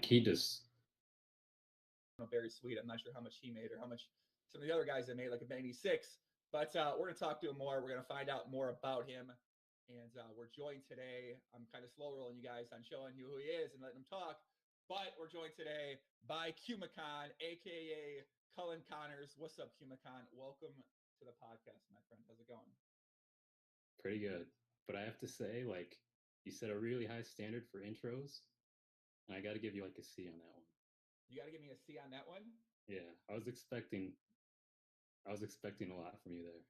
he just Very sweet. I'm not sure how much he made or how much some of the other guys that made, like a Benny Six. But we're going to talk to him more. We're going to find out more about him. And we're joined today. I'm kind of slow rolling you guys on showing you who he is and letting him talk. But we're joined today by Cumacan, aka Cullen Connors. What's up, Cumacan? Welcome to the podcast, my friend. How's it going? pretty good. But I have to say, like, you set a really high standard for intros, and I got to give you like a C on that one. You got to give me a C on that one. Yeah, I was expecting a lot from you there.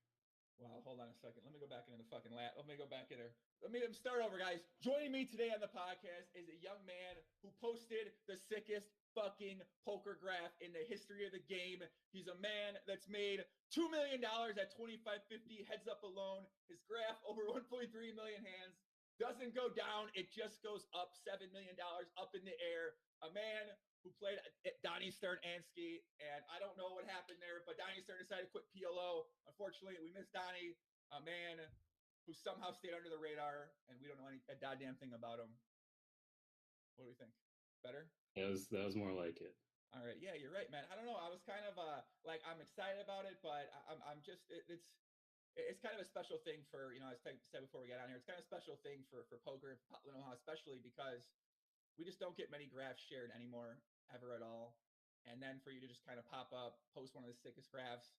Wow, hold on a second. Let me go back into the fucking lab. Let me go back in there. Let me start over, guys. Joining me today on the podcast is a young man who posted the sickest fucking poker graph in the history of the game. He's a man that's made $2 million at 25.50 heads up alone. His graph over 1.3 million hands doesn't go down. It just goes up $7 million up in the air. A man who played at Donnie Stern Ansky, and I don't know what happened there, but Donnie Stern decided to quit PLO. Unfortunately, we miss Donnie, a man who somehow stayed under the radar, and we don't know a goddamn thing about him. What do we think? Better? That was more like it. All right, yeah, you're right, man. I don't know. I was kind of like I'm excited about it, but I'm just it's kind of a special thing for as I said before we got on here. It's kind of a special thing for poker, especially because we just don't get many graphs shared anymore, ever at all. And then for you to just kind of pop up, post one of the sickest graphs,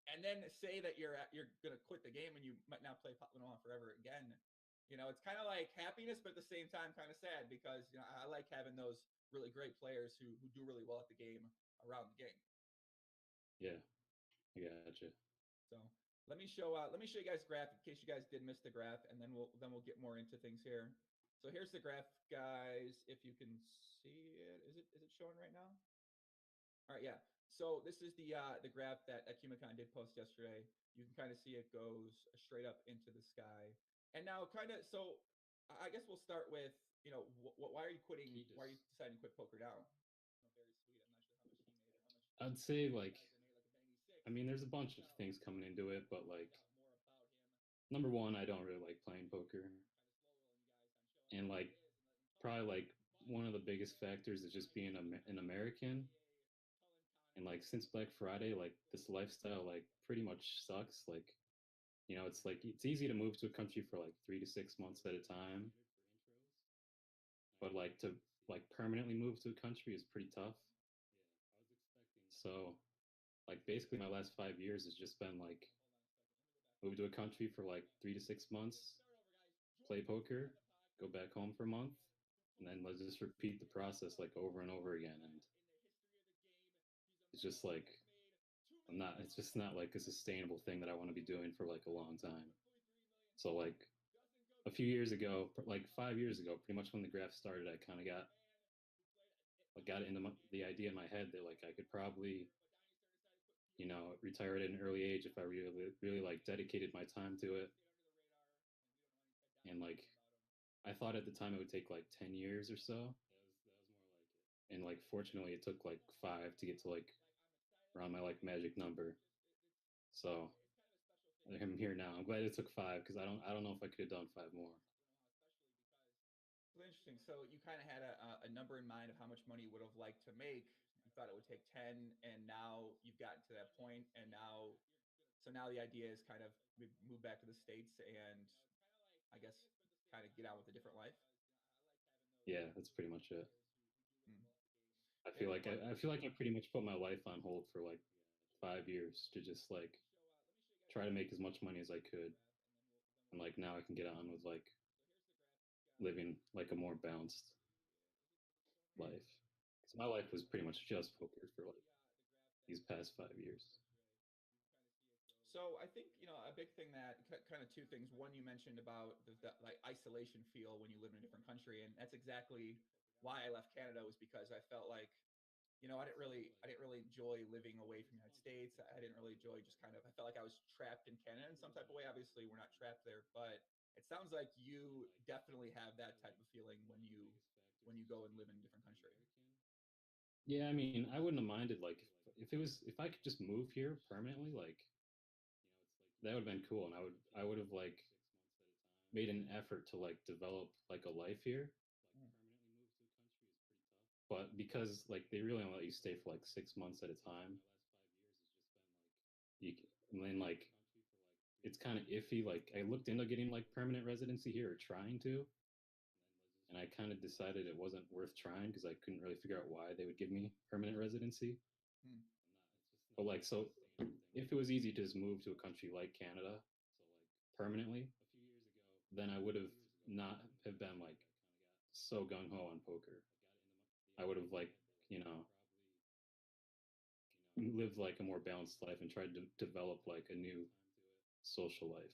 and then say that you're gonna quit the game and you might not play Pot Lenoir forever again. It's kind of like happiness, but at the same time, kind of sad because I like having those really great players who do really well at the game around the game. Yeah, I gotcha. So let me show you guys the graph in case you guys did miss the graph, and then we'll get more into things here. So here's the graph, guys. If you can see it, is it showing right now? All right, yeah. So this is the graph that Cumacan did post yesterday. You can kind of see it goes straight up into the sky. And now, kind of, so I guess we'll start with why are you quitting? Why are you deciding to quit poker now? Very sweet. I'm not sure how much he made or how much I'd some of say the other like, guys that made, like a Benny Six. I mean, there's a But bunch of things we're coming gonna into it, but find like, out more about him. number one, I don't really like playing poker, Kind and of like, slow rolling you guys on probably showing like you who he is and one of letting the him talk. biggest factors is just being an American. And like since Black Friday, like this lifestyle like pretty much sucks. Like, it's like it's easy to move to a country for like 3 to 6 months at a time, but like to like permanently move to a country is pretty tough. So like basically my last 5 years has just been like move to a country for like 3 to 6 months, play poker, go back home for a month, and then let's just repeat the process like over and over again. And it's just like it's just not like a sustainable thing that I want to be doing for like a long time. So like a few years ago, like 5 years ago, pretty much when the graph started, I kind of got into the idea in my head that like I could probably retire at an early age if I really like dedicated my time to it. And like I thought at the time it would take like 10 years or so, and like fortunately it took like 5 to get to like around my like magic number. So I'm here now. I'm glad it took 5 because I don't know if I could have done 5 more. Well, interesting. So you kind of had a number in mind of how much money you would have liked to make. You thought it would take 10, and now you've gotten to that point, and now the idea is kind of move back to the States and I guess kind of get out with a different life. Yeah, that's pretty much it. Hmm. I Yeah, feel like but I feel like I pretty much put my life on hold for like 5 years to just like try to make as much money as I could, and like now I can get on with like living like a more balanced hmm. life. Because my life was pretty much just poker for like these past 5 years. So I think a big thing that kind of two things. One, you mentioned about the like isolation feel when you live in a different country, and that's exactly why I left Canada was because I felt like I didn't really enjoy living away from the United States. I didn't really enjoy just kind of I felt like I was trapped in Canada in some type of way. Obviously, we're not trapped there, but it sounds like you definitely have that type of feeling when you go and live in a different country. Yeah, I mean, I wouldn't have minded like if I could just move here permanently, like that would have been cool, and I would have like made an effort to like develop like a life here. Mm. but because like they really only let you stay for like 6 months at a time, you and then like it's kind of iffy. Like I looked into getting like permanent residency here or trying to, and I kind of decided it wasn't worth trying because I couldn't really figure out why they would give me permanent residency. Hmm. But like, so if it was easy to just move to a country like Canada permanently, then I would have not have been like so gung ho on poker. I would have like, you know, lived like a more balanced life and tried to develop like a new social life.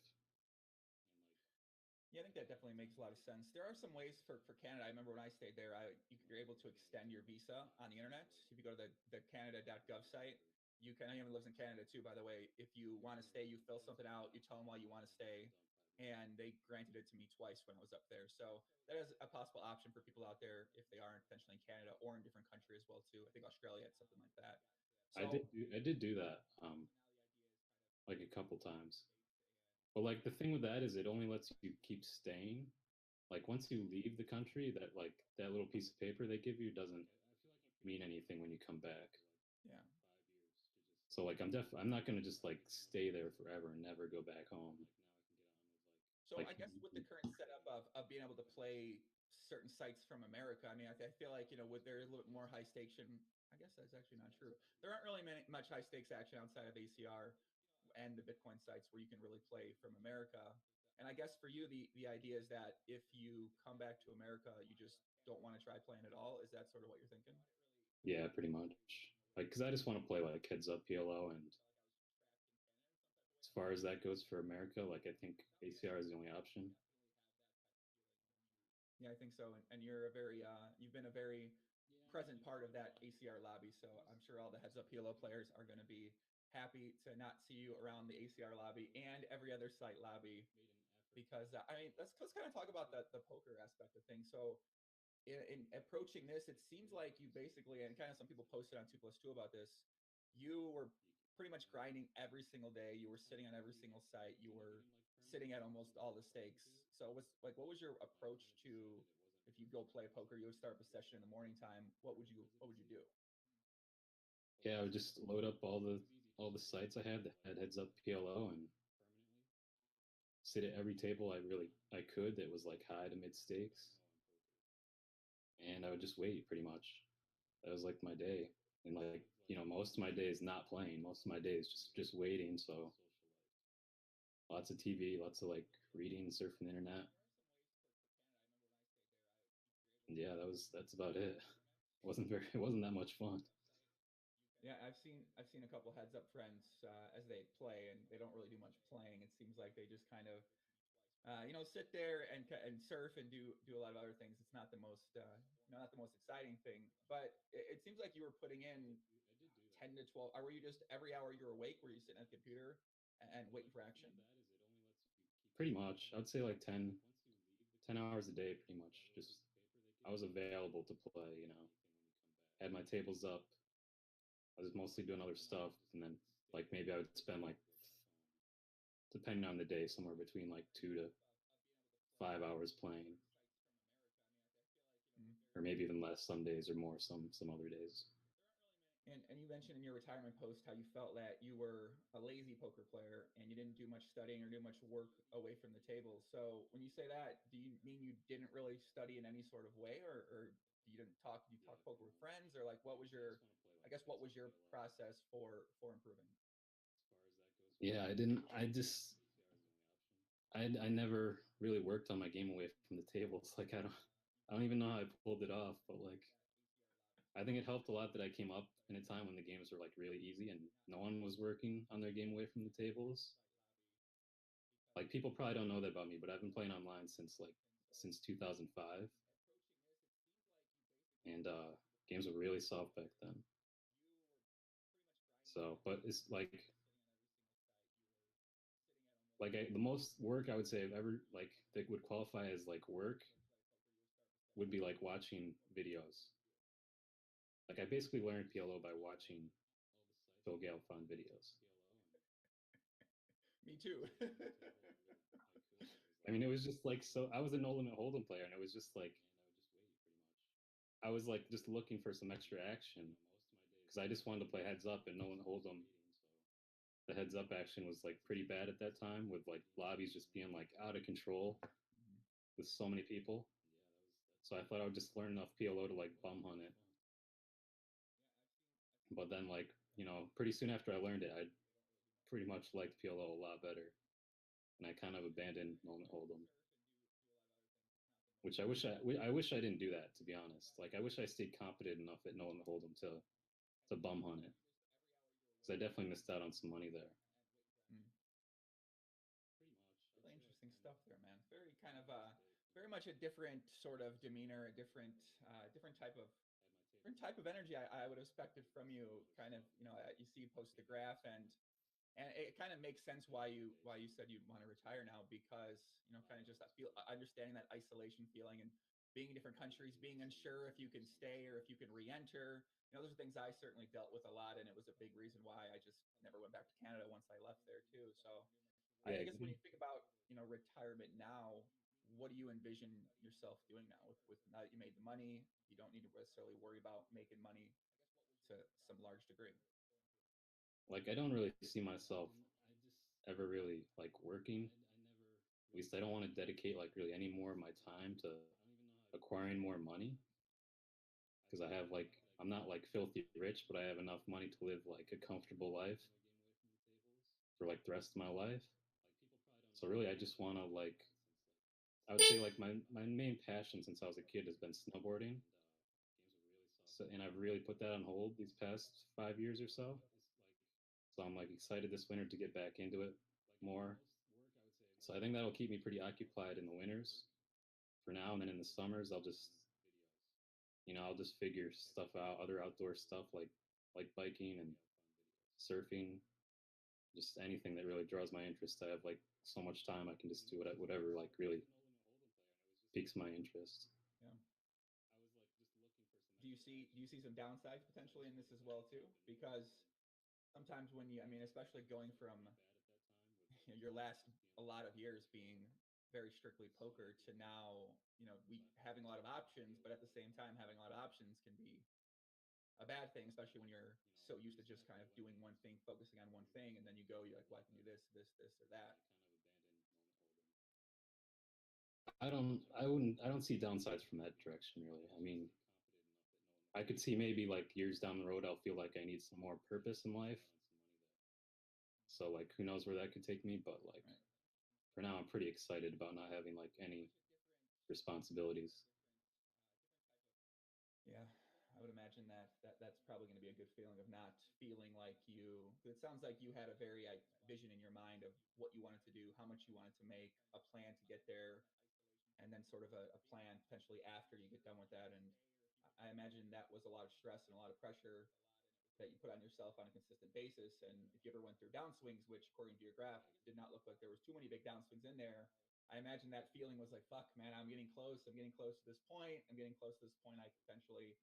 Yeah, I think that definitely makes a lot of sense. There are some ways for Canada. I remember when I stayed there, you're able to extend your visa on the internet. If you go to the Canada.gov site, you can. Anyone lives in Canada too, by the way. If you want to stay, you fill something out, you tell them why you want to stay, and they granted it to me twice when I was up there. So that is a possible option for people out there if they are intentionally in Canada or in different country as well too. I think Australia had something like that. So I did do that like a couple times. But like the thing with that is it only lets you keep staying. Like once you leave the country, that like that little piece of paper they give you doesn't mean anything when you come back. yeah. So like I'm not gonna just like stay there forever and never go back home. So Like I guess with the current setup of being able to play certain sites from America, I mean, I feel like, with there a little bit more high stakes. I guess that's actually not true. There aren't really much high stakes action outside of ACR and the Bitcoin sites where you can really play from America. And I guess for you, the idea is that if you come back to America, you just don't want to try playing at all. Is that sort of what you're thinking? yeah, pretty much. Like because I just want to play like heads up PLO, and as far as that goes for America, like I think ACR is the only option. Yeah, I think so. And you've been a very present part of that ACR lobby. So I'm sure all the heads up PLO players are going to be happy to not see you around the ACR lobby and every other site lobby because I mean, let's kind of talk about the poker aspect of things. So in approaching this, it seems like you basically, and kind of some people posted on 2+2 about this, you were pretty much grinding every single day. You were sitting on every single site. You were sitting at almost all the stakes. So what was your approach to if you go play poker, you would start up a session in the morning time. What would you do? Yeah, I would just load up all the sites I had that had heads up PLO and sit at every table I could that was like high to mid stakes, and I would just wait pretty much. That was like my day, and like most of my day is not playing. Most of my day is just waiting. So lots of TV, lots of like reading, surfing the internet. And yeah, that's about it. It wasn't that much fun. Yeah, I've seen a couple heads up friends as they play, and they don't really do much playing. It seems like they just kind of sit there and surf and do a lot of other things. It's not the most not the most exciting thing, but it seems like you were putting in 10 to 12. Or were you just every hour you're awake? Were you sitting at the computer and waiting for action? Pretty much, I'd say like 10 hours a day. Pretty much, just I was available to play. Had my tables up. I was mostly doing other stuff, and then like maybe I would spend like, depending on the day, somewhere between like 2 to 5 hours playing, Mm. or maybe even less some days, or more some other days. And you mentioned in your retirement post how you felt that you were a lazy poker player and you didn't do much studying or do much work away from the table. So when you say that, do you mean you didn't really study in any sort of way, or you talk poker with friends, or like what was your process for improving? Yeah, I didn't. I never really worked on my game away from the tables. Like I don't even know how I pulled it off, but like I think it helped a lot that I came up in a time when the games were like really easy and no one was working on their game away from the tables. Like people probably don't know that about me, but I've been playing online since 2005, and games were really soft back then. So, but it's the most work I would say I've ever like that would qualify as like work would be like watching videos. Like I basically learned PLO by watching Phil Galfond videos. Me too. I mean, it was just like so. I was a no limit hold'em player, and it was just like I was like just looking for some extra action because I just wanted to play heads up and no one hold them. The heads up action was like pretty bad at that time with like lobbies just being like out of control Mhm. with so many people. So I thought I would just learn enough PLO to like bum hunt it. But then like, pretty soon after I learned it, I pretty much liked PLO a lot better. And I kind of abandoned moment hold'em, which I wish I didn't do that, to be honest. Like I wish I stayed competent enough at moment hold'em to bum hunt it, because I definitely missed out on some money there. Mm. Really interesting stuff there, man. Very kind of very much a different sort of demeanor, a different type of energy I would have expected from you. Kind of, you see you post the graph, and it kind of makes sense why you said you'd want to retire now, because kind of just that feel, understanding that isolation feeling, and being in different countries, being unsure if you can stay or if you can re-enter. Those are things I certainly dealt with a lot, and it was a big reason why I just never went back to Canada once I left there too. So I Yeah, guess when you think about retirement now, what do you envision yourself doing now? With now that you made the money, you don't need to necessarily worry about making money to some large degree. like I don't really see myself ever really like working. At least I don't want to dedicate like really any more of my time to acquiring more money, because I have like I'm not like filthy rich, but I have enough money to live like a comfortable life for like the rest of my life. So really, I just want to like I would say like my main passion since I was a kid has been snowboarding. So and I've really put that on hold these past 5 years or so. So I'm like excited this winter to get back into it more. So I think that'll keep me pretty occupied in the winters for now, and then in the summers I'll just figure stuff out, other outdoor stuff like biking and surfing, just anything that really draws my interest. I have like so much time, I can just do whatever like really piques my interest. Yeah. Do you see some downsides potentially in this as well too? Because sometimes when you, I mean, especially going from your last a lot of years being very strictly poker to now, we having a lot of options, but at the same time having a lot of options can be a bad thing, especially when you're so used to just kind of doing one thing, focusing on one thing, and then you're like, well, I can do this, or that. I don't see downsides from that direction really. I mean, I could see maybe like years down the road I'll feel like I need some more purpose in life. So like who knows where that could take me, but like Right. for now I'm pretty excited about not having like any responsibilities. Yeah, I would imagine that's probably going to be a good feeling of not feeling like you. It sounds like you had a very vision in your mind of what you wanted to do, how much you wanted to make, a plan to get there, and then sort of a plan potentially after you get done with that. And I imagine that was a lot of stress and a lot of pressure that you put on yourself on a consistent basis. And if you ever went through downswings, which according to your graph did not look like there was too many big downswings in there, I imagine that feeling was like, fuck, man, I'm getting close. I'm getting close to this point. I'm getting close to this point. I could potentially,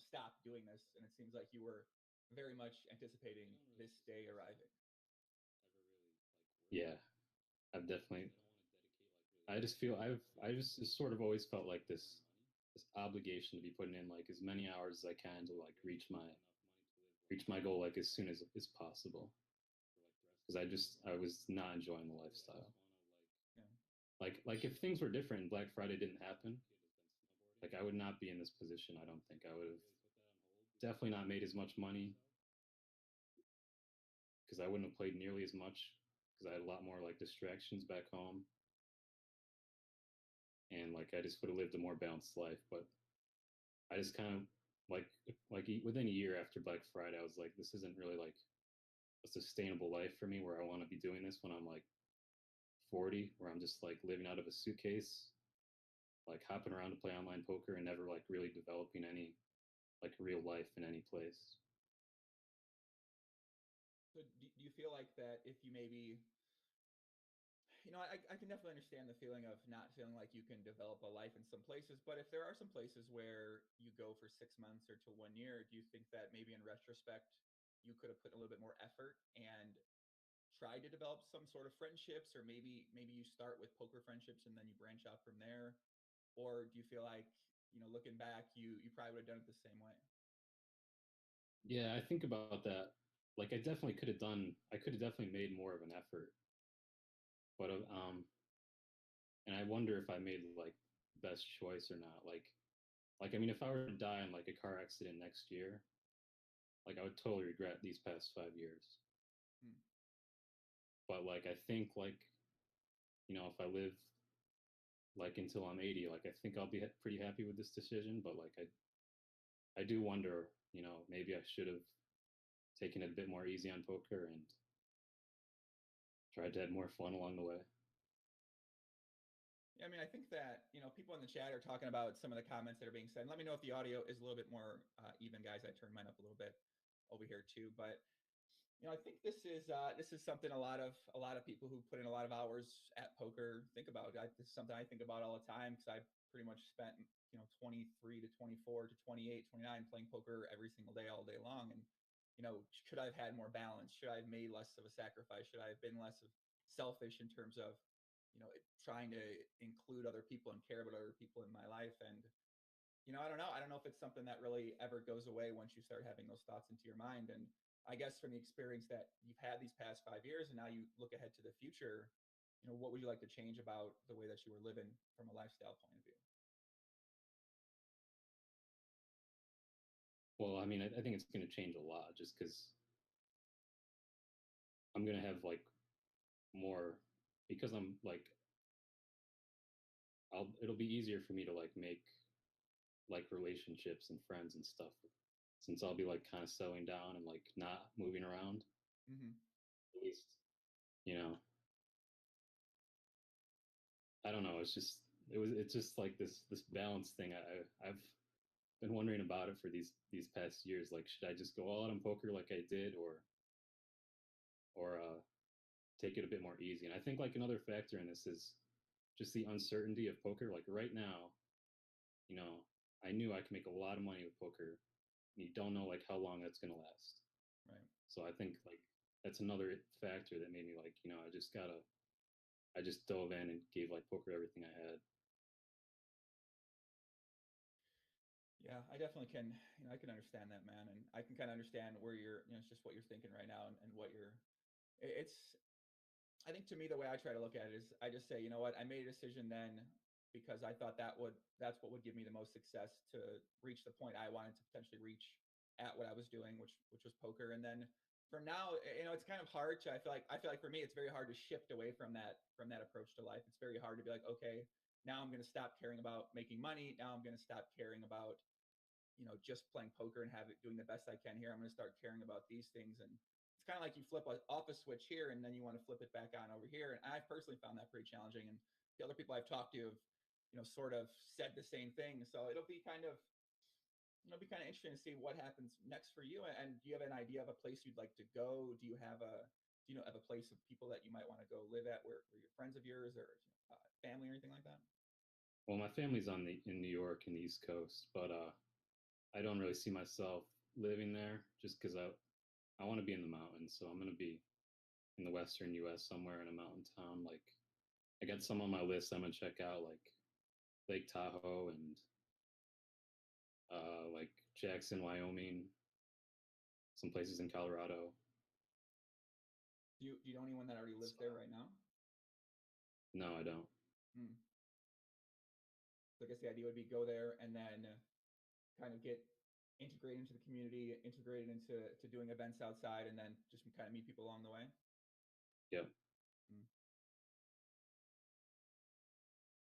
stop doing this. And it seems like you were very much anticipating this day arriving. Yeah, I've definitely I just feel I just sort of always felt like this obligation to be putting in like as many hours as I can to like reach my goal like as soon as possible, because I was not enjoying the lifestyle. Yeah. Like if things were different and Black Friday didn't happen, like I would not be in this position. I don't think I would have definitely not made as much money, because I wouldn't have played nearly as much, because I had a lot more like distractions back home, and like I just would have lived a more balanced life. But I just kind of within a year after Black Friday, I was like, this isn't really like a sustainable life for me where I want to be doing this when I'm like 40, where I'm just like living out of a suitcase, like hopping around to play online poker and never like really developing any like real life in any place. So do you feel like that if you maybe, I can definitely understand the feeling of not feeling like you can develop a life in some places, but if there are some places where you go for 6 months or to 1 year, do you think that maybe in retrospect you could have put a little bit more effort and tried to develop some sort of friendships, or maybe you start with poker friendships and then you branch out from there? Or do you feel like looking back, you probably would have done it the same way. Yeah, I think about that. Like I definitely could have done. I could have definitely made more of an effort, but and I wonder if I made like the best choice or not. Like I mean, if I were to die in like a car accident next year, like I would totally regret these past 5 years. Hmm. But like I think like if I live like until I'm 80, like I think I'll be pretty happy with this decision. But like I do wonder, maybe I should have taken it a bit more easy on poker and tried to have more fun along the way. Yeah, I mean, I think that people in the chat are talking about some of the comments that are being said. And let me know if the audio is a little bit more even, guys. I turned mine up a little bit over here too, but I think this is something a lot of people who put in a lot of hours at poker think about. This is something I think about all the time because I pretty much spent 23 to 24 to 28, 29 playing poker every single day, all day long. And could I have had more balance? Should I have made less of a sacrifice? Should I have been less of selfish in terms of trying to include other people and care about other people in my life? And I don't know. I don't know if it's something that really ever goes away once you start having those thoughts into your mind. And I guess from the experience that you've had these past 5 years, and now you look ahead to the future, what would you like to change about the way that you were living from a lifestyle point of view? Well, I mean, I think it's going to change a lot just because I'm going to have like more because I'm like it'll be easier for me to like make like relationships and friends and stuff since I'll be like kind of settling down and like not moving around Mm-hmm. at least, you know. I don't know. It's just like this balance thing. I've been wondering about it for these past years. Like, should I just go all out on poker like I did, or take it a bit more easy? And I think like another factor in this is just the uncertainty of poker. Like right now, you know, I knew I could make a lot of money with poker, and you don't know like how long that's gonna last. Right. So I think like that's another factor that made me like, I just dove in and gave like poker everything I had. Yeah, I definitely can. I can understand that, man, and I can kind of understand where you're. It's just what you're thinking right now, and what you're. It's. I think to me, the way I try to look at it is, I just say, you know what, I made a decision then because I thought that's what would give me the most success to reach the point I wanted to potentially reach at what I was doing, which was poker. And then from now, it's kind of hard to. I feel like for me, it's very hard to shift away from that approach to life. It's very hard to be like, okay, now I'm going to stop caring about making money. Now I'm going to stop caring about just playing poker and doing the best I can here. I'm going to start caring about these things. And it's kind of like you flip off a switch here and then you want to flip it back on over here. And I personally found that pretty challenging. And the other people I've talked to have, sort of said the same thing. So it'll be kind of interesting to see what happens next for you. And do you have an idea of a place you'd like to go? Do you have a place of people that you might want to go live at where you're friends of yours, or family or anything like that? Well, my family's in New York in the East Coast, but I don't really see myself living there just because I want to be in the mountains. So I'm going to be in the Western U.S. somewhere in a mountain town. Like I got some on my list I'm going to check out, like Lake Tahoe and like Jackson, Wyoming, some places in Colorado. Do you know anyone that already lives So, there right now? no, I don't. Hmm. So I guess the idea would be go there and then kind of get integrated into the community, integrated into doing events outside, and then just kind of meet people along the way. Yep. Hmm.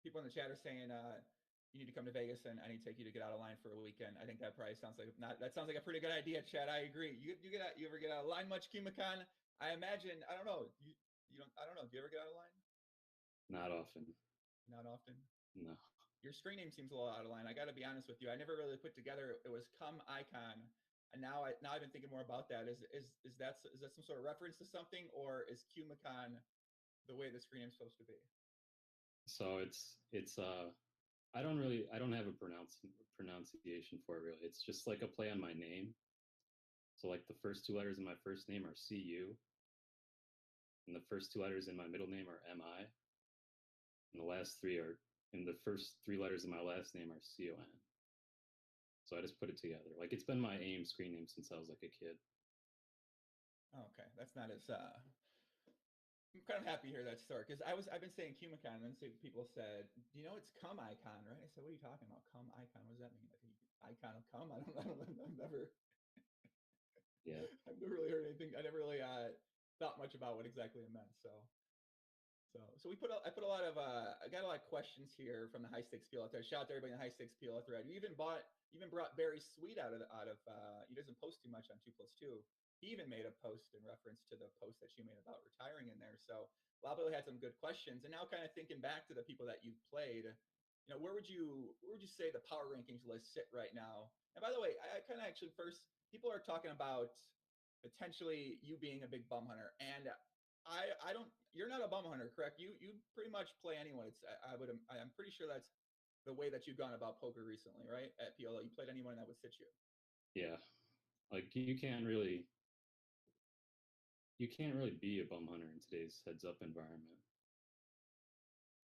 People in the chat are saying you need to come to Vegas, and I need to take you to get out of line for a weekend. I think that probably sounds like a pretty good idea, Chad. I agree. You ever get out of line much, Kimicon? I imagine. I don't know. You don't. I don't know. Do you ever get out of line? Not often. Not often. No. Your screen name seems a little out of line. I got to be honest with you. I never really put together. It was Come Icon, and now I've been thinking more about that. Is that some sort of reference to something, or is Qmacon the way the screen name's supposed to be? So it's I don't have a pronunciation for it really. It's just like a play on my name. So like the first two letters in my first name are CU, and the first two letters in my middle name are MI, and the first three letters in my last name are CON. So I just put it together. Like it's been my AIM screen name since I was like a kid. Okay, that's not as. I'm kind of happy to hear that story because I've been saying Cumicon, and then people said, "Do you know it's cum icon, right?" I said, "What are you talking about? Cum icon? What does that mean? Like icon of cum? I've never Yeah. I've never really heard anything. I never really thought much about what exactly it meant. So I put a lot of I got a lot of questions here from the high stakes PLO thread. Shout out to everybody in the high stakes PLO thread. You even brought Barry Sweet out of he doesn't post too much on 2+2. He even made a post in reference to the post that you made about retiring in there. So a lot of people had some good questions. And now kind of thinking back to the people that you've played, where would you say the power rankings list sit right now? And by the way, I kind of actually first people are talking about potentially you being a big bum hunter, and I don't. You're not a bum hunter, correct? You pretty much play anyone. I'm pretty sure that's the way that you've gone about poker recently, right? At PLO, you played anyone that would sit you. Yeah. Like you can't really be a bum hunter in today's heads up environment.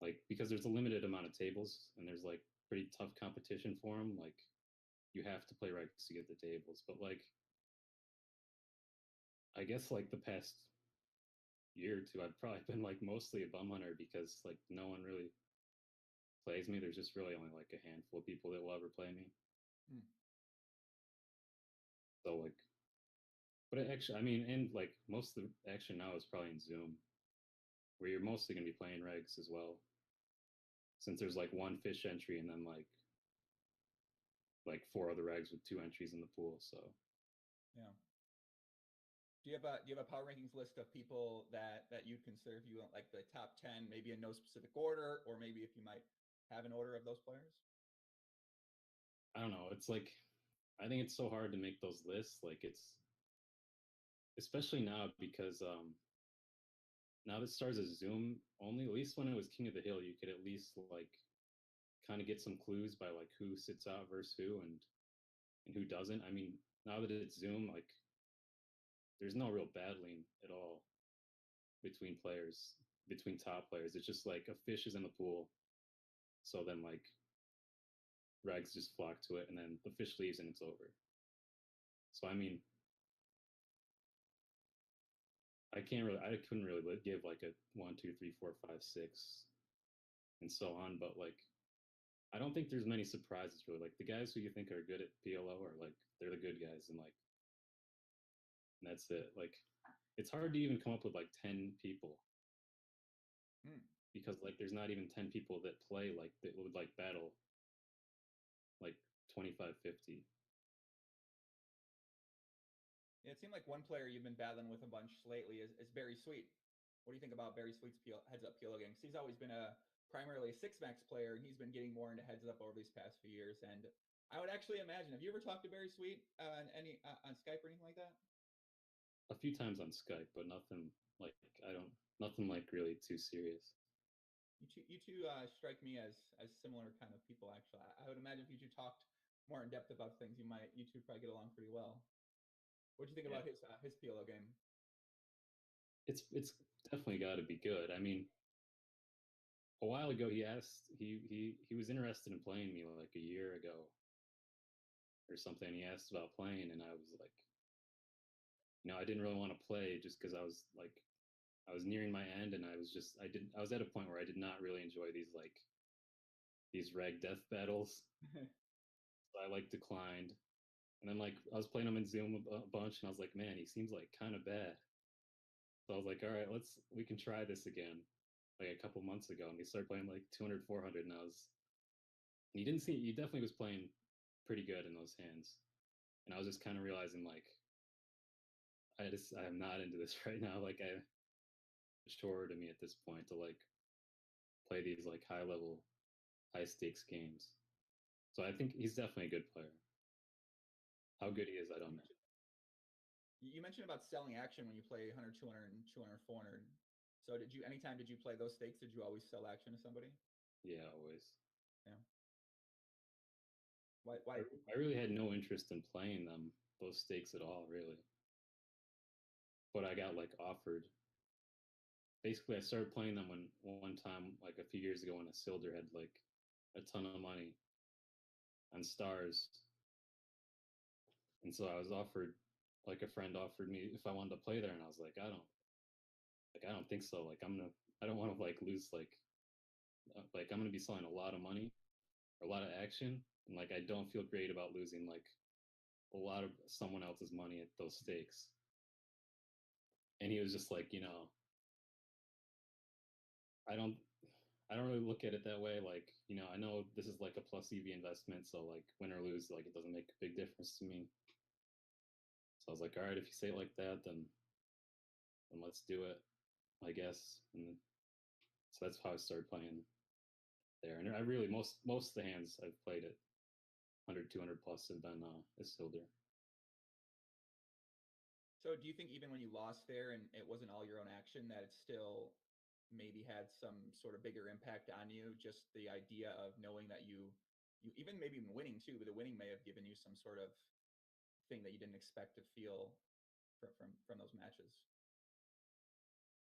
Like because there's a limited amount of tables and there's like pretty tough competition for them. Like you have to play regs to get the tables. But like I guess like the past year or two, I've probably been like mostly a bum hunter because like no one really plays me. There's just really only like a handful of people that will ever play me. Hmm. So like, but actually, I mean, and like most of the action now is probably in Zoom, where you're mostly going to be playing regs as well, since there's like one fish entry and then like four other regs with two entries in the pool. So Yeah. Do you have a power rankings list of people that you'd consider if you want like the top 10, maybe in no specific order, or maybe if you might have an order of those players? I don't know. It's like I think it's so hard to make those lists. Like it's especially now because now that Stars is Zoom only. At least when it was King of the Hill, you could at least like kind of get some clues by like who sits out versus who and who doesn't. I mean, now that it's Zoom, like there's no real battling at all between players, between top players. It's just like a fish is in the pool, so then like regs just flock to it, and then the fish leaves and it's over. So I mean, I couldn't really give like a 1, 2, 3, 4, 5, 6, and so on. But like, I don't think there's many surprises really. Like the guys who you think are good at PLO are like they're the good guys, and like and that's it. Like it's hard to even come up with like 10 people Hmm. because like there's not even 10 people that play like that would like battle like 25, 50. Yeah, it seemed like one player you've been battling with a bunch lately is Barry Sweet. What do you think about Barry Sweet's heads up PLO games? He's always been a primarily a six max player, and he's been getting more into heads up over these past few years. And I would actually imagine. Have you ever talked to Barry Sweet on Skype or anything like that? A few times on Skype, but nothing like I don't nothing like really too serious. You two strike me as similar kind of people. Actually, I would imagine if you two talked more in depth about things, you two probably get along pretty well. What do you think Yeah, about his PLO game? it's definitely got to be good. I mean, a while ago he was interested in playing me like a year ago or something. He asked about playing, and I was like, I didn't really want to play just because I was nearing my end, and I was at a point where I did not really enjoy these reg death battles. So I like declined, and then like I was playing him in Zoom a bunch, and I was like, man, he seems like kind of bad. So I was like, all right, we can try this again. Like a couple months ago, and he started playing like 200, 400, and he definitely was playing pretty good in those hands. And I was just kind of realizing like I'm not into this right now. Like it's chore to me at this point to like play these like high stakes games. So I think he's definitely a good player. How good he is, I don't know. You mentioned about selling action when you play 100, 200, 200, 400. So anytime did you play those stakes? Did you always sell action to somebody? Yeah, always. Yeah. Why? I really had no interest in playing those stakes at all, really. But I got like offered. Basically, I started playing them when one time, like a few years ago, when a Silder had like a ton of money on Stars, And so I was offered, like a friend offered me if I wanted to play there, and I was like I don't think so. Like I don't want to like lose like I'm gonna be selling a lot of money or a lot of action, and like I don't feel great about losing like a lot of someone else's money at those stakes. And he was just like, I don't I don't really look at it that way. Like, I know this is like a plus EV investment, so like win or lose, like it doesn't make a big difference to me. So I was like, all right, if you say it like that, then let's do it, I guess. And so that's how I started playing there. And I really most of the hands I've played at 100, 200 plus have been Isildur. So do you think even when you lost there and it wasn't all your own action, that it still maybe had some sort of bigger impact on you? Just the idea of knowing that you even maybe even winning too, but the winning may have given you some sort of thing that you didn't expect to feel from those matches.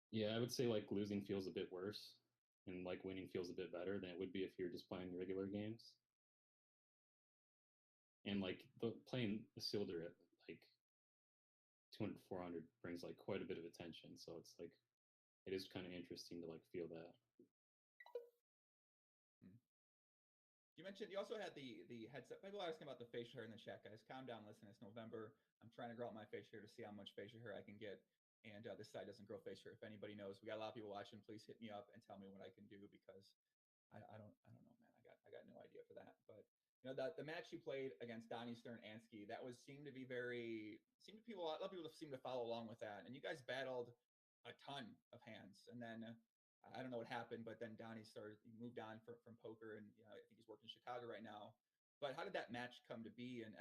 Yeah, I would say like losing feels a bit worse, and like winning feels a bit better than it would be if you're just playing regular games. And like playing Isildur at like 200, 400 brings like quite a bit of attention. So it's like it is kind of interesting to like feel that. You mentioned you also had the headset. People are asking about the facial hair in the chat, guys. Calm down, listen. It's November. I'm trying to grow out my facial hair to see how much facial hair I can get. And this side doesn't grow facial hair. If anybody knows, we got a lot of people watching. Please hit me up and tell me what I can do because I don't know, man. I got no idea for that. But the match you played against Donnie Stern Ansky, that was seemed to people, a lot of people seem to follow along with that. And you guys battled a ton of hands, and then I don't know what happened, but then Donnie he moved on from poker, and I think he's working in Chicago right now. But how did that match come to be, and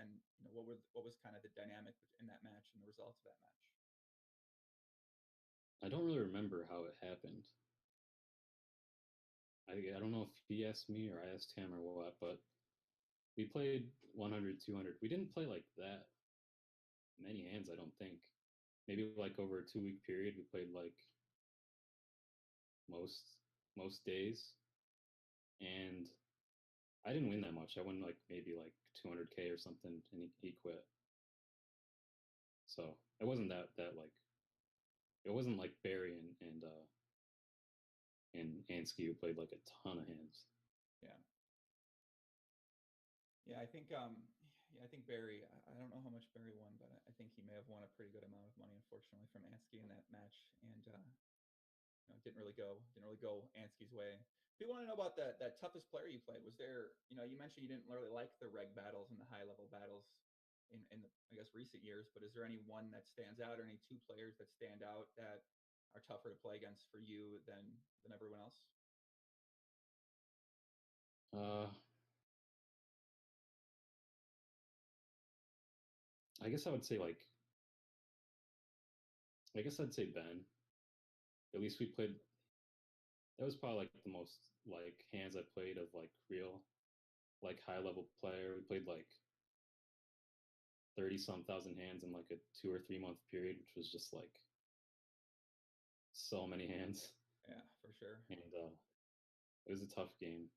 what was kind of the dynamic in that match and the results of that match? I don't really remember how it happened. I don't know if he asked me or I asked him or what, but we played 100, 200. We didn't play like that many hands, I don't think. Maybe like over a 2 week period, we played like most most days, and I didn't win that much. I won like maybe like 200K or something, and he quit. So it wasn't that like it wasn't like Barry and Ansky who played like a ton of hands. Yeah. Yeah, I think Barry. I don't know how much Barry won, but I think he may have won a pretty good amount of money, unfortunately, from Ansky in that match, and didn't really go Ansky's way. People want to know about that toughest player you played. Was there, you mentioned you didn't really like the reg battles and the high level battles in the, I guess, recent years, but is there any one that stands out, or any two players that stand out that are tougher to play against for you than everyone else? Uh, I guess I would say like I guess I'd say Ben. At least we played. That was probably like the most like hands I played of like real like high level player. We played like 30 some thousand hands in like a 2 or 3 month period, which was just like so many hands. Yeah, for sure. And it was a tough game,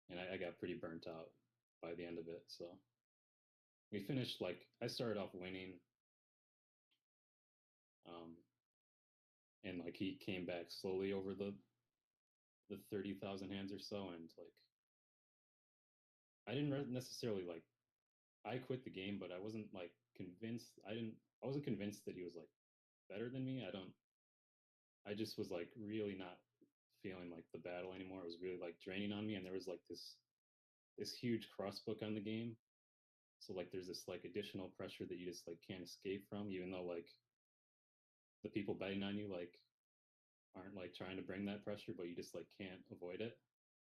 and I got pretty burnt out by the end of it. So we finished like I started off winning, um, and like he came back slowly over the 30,000 hands or so, and like I didn't necessarily like I quit the game, but I wasn't like convinced. I wasn't convinced that he was like better than me. I just was like really not feeling like the battle anymore. It was really like draining on me, and there was like this huge crossbook on the game. So like there's this like additional pressure that you just like can't escape from, even though like the people betting on you like aren't like trying to bring that pressure, but you just like can't avoid it.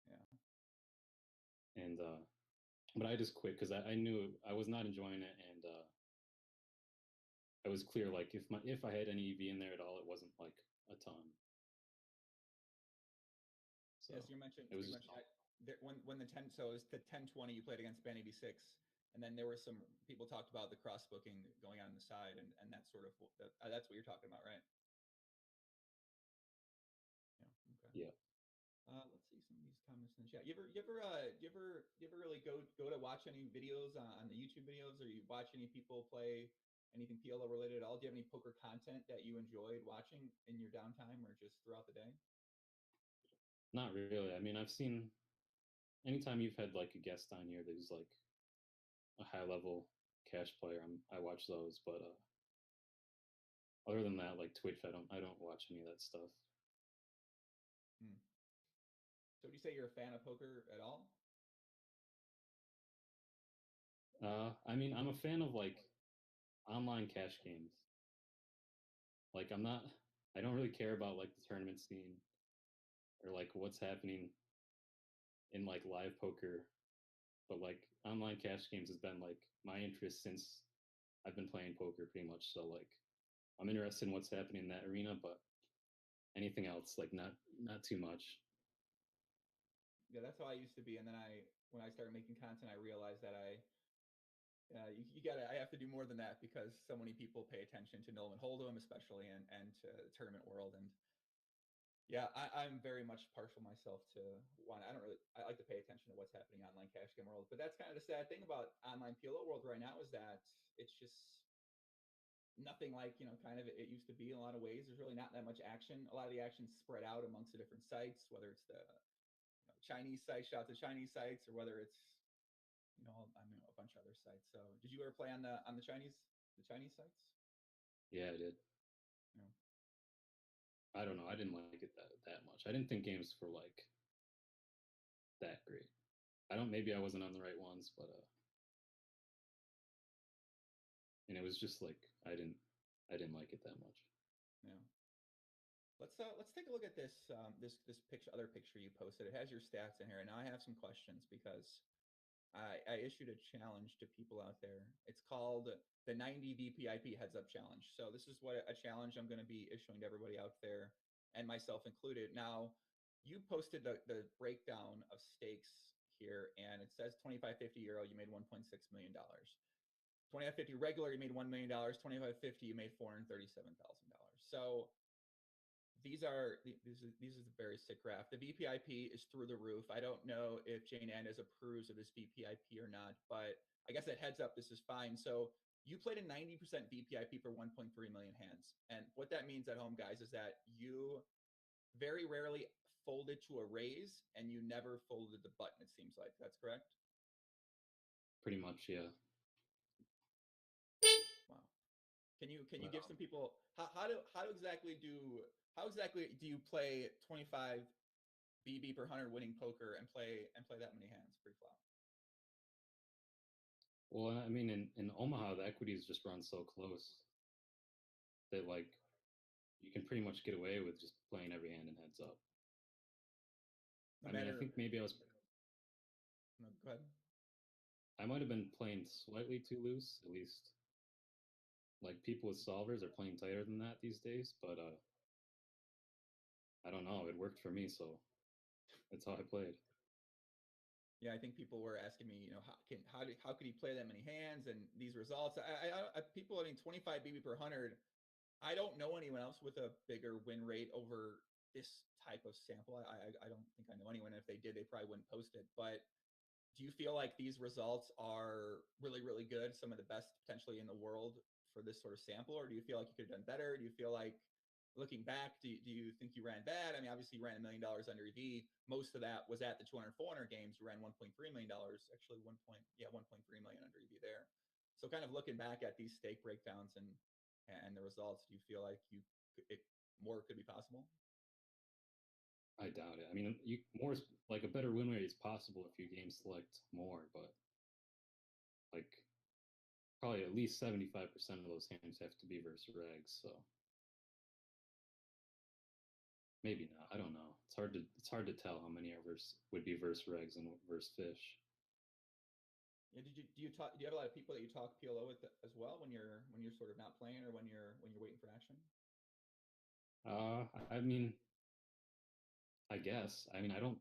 Yeah. And but I just quit because I knew I was not enjoying it, and it was clear like if I had any EV in there at all, it wasn't like a ton. So Yes, you mentioned it was just when the 10, so it was the 10-20 you played against Ben 86, and then there were some people talked about the cross booking going on the side, and that sort of that's what you're talking about, right? Yeah. Okay. yeah. Let's see some of these comments Yeah. You ever really go to watch any videos on the YouTube videos, or you watch any people play anything PLO related at all? Do you have any poker content that you enjoyed watching in your downtime or just throughout the day? Not really. I mean, I've seen anytime you've had like a guest on here who's like a high level cash player, I watch those. But other than that, like Twitch, I don't watch any of that stuff. Hmm. So would you say you're a fan of poker at all? I mean, I'm a fan of like online cash games. Like I don't really care about like the tournament scene or like what's happening in like live poker, but like online cash games has been like my interest since I've been playing poker pretty much. So like I'm interested in what's happening in that arena, but anything else like not too much. Yeah, that's how I used to be. And then when I started making content, I realized that you gotta, I have to do more than that because so many people pay attention to Nolan Hold'em, especially, and to the tournament world. And yeah, I'm very much partial myself to one. I like to pay attention to what's happening online cash game world, but that's kind of the sad thing about online PLO world right now is that it's just nothing like, kind of it used to be in a lot of ways. There's really not that much action. A lot of the action's spread out amongst the different sites, whether it's the Chinese sites, shout out to Chinese sites, or whether it's I mean a bunch of other sites. So did you ever play on the Chinese sites? Yeah, I did. No. I don't know. I didn't like it that much. I didn't think games were like that great. I don't. Maybe I wasn't on the right ones, but and it was just like I didn't like it that much. Yeah. Let's take a look at this picture, other picture you posted. It has your stats in here, and now I have some questions because I issued a challenge to people out there. It's called the 90 VPIP Heads Up Challenge. So this is what a challenge I'm going to be issuing to everybody out there, and myself included. Now, you posted the breakdown of stakes here, and it says 2550 euro, you made $1.6 million. 2550 regular, you made $1 million. 2550, you made $437,000. So these is a very sick graph. The VPIP is through the roof. I don't know if Jane Andes approves of this VPIP or not, but I guess that heads up, this is fine. So you played a 90% VPIP for 1.3 million hands. And what that means at home, guys, is that you very rarely folded to a raise and you never folded the button, it seems like. That's correct? Pretty much, yeah. Wow. Can you give some people how exactly do you play 25 BB per 100 winning poker and play that many hands pre-flop? Well, I mean, in Omaha, the equities just run so close that like you can pretty much get away with just playing every hand in heads up. No I mean, I matter. think maybe No, go ahead. I might have been playing slightly too loose, at least. Like people with solvers are playing tighter than that these days, but I don't know. It worked for me, so that's how I played. Yeah, I think people were asking me, how could he play that many hands and these results? People, I mean, 25 BB per 100. I don't know anyone else with a bigger win rate over this type of sample. I don't think I know anyone. If they did, they probably wouldn't post it. But do you feel like these results are really, really good? Some of the best potentially in the world for this sort of sample? Or do you feel like you could have done better? Do you feel like looking back, do you think you ran bad? I mean, obviously you ran $1 million under EV. Most of that was at the 200, 400 games. You ran $1.3 million, actually 1.3 million under EV there. So kind of looking back at these stake breakdowns and the results, do you feel like more could be possible? I doubt it. I mean, you more like a better win rate is possible if you game select more, but like probably at least 75% of those hands have to be versus regs. So maybe not. I don't know. It's hard to tell how many are would be versus regs and versus fish. Yeah, do you have a lot of people that you talk PLO with as well when you're sort of not playing or when you're waiting for action? I mean, I guess. I mean, I don't.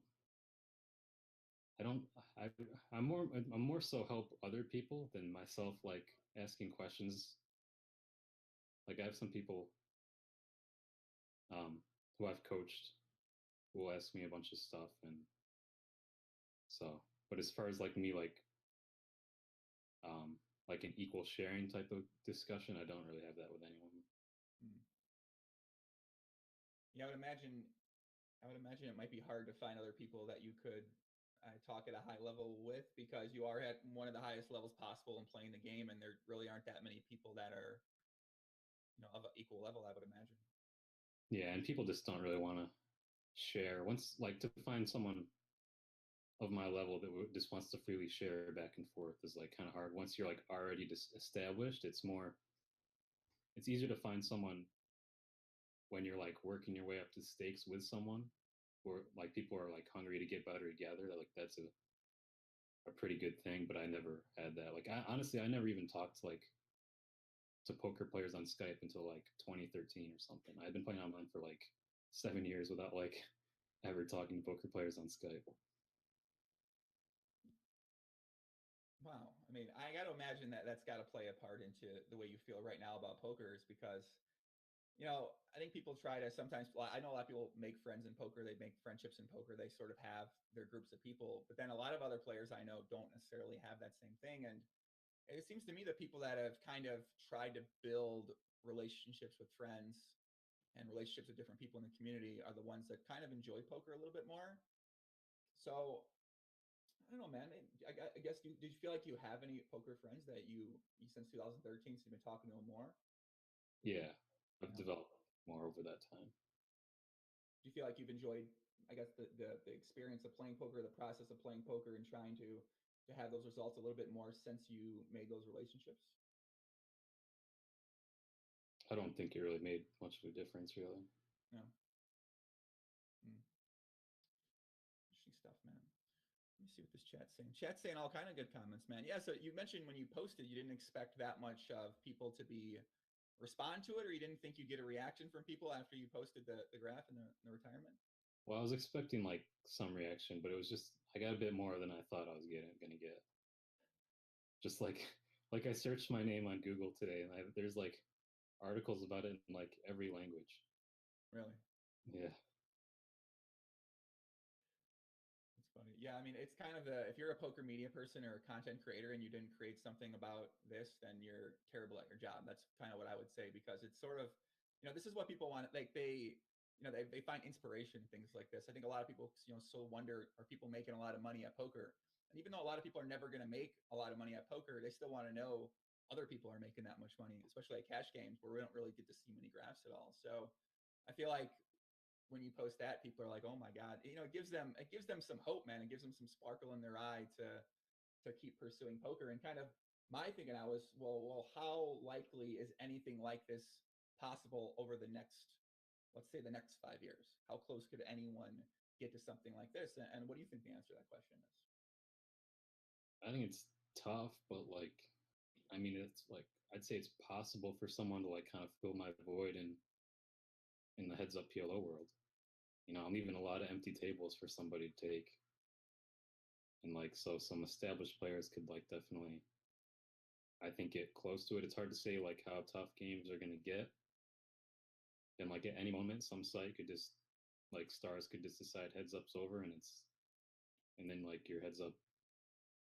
I I'm more so help other people than myself. Like asking questions. Like I have some people who I've coached who will ask me a bunch of stuff, and So, but as far as like me, um, like an equal sharing type of discussion, I don't really have that with anyone. Hmm. Yeah, I would imagine. I would imagine it might be hard to find other people that you could talk at a high level with because you are at one of the highest levels possible in playing the game, and there really aren't that many people that are, of an equal level. I would imagine. Yeah, and people just don't really want to share. Once, like, to find someone of my level that just wants to freely share back and forth is like kind of hard. Once you're like already established, it's easier to find someone when you're like working your way up to stakes with someone, or like people are like hungry to get better together. Like that's a pretty good thing. But I never had that. Like honestly, I never even talked to poker players on Skype until like 2013 or something. I've been playing online for like 7 years without like ever talking to poker players on Skype. Wow. I mean, I got to imagine that that's got to play a part into the way you feel right now about poker is because, I think people try to sometimes, I know a lot of people make friends in poker. They make friendships in poker. They sort of have their groups of people. But then a lot of other players I know don't necessarily have that same thing. And it seems to me that people that have kind of tried to build relationships with friends and relationships with different people in the community are the ones that kind of enjoy poker a little bit more. So I don't know, man. I guess did you feel like you have any poker friends that you since 2013 so you've been talking to them more? Yeah, I've Yeah. developed more over that time. Do you feel like you've enjoyed, I guess, the experience of playing poker, the process of playing poker, and trying to have those results a little bit more since you made those relationships? I don't think it really made much of a difference, really. Yeah. Mm. Interesting stuff, man. Let me see what this chat's saying. Chat's saying all kind of good comments, man. Yeah. So you mentioned when you posted, you didn't expect that much of people to be respond to it, or you didn't think you'd get a reaction from people after you posted the graph and the retirement? Well, I was expecting like some reaction, but it was just I got a bit more than I thought I was gonna get. Just like I searched my name on Google today, and there's like articles about it in like every language. Really? Yeah, It's funny. Yeah, I mean, it's kind of if you're a poker media person or a content creator and you didn't create something about this, then you're terrible at your job. That's kind of what I would say because it's sort of, this is what people want. Like they find inspiration in things like this. I think a lot of people, so wonder, are people making a lot of money at poker? And even though a lot of people are never going to make a lot of money at poker, they still want to know other people are making that much money, especially at cash games where we don't really get to see many graphs at all. So I feel like when you post that, people are like, "Oh my god!" It gives them some hope, man. It gives them some sparkle in their eye to keep pursuing poker. And kind of my thinking, I was, well, how likely is anything like this possible over the next, let's say, the next 5 years? How close could anyone get to something like this? And what do you think the answer to that question is? I think it's tough, but like I mean, it's like I'd say it's possible for someone to like kind of fill my void in the heads up PLO world. I'm leaving a lot of empty tables for somebody to take, and like so some established players could like definitely I think get close to it. It's hard to say like how tough games are going to get, and like at any moment some site could just like stars could just decide heads up's over, and then like your the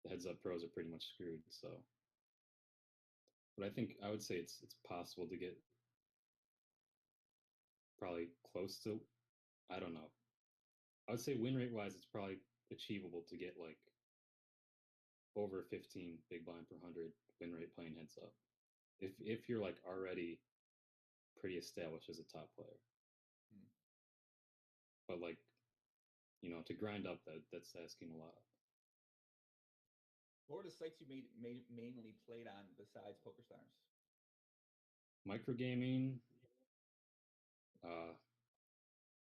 heads up pros are pretty much screwed. So but I think I would say it's possible to get probably close to, I don't know, I would say win rate wise it's probably achievable to get like over 15 big blind per 100 win rate playing heads up if you're like already pretty established as a top player. Hmm. But like to grind up that's asking a lot. What were the sites you mainly played on besides PokerStars? Microgaming, uh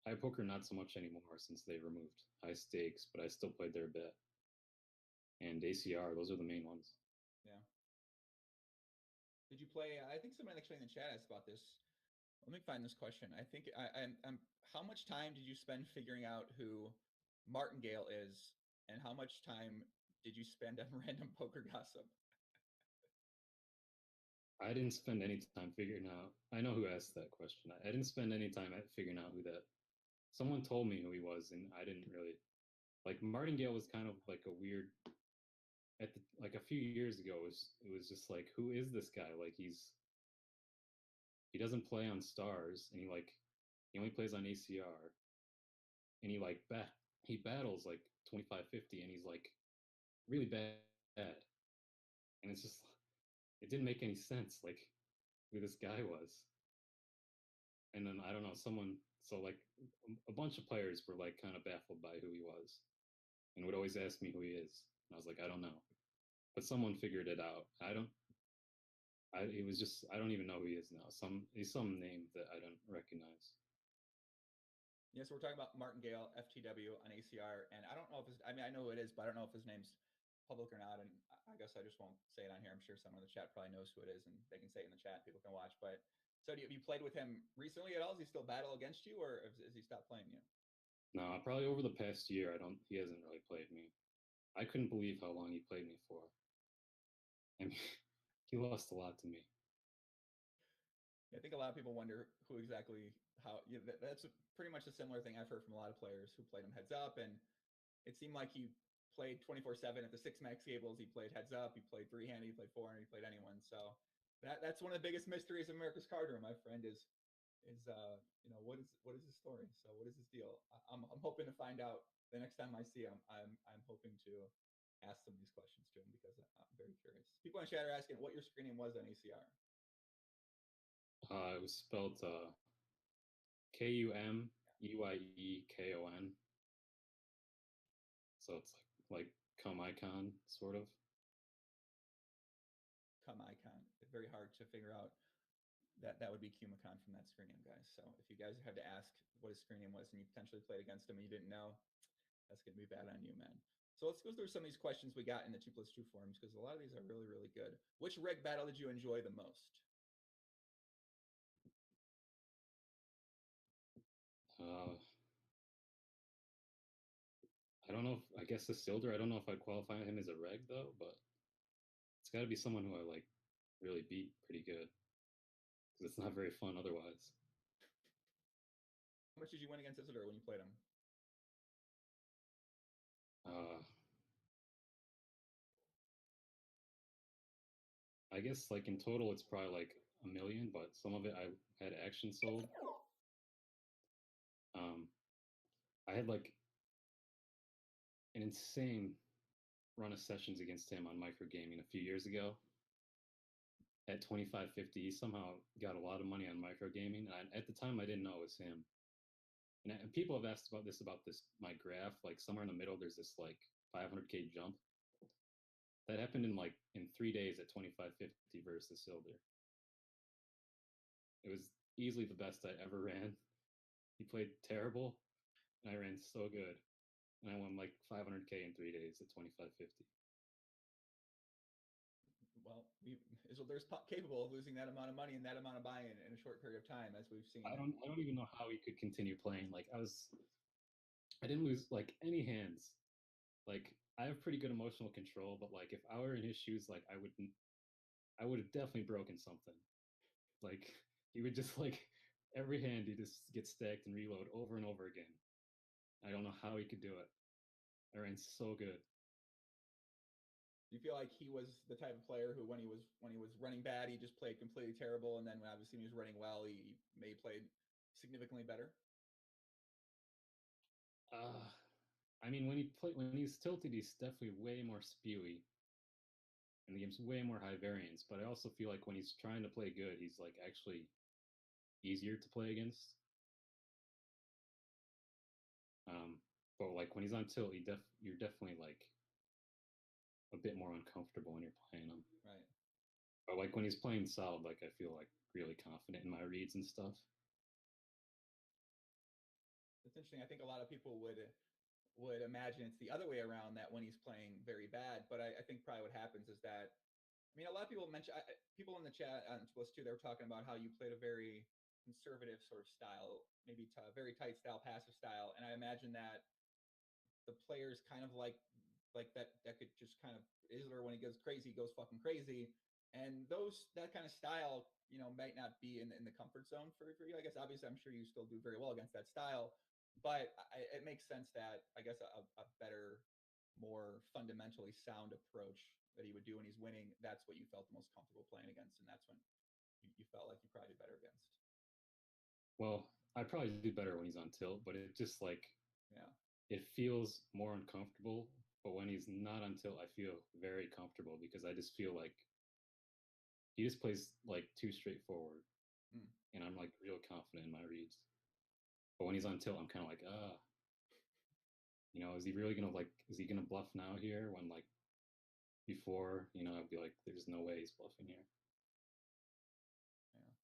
high poker not so much anymore since they removed high stakes, but I still played there a bit. And ACR, those are the main ones. Yeah. Did you play? I think somebody actually in the chat asked about this. Let me find this question. I think I'm. How much time did you spend figuring out who Martingale is, and how much time did you spend on random poker gossip? I didn't spend any time figuring out. I know who asked that question. I didn't spend any time at figuring out who that. Someone told me who he was, and I didn't really. Like Martingale was kind of like a weird at the, like a few years ago. It was just like, who is this guy? Like he doesn't play on stars, and he only plays on ACR, and he battles like 25-50, and he's like really bad, and it's just it didn't make any sense like who this guy was. And then I don't know, like a bunch of players were like kind of baffled by who he was, and would always ask me who he is, and I was like, I don't know, but someone figured it out. It was just I don't even know who he is now. He's some name that I don't recognize. Yeah, so we're talking about Martingale, FTW on ACR, and I don't know if his, I mean, I know who it is, but I don't know if his name's public or not, and I guess I just won't say it on here. I'm sure someone in the chat probably knows who it is, and they can say it in the chat. People can watch. But so, have you played with him recently at all? Does he still battle against you, or has he stopped playing you? No, probably over the past year, I don't. He hasn't really played me. I couldn't believe how long he played me for. I mean, he lost a lot to me. Yeah, I think a lot of people wonder who exactly how. Yeah, that's pretty much a similar thing I've heard from a lot of players who played him heads up, and it seemed like he played 24/7 at the six max tables. He played heads up, he played three handed, he played four handed, he played anyone. So that's one of the biggest mysteries of America's Card Room, my friend, is what is his story? So what is his deal? I'm hoping to find out the next time I see him. I'm hoping to ask some of these questions to him because I'm very curious. People in chat are asking what your screen name was on ACR. It was spelled KUMEYEKON. So it's like come icon sort of. Come icon. Very hard to figure out. That would be Kumicon from that screen name, guys. So if you guys had to ask what his screen name was and you potentially played against him and you didn't know, that's gonna be bad on you, man. So let's go through some of these questions we got in the 2+2 forums because a lot of these are really, really good. Which reg battle did you enjoy the most? Uh, I don't know. I guess the Silder. I don't know if I'd qualify him as a reg though, but it's got to be someone who I like really beat pretty good because it's not very fun otherwise. How much did you win against Isidore when you played him? I guess like in total it's probably like 1 million, but some of it I had action sold. I had like an insane run of sessions against him on microgaming a few years ago. At 25-50, he somehow got a lot of money on microgaming, and at the time I didn't know it was him. And people have asked about this my graph. Like somewhere in the middle, there's this like 500k jump that happened in 3 days at 25-50 versus Silver. It was easily the best I ever ran. He played terrible, and I ran so good, and I won like 500k in 3 days at 25-50. Well, Isildur's capable of losing that amount of money and that amount of buy-in in a short period of time, as we've seen. I don't even know how he could continue playing. Like I didn't lose like any hands. Like I have pretty good emotional control, but like if I were in his shoes, like I would have definitely broken something. Like he would just like every hand he just get stacked and reload over and over again. I don't know how he could do it. I ran so good. Do you feel like he was the type of player who, when he was running bad, he just played completely terrible, and then when obviously he was running well, he may played significantly better? I mean, when he's tilted, he's definitely way more spewy, and the game's way more high variance. But I also feel like when he's trying to play good, he's like actually easier to play against. But like when he's on tilt, you're definitely like a bit more uncomfortable when you're playing him. Right. But like when he's playing solid, like I feel like really confident in my reads and stuff. It's interesting. I think a lot of people would imagine it's the other way around, that when he's playing very bad. But I think probably what happens is that, I mean, a lot of people mention, people in the chat on Plus 2, they were talking about how you played a very conservative sort of style, maybe a very tight style, passive style. And I imagine that the players kind of like that could just kind of, Isler, when he goes crazy, goes fucking crazy. And that kind of style, might not be in the comfort zone for you. I guess obviously I'm sure you still do very well against that style, but it makes sense that I guess a better, more fundamentally sound approach that he would do when he's winning. That's what you felt the most comfortable playing against, and that's when you felt like you probably do better against. Well, I probably do better when he's on tilt, but it just like Yeah. it feels more uncomfortable. But when he's not on tilt, I feel very comfortable because I just feel like he just plays like too straightforward, Mm. and I'm like real confident in my reads. But when he's on tilt, I'm kind of like, is he really gonna like? Is he gonna bluff now here? When like before, I'd be like, there's no way he's bluffing here. Yeah.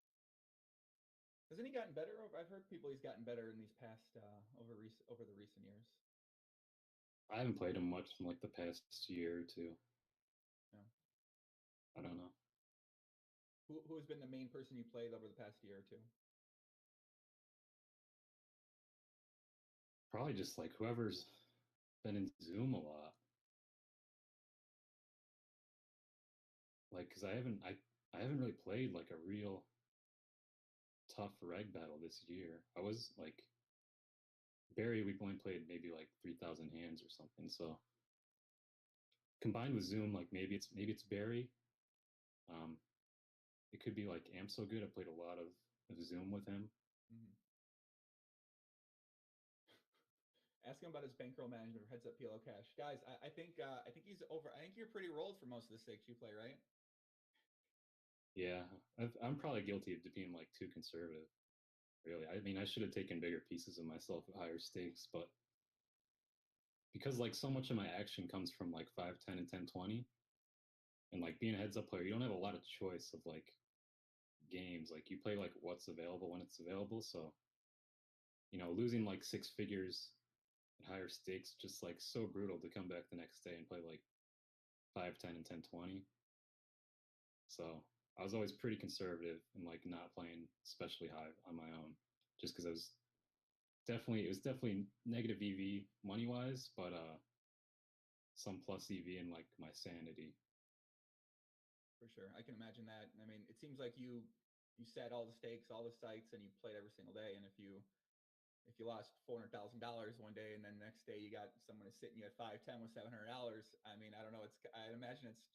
Hasn't he gotten better? I've heard people he's gotten better in these past over the recent years. I haven't played him much in like the past year or two. Yeah. I don't know. Who has been the main person you played over the past year or two? Probably just like whoever's been in Zoom a lot. Like, cause I haven't really played like a real tough reg battle this year. I was like Barry, we've only played maybe like 3,000 hands or something. So combined with Zoom, like maybe it's Barry. Um, it could be like Amp so good. I played a lot of Zoom with him. Mm-hmm. Ask him about his bankroll management or heads up PLO cash, guys. I think he's over. I think you're pretty rolled for most of the stakes you play, right? Yeah, I'm probably guilty of being like too conservative. Really, I mean, I should have taken bigger pieces of myself at higher stakes, but because like so much of my action comes from like 5, 10, and 10, 20, and like being a heads up player, you don't have a lot of choice of like games. Like you play like what's available when it's available. So losing like six figures at higher stakes just like so brutal to come back the next day and play like 5, 10, and 10, 20. So I was always pretty conservative and like not playing especially high on my own, just because it was definitely negative EV money wise, but some plus EV in like my sanity. For sure, I can imagine that. I mean, it seems like you set all the stakes, all the sites, and you played every single day. And if you lost $400,000 one day, and then the next day you got someone sitting you at 510 with $700, I mean, I don't know. I imagine it's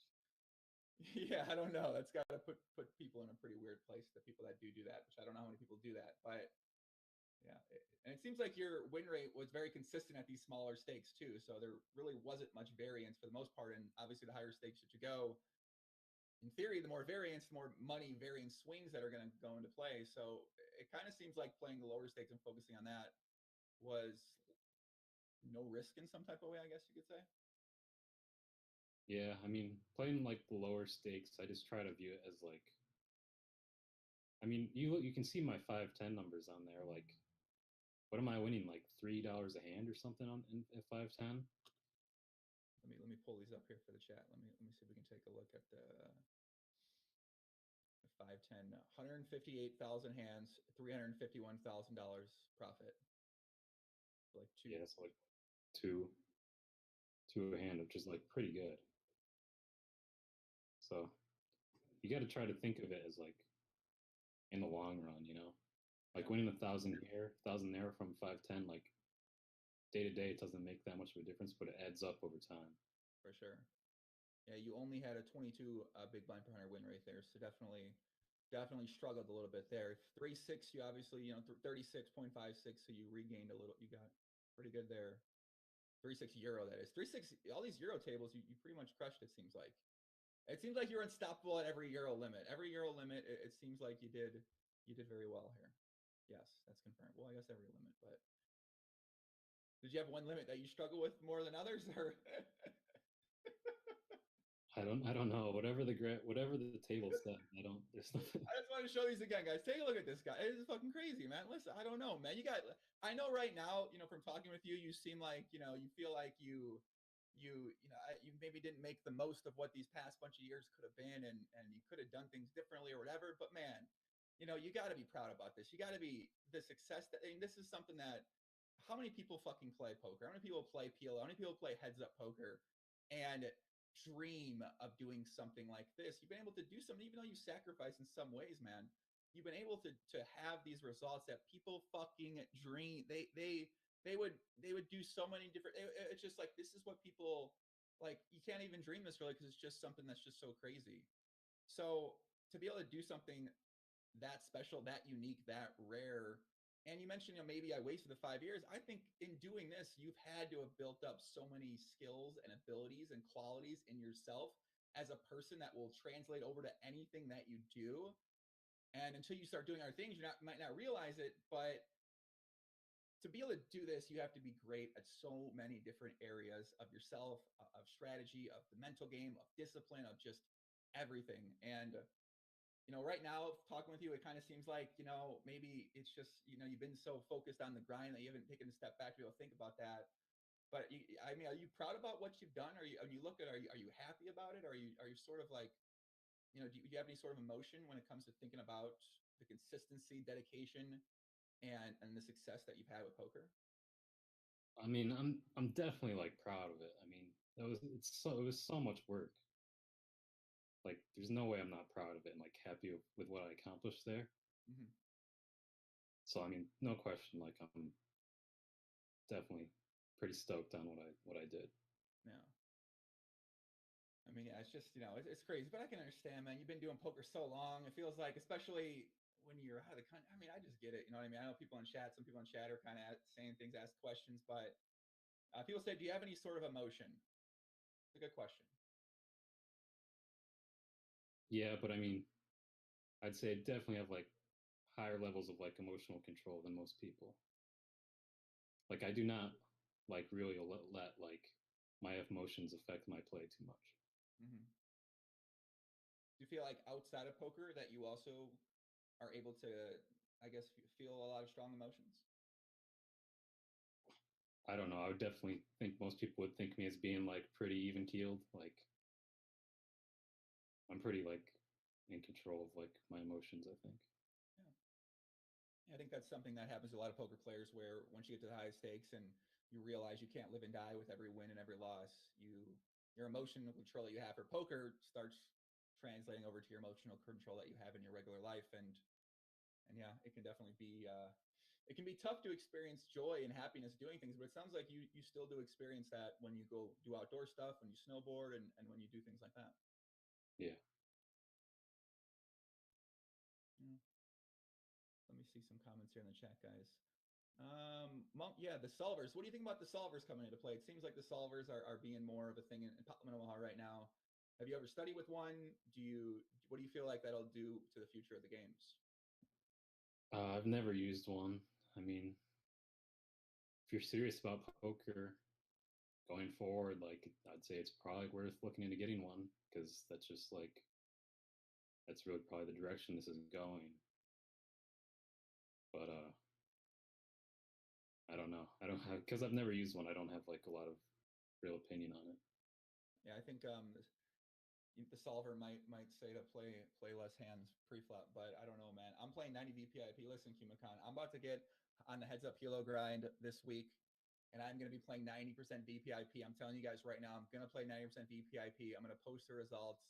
yeah, I don't know. That's got to put people in a pretty weird place. The people that do that, which I don't know how many people do that, but yeah, and it seems like your win rate was very consistent at these smaller stakes too. So there really wasn't much variance for the most part. And obviously, the higher stakes that you go, in theory, the more variance, the more money varying swings that are going to go into play. So it kind of seems like playing the lower stakes and focusing on that was no risk in some type of way, I guess you could say. Yeah, I mean, playing like the lower stakes, I just try to view it as like, I mean, you can see my 5, 10 numbers on there. Like, what am I winning? Like $3 a hand or something at 5, 10. Let me pull these up here for the chat. Let me see if we can take a look at the 510, 158,000 hands, $351,000 profit. Like two. Yeah, it's like two a hand, which is like pretty good. So you got to try to think of it as like in the long run. Like Yeah. winning 1,000 here, 1,000 there from 5, 10, like day to day, it doesn't make that much of a difference, but it adds up over time. For sure. Yeah, you only had a 22 big blind per 100 win rate there, so definitely struggled a little bit there. 3-6, you obviously 36.56, so you regained a little. You got pretty good there. 3-6 euro, that is 3-6. All these euro tables, you pretty much crushed. It seems like. It seems like you're unstoppable at every euro limit. Every euro limit, it seems like you did very well here. Yes, that's confirmed. Well, I guess every limit, but did you have one limit that you struggle with more than others, or? I don't know. Whatever the table said, there's nothing. I just want to show these again, guys. Take a look at this guy. It is fucking crazy, man. Listen, I don't know, man. I know right now, from talking with you, you seem like, you feel like you maybe didn't make the most of what these past bunch of years could have been, and you could have done things differently or whatever. But man, you got to be proud about this. You got to be the success that, I mean, this is something that, how many people fucking play poker? How many people play PLO? How many people play heads up poker and dream of doing something like this? You've been able to do something, even though you sacrifice in some ways, man. You've been able to have these results that people fucking dream. They they would do so many different. It's just like this is what people like. You can't even dream this really because it's just something that's just so crazy. So to be able to do something that special, that unique, that rare. And you mentioned, maybe I wasted the 5 years. I think in doing this, you've had to have built up so many skills and abilities and qualities in yourself as a person that will translate over to anything that you do. And until you start doing other things, might not realize it. But to be able to do this, you have to be great at so many different areas of yourself, of strategy, of the mental game, of discipline, of just everything. And right now, talking with you, it kind of seems like, maybe it's just, you've been so focused on the grind that you haven't taken a step back to be able to think about that. But I mean, are you proud about what you've done? When you look at, are you happy about it? Are you sort of like, do you have any sort of emotion when it comes to thinking about the consistency, dedication, and the success that you've had with poker? I mean, I'm definitely like proud of it. I mean, it was so much work. Like, there's no way I'm not proud of it and like happy with what I accomplished there. Mm-hmm. So I mean, no question. Like, I'm definitely pretty stoked on what I did. Yeah. I mean, yeah, it's just, it's crazy, but I can understand, man. You've been doing poker so long. It feels like, especially when you're out of the country. I mean, I just get it. You know what I mean? I know people in chat, some people in chat are kind of saying things, ask questions, but people say, do you have any sort of emotion? It's a good question. Yeah, but I mean, I'd say I definitely have like higher levels of like emotional control than most people. Like, I do not like really let like my emotions affect my play too much. Mm-hmm. Do you feel like outside of poker that you also are able to, I guess, feel a lot of strong emotions? I don't know. I would definitely think most people would think me as being like pretty even keeled. Like, I'm pretty like in control of like my emotions, I think. Yeah. I think that's something that happens to a lot of poker players where once you get to the high stakes and you realize you can't live and die with every win and every loss, your emotional control that you have for poker starts translating over to your emotional control that you have in your regular life. And yeah, it can definitely be it can be tough to experience joy and happiness doing things, but it sounds like you still do experience that when you go do outdoor stuff, when you snowboard, and when you do things like that. Yeah. Yeah. Let me see some comments here in the chat, guys. Monk, yeah, the solvers. What do you think about the solvers coming into play? It seems like the solvers are being more of a thing in Omaha right now. Have you ever studied with one? What do you feel like that'll do to the future of the games? I've never used one. I mean, if you're serious about poker going forward, like, I'd say it's probably worth looking into getting one because that's really probably the direction this is going. But I don't know. I don't have because I've never used one. I don't have like a lot of real opinion on it. Yeah, I think the solver might say to play less hands pre-flop, but I don't know, man. I'm playing 90 VPIP. Listen, Kumakan, I'm about to get on the heads up helo grind this week, and I'm going to be playing 90% VPIP. I'm telling you guys right now, I'm going to play 90% VPIP. I'm going to post the results,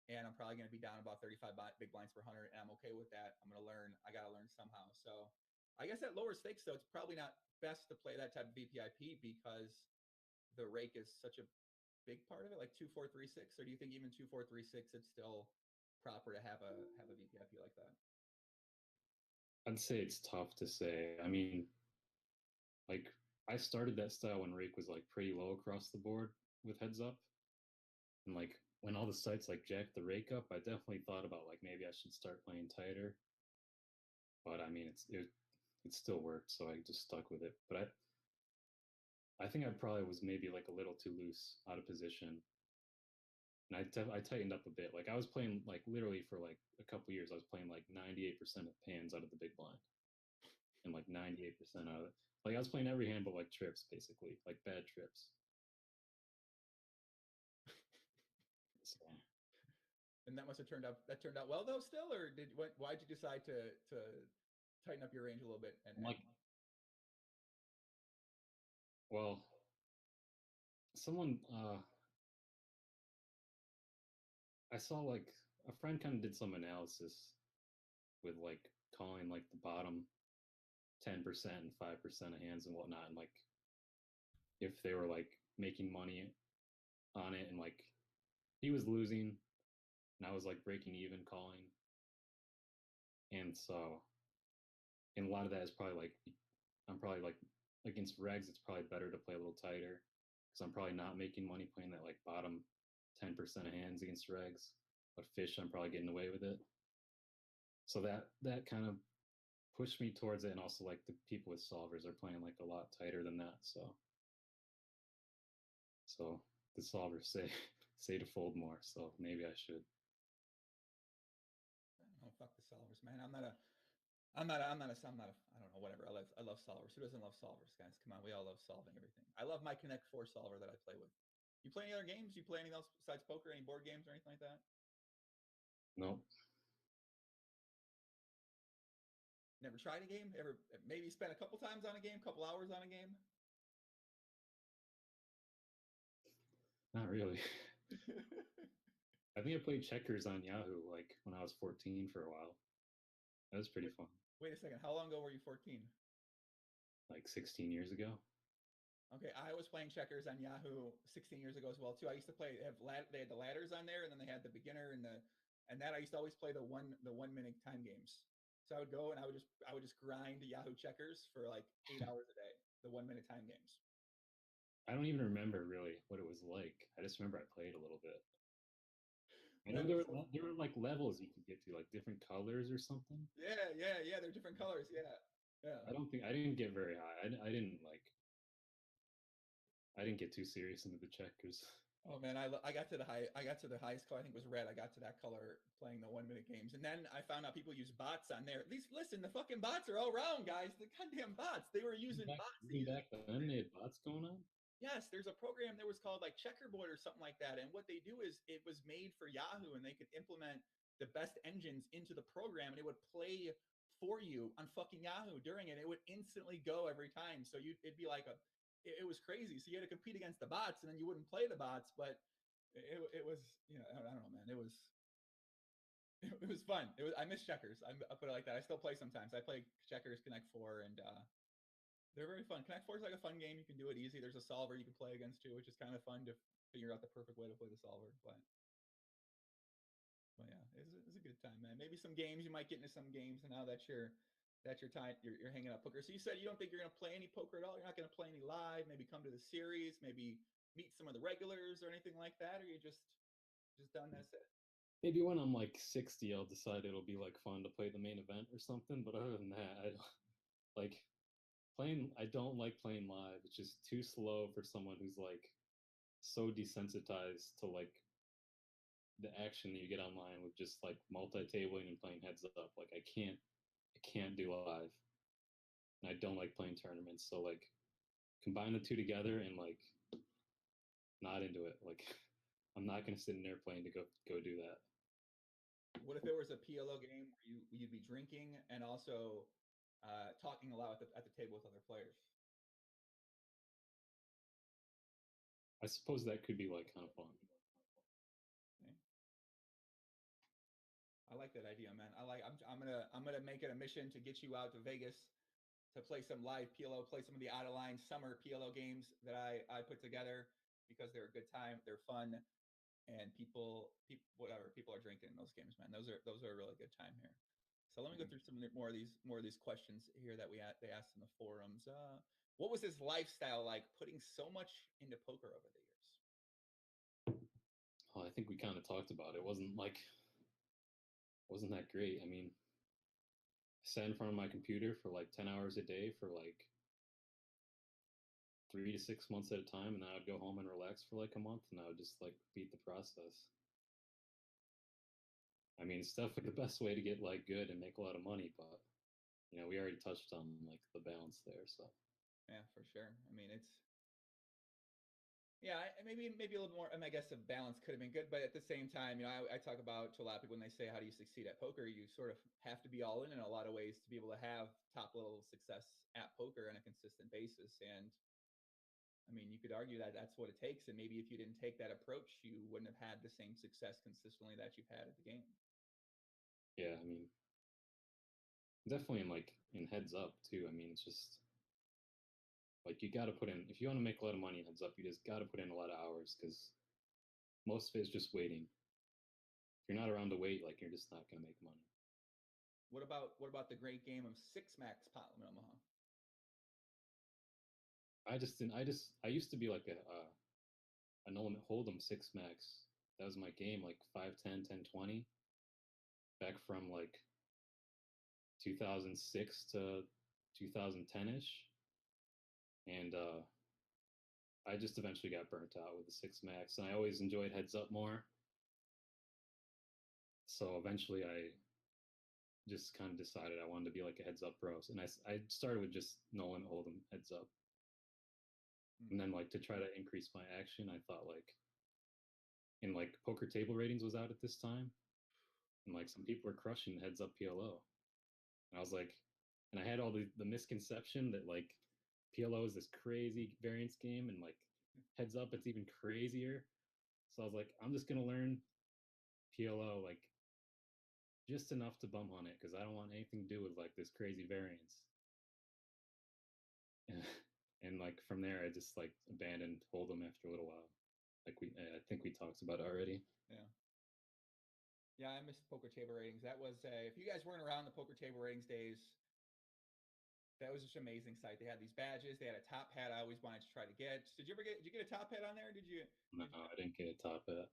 and I'm probably going to be down about 35 big blinds per 100, and I'm okay with that. I'm going to learn. I got to learn somehow. So I guess at lower stakes, though, it's probably not best to play that type of VPIP because the rake is such a big part of it, like 2 4 3 6, or do you think even 2 4 3 6 it's still proper to have a VPIP like that? I'd say it's tough to say. I mean, like I started that style when rake was like pretty low across the board with heads up, and like when all the sites like jacked the rake up, I definitely thought about like maybe I should start playing tighter. But I mean, it still worked, so I just stuck with it. But I think I probably was maybe like a little too loose out of position, and I tightened up a bit. Like I was playing like literally for like a couple years, I was playing like 98% of hands out of the big blind, and like 98% out of it. Like I was playing every hand but like trips, basically, like bad trips. So And that must have turned out well though still, or why'd you decide to tighten up your range a little bit I'm and like, well, someone I saw like a friend kind of did some analysis with like calling like the bottom 10% and 5% of hands and whatnot, and like if they were like making money on it, and like he was losing and I was like breaking even calling, and so and a lot of that is probably like I'm probably like against regs, it's probably better to play a little tighter because I'm probably not making money playing that like bottom 10% of hands against regs. But fish, I'm probably getting away with it. So that kind of pushed me towards it, and also like the people with solvers are playing like a lot tighter than that. So the solvers say say to fold more. So maybe I should. Oh, fuck the solvers, man. I don't know, whatever. I love solvers. Who doesn't love solvers, guys? Come on, we all love solving everything. I love my Connect 4 solver that I play with. You play any other games? You play anything else besides poker? Any board games or anything like that? No, Never tried a game? Ever maybe spent a couple times on a game, couple hours on a game? not really. I think I played checkers on Yahoo like when I was 14 for a while. That was pretty fun. Wait a second. How long ago were you 14? Like 16 years ago. Okay, I was playing checkers on Yahoo 16 years ago as well too. I used to play. They had the ladders on there, and then they had the beginner and that I used to always play the 1 minute time games. So I would go and I would just grind Yahoo checkers for like 8 hours a day. The 1 minute time games. I don't even remember really what it was like. I just remember I played a little bit. I know Man, there were like levels you could get to, like different colors or something. yeah. They're different colors. Yeah. I didn't get very high. I didn't get too serious into the checkers. Oh man, I got to the highest color. I think it was red. I got to that color playing the 1 minute games, and then I found out people use bots on there. At least listen, the fucking bots are all around, guys. The goddamn bots. They were using bots. Even back then, they had bots going on. Yes, there's a program that was called like Checkerboard or something like that. And what they do is it was made for Yahoo, and they could implement the best engines into the program, and it would play for you on fucking Yahoo during it. It would instantly go every time. So it'd be like it was crazy. So you had to compete against the bots, and then you wouldn't play the bots, but it was, I don't know, man. It was fun. I miss checkers. I put it like that. I still play sometimes. I play checkers, Connect 4, and they're very fun. Connect 4 is like a fun game. You can do it easy. There's a solver you can play against too, which is kind of fun to figure out the perfect way to play the solver. But yeah, it's a good time, man. Maybe some games, you might get into some games now that you're hanging out poker. So you said you don't think you're gonna play any poker at all. You're not gonna play any live. Maybe come to the series. Maybe meet some of the regulars or anything like that. Or you just done. That's it. Maybe when I'm like 60, I'll decide it'll be like fun to play the main event or something. But other than that, I don't like playing. I don't like playing live. It's just too slow for someone who's like so desensitized to like the action that you get online with just like multi-tabling and playing heads up. Like I can't do live, and I don't like playing tournaments. So like combine the two together and like not into it. Like I'm not gonna sit in an airplane to go do that. What if there was a PLO game where you'd be drinking and also talking aloud at the table with other players? I suppose that could be like kind of fun. Okay. I like that idea, man. I'm gonna make it a mission to get you out to Vegas to play some live PLO, play some of the out of line summer PLO games that I put together because they're a good time, they're fun, and people are drinking in those games, man. Those are a really good time here. So let me go through some more of these questions here that they asked in the forums. What was his lifestyle like, putting so much into poker over the years? Oh, I think we kind of talked about it. Wasn't that great. I mean, I sat in front of my computer for like 10 hours a day for like 3 to 6 months at a time, and then I would go home and relax for like a month, and I would just like repeat the process. I mean, it's definitely the best way to get like good and make a lot of money, but we already touched on like the balance there. So Yeah, for sure. I mean, maybe a little more. I mean, I guess the balance could have been good, but at the same time, I talk about to a lot of people when they say, "How do you succeed at poker?" You sort of have to be all in a lot of ways to be able to have top level success at poker on a consistent basis. And I mean, you could argue that that's what it takes. And maybe if you didn't take that approach, you wouldn't have had the same success consistently that you've had at the game. yeah, I mean, definitely in heads up too. I mean, it's just like you got to put in if you want to make a lot of money in heads up, you just got to put in a lot of hours because most of it is just waiting. If you're not around to wait, like you're just not gonna make money. What about the great game of Six Max Pot Limit Omaha? I just didn't. I used to be like a no limit hold'em six max. That was my game, like 5, 10, 10, 20, back from like 2006 to 2010 ish, and I just eventually got burnt out with the six max. And I always enjoyed heads up more, so eventually I just kind of decided I wanted to be like a heads up pro. And I started with just no limit hold'em heads up, and then like to try to increase my action, I thought like in like poker table ratings was out at this time, and like some people were crushing heads up PLO. And I was like, and I had all the misconception that like PLO is this crazy variance game, and like heads up, it's even crazier. So I was like, I'm just gonna learn PLO like just enough to bum on it because I don't want anything to do with like this crazy variance. And like from there, I just like abandoned hold'em after a little while. Like I think we talked about it already. Yeah. Yeah, I missed poker table ratings. That was if you guys weren't around the poker table ratings days, that was just an amazing site. They had these badges. They had a top hat I always wanted to try to get. Did you get a top hat on there? No, I didn't get a top hat.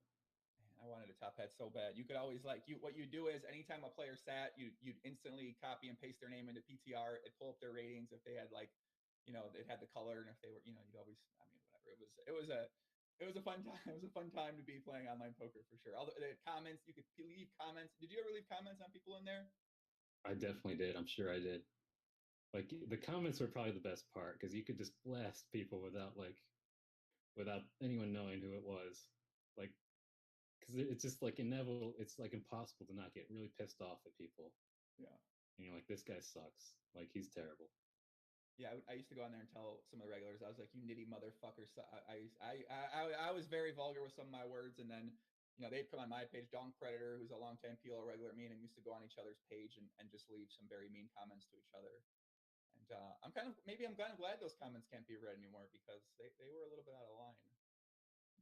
Man, I wanted a top hat so bad. You could always what you do is anytime a player sat, you'd instantly copy and paste their name into PTR. It'd pull up their ratings if they had it had the color, and if they were, you'd always, I mean, whatever. It was a fun time. It was a fun time to be playing online poker for sure. All the comments, you could leave comments. Did you ever leave comments on people in there? I definitely did. I'm sure I did. Like the comments were probably the best part because you could just blast people without anyone knowing who it was. Like because it's just like inevitable. It's like impossible to not get really pissed off at people. Yeah. And you're like, this guy sucks. Like he's terrible. Yeah, I used to go on there and tell some of the regulars, I was like, "You nitty motherfuckers." I was very vulgar with some of my words, and then they'd come on my page. Dong Predator, who's a longtime PLO regular, me and him used to go on each other's page and just leave some very mean comments to each other. And I'm kind of glad those comments can't be read anymore because they were a little bit out of line.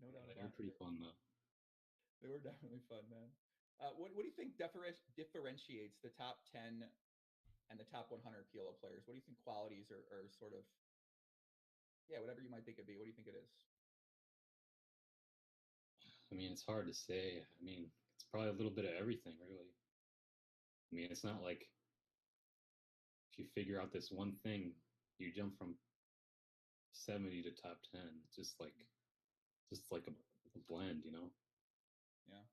No doubt Yeah, they about were pretty it. fun though. They were definitely fun, man. What do you think differentiates the top 10 and the top 100 PLO players? What do you think qualities are sort of, yeah, whatever you might think it'd be? What do you think it is? I mean, it's hard to say. I mean, it's probably a little bit of everything, really. I mean, it's not like if you figure out this one thing, you jump from 70 to top 10. It's just like a blend, you know? Yeah.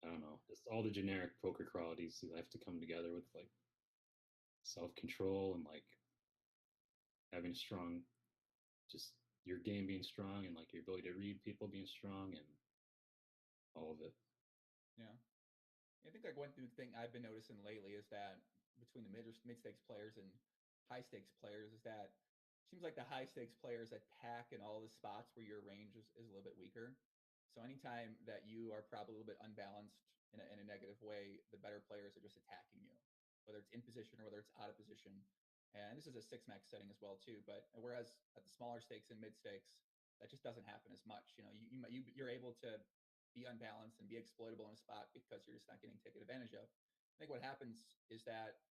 I don't know. Just all the generic poker qualities that have to come together with like self control and like having a strong, just your game being strong and like your ability to read people being strong and all of it. Yeah. I think like one thing I've been noticing lately is that between the mid stakes players and high stakes players is that it seems like the high stakes players attack in all the spots where your range is a little bit weaker. So anytime that you are probably a little bit unbalanced in a negative way, the better players are just attacking you, whether it's in position or whether it's out of position. And this is a six max setting as well too. But whereas at the smaller stakes and mid stakes, that just doesn't happen as much. You're able to be unbalanced and be exploitable in a spot because you're just not getting taken advantage of. I think what happens is that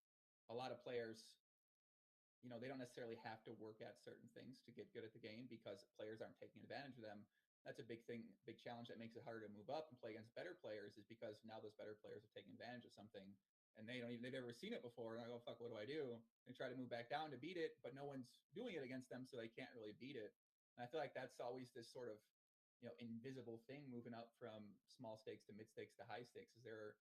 a lot of players, they don't necessarily have to work at certain things to get good at the game because players aren't taking advantage of them. That's a big thing, big challenge that makes it harder to move up and play against better players is because now those better players are taking advantage of something and they've never seen it before. And I go, fuck, what do I do? They try to move back down to beat it, but no one's doing it against them, so they can't really beat it. And I feel like that's always this sort of invisible thing moving up from small stakes to mid stakes to high stakes. Is there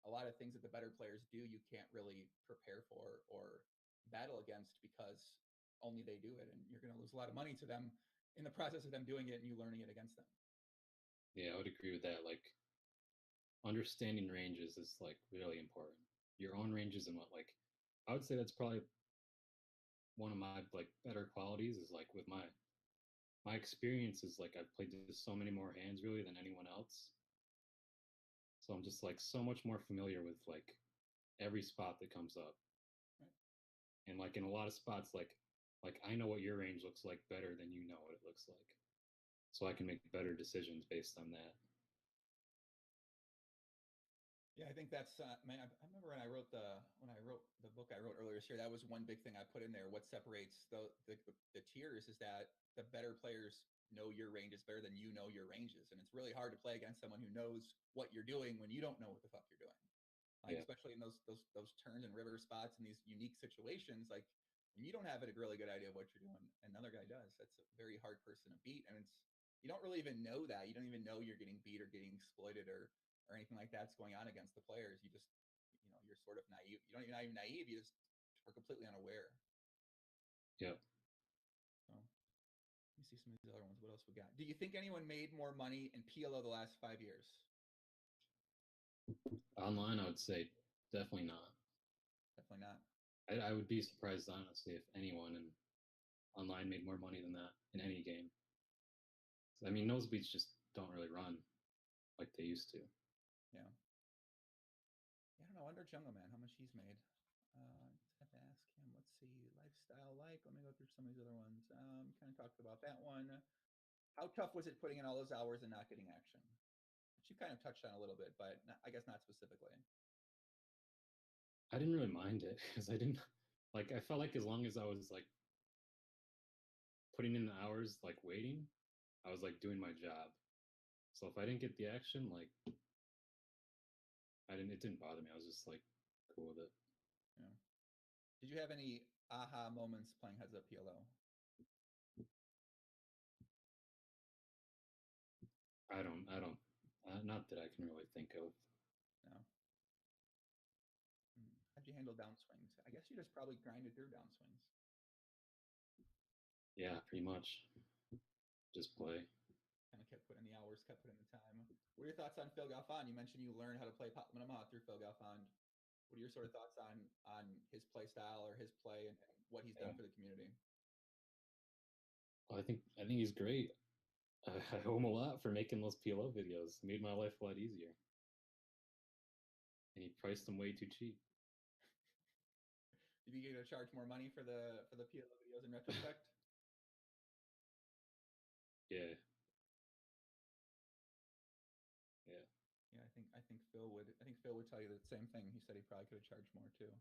a lot of things that the better players do you can't really prepare for or battle against because only they do it, and you're going to lose a lot of money to them in the process of them doing it and you learning it against them. Yeah, I would agree with that. Like understanding ranges is like really important. Your own ranges and what like I would say that's probably one of my like better qualities is like with my experience is like I've played just so many more hands really than anyone else. So I'm just like so much more familiar with like every spot that comes up. Right. And like in a lot of spots, like I know what your range looks like better than you know what it looks like, so I can make better decisions based on that. Yeah, I think that's man. I remember when I wrote the book I wrote earlier this year. That was one big thing I put in there. What separates the tiers is that the better players know your ranges better than you know your ranges, and it's really hard to play against someone who knows what you're doing when you don't know what the fuck you're doing. Like Yeah. especially in those turns and river spots and these unique situations, like when you don't have a really good idea of what you're doing, and another guy does. That's a very hard person to beat, and it's you don't really even know that. You don't even know you're getting beat or getting exploited or anything like that's going on against the players. You just, you're sort of naive. You don't even not even naive. You just are completely unaware. Yeah. So let me see some of these other ones. What else we got? Do you think anyone made more money in PLO the last 5 years? Online, I would say definitely not. Definitely not. I would be surprised, honestly, if anyone in online made more money than that in any game. I mean, nosebleeds just don't really run like they used to. Yeah. I don't know. Under Jungle Man, how much he's made. Just have to ask him. Let's see. Lifestyle like. Let me go through some of these other ones. Kind of talked about that one. How tough was it putting in all those hours and not getting action? Which you kind of touched on a little bit, but I guess not specifically. I didn't really mind it because I didn't like. I felt like as long as I was like putting in the hours, like waiting, I was like doing my job. So if I didn't get the action, like I didn't. It didn't bother me. I was just like cool with it. Yeah. Did you have any aha moments playing Heads Up PLO? I don't. Not that I can really think of. No. How'd you handle downswings? I guess you just probably grinded through downswings. Yeah, pretty much. Just play. Kind of kept putting the hours, kept putting the time. What are your thoughts on Phil Galfond? You mentioned you learned how to play Pot Minima through Phil Galfond. What are your sort of thoughts on his play style or his play and what he's done for the community? Well, I think he's great. I owe him a lot for making those PLO videos. It made my life a lot easier. And he priced them way too cheap. Did you get to charge more money for the PLO videos in retrospect? Yeah. Yeah. Yeah, I think Phil would tell you the same thing. He said he probably could have charged more too.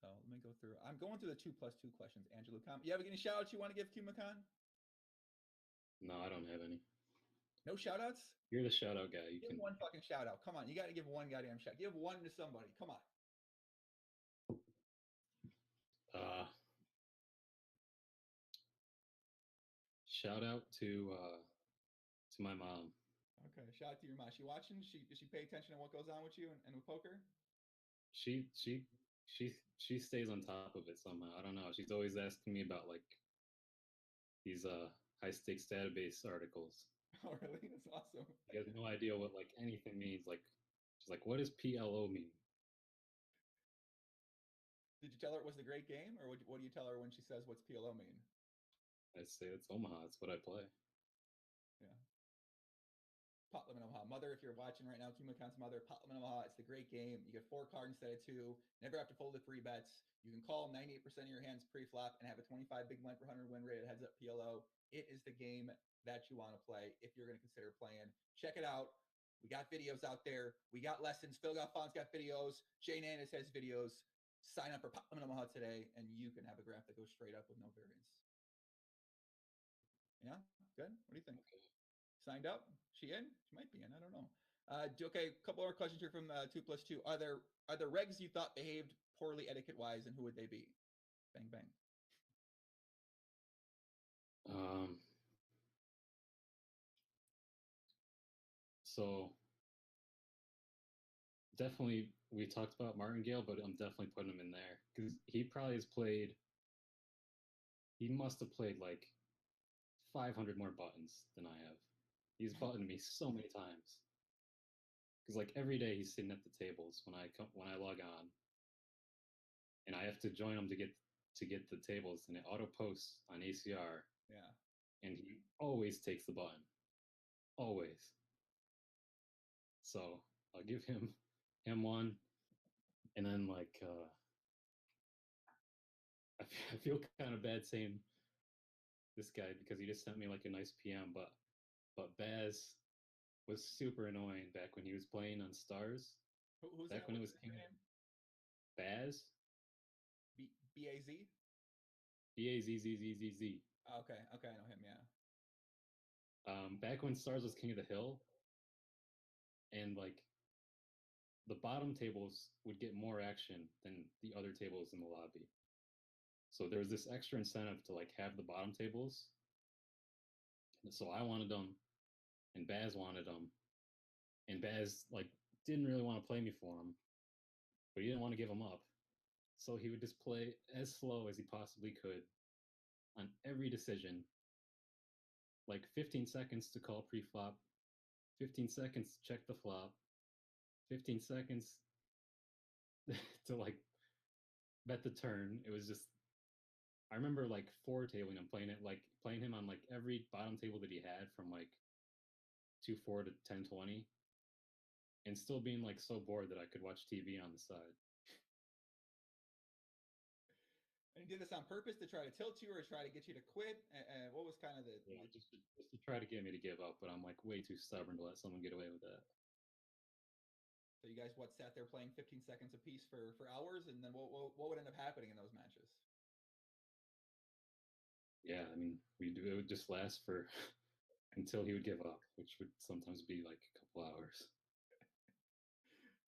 So let me go through. I'm going through the 2+2 questions. Angelo, you have any shout outs you want to give Q McCon? No, I don't have any. No shout outs? You're the shout out guy. You give can one fucking shout out. Come on. You got to give one goddamn shout. Give one to somebody. Come on. Shout out to my mom. Okay, shout out to your mom. She watching? Does she pay attention to what goes on with you and with poker? She stays on top of it somehow. I don't know. She's always asking me about like these high stakes database articles. Oh, really? That's awesome. She has no idea what like anything means. Like she's like, what does PLO mean? Did you tell her it was the great game, or what do you tell her when she says what's PLO mean? I say it's Omaha. It's what I play. Yeah. Pot Limit Omaha. Mother, if you're watching right now, Kimacon's mother, Pot Limit Omaha. It's the great game. You get 4 cards instead of 2. Never have to fold the 3 bets. You can call 98% of your hands pre-flop and have a 25 big blind per 100 win rate at Heads Up PLO. It is the game that you want to play if you're going to consider playing. Check it out. We got videos out there. We got lessons. Phil Galfond's got videos. Jay Nannis has videos. Sign up for Pot Limit Omaha today, and you can have a graph that goes straight up with no variance. Yeah? Good? What do you think? Okay. Signed up? She in? She might be in. I don't know. Okay, a couple more questions here from 2+2. Are there regs you thought behaved poorly etiquette wise, and who would they be? Bang bang. So definitely we talked about Martingale, but I'm definitely putting him in there because he probably has played. He must have played like 500 more buttons than I have. He's buttoned me so many times. Because like every day he's sitting at the tables when I log on, and I have to join him to get the tables, and it auto posts on ACR. Yeah. And he always takes the button, always. So I'll give him one, And then like I feel kind of bad saying this guy because he just sent me like a nice PM, but Baz was super annoying back when he was playing on Stars. Who's Back that? when it What's was his King name? Baz, B-A-Z? Bazzz. Okay, okay, I know him, yeah. Back when Stars was King of the Hill, and like the bottom tables would get more action than the other tables in the lobby. So there was this extra incentive to like have the bottom tables. So I wanted them, and Baz wanted them, and Baz like didn't really want to play me for him, but he didn't want to give them up. So he would just play as slow as he possibly could on every decision. Like 15 seconds to call pre-flop, 15 seconds to check the flop, 15 seconds to like bet the turn. It was just I remember like four tabling him, playing him on like every bottom table that he had from like 2-4 to 10-20, and still being like so bored that I could watch TV on the side. And he did this on purpose to try to tilt you or try to get you to quit? And what was kind of the... Yeah, just to try to get me to give up, but I'm like way too stubborn to let someone get away with that. So you guys, sat there playing 15 seconds apiece for hours? And then what would end up happening in those matches? Yeah, I mean, it would just last for until he would give up, which would sometimes be like a couple hours.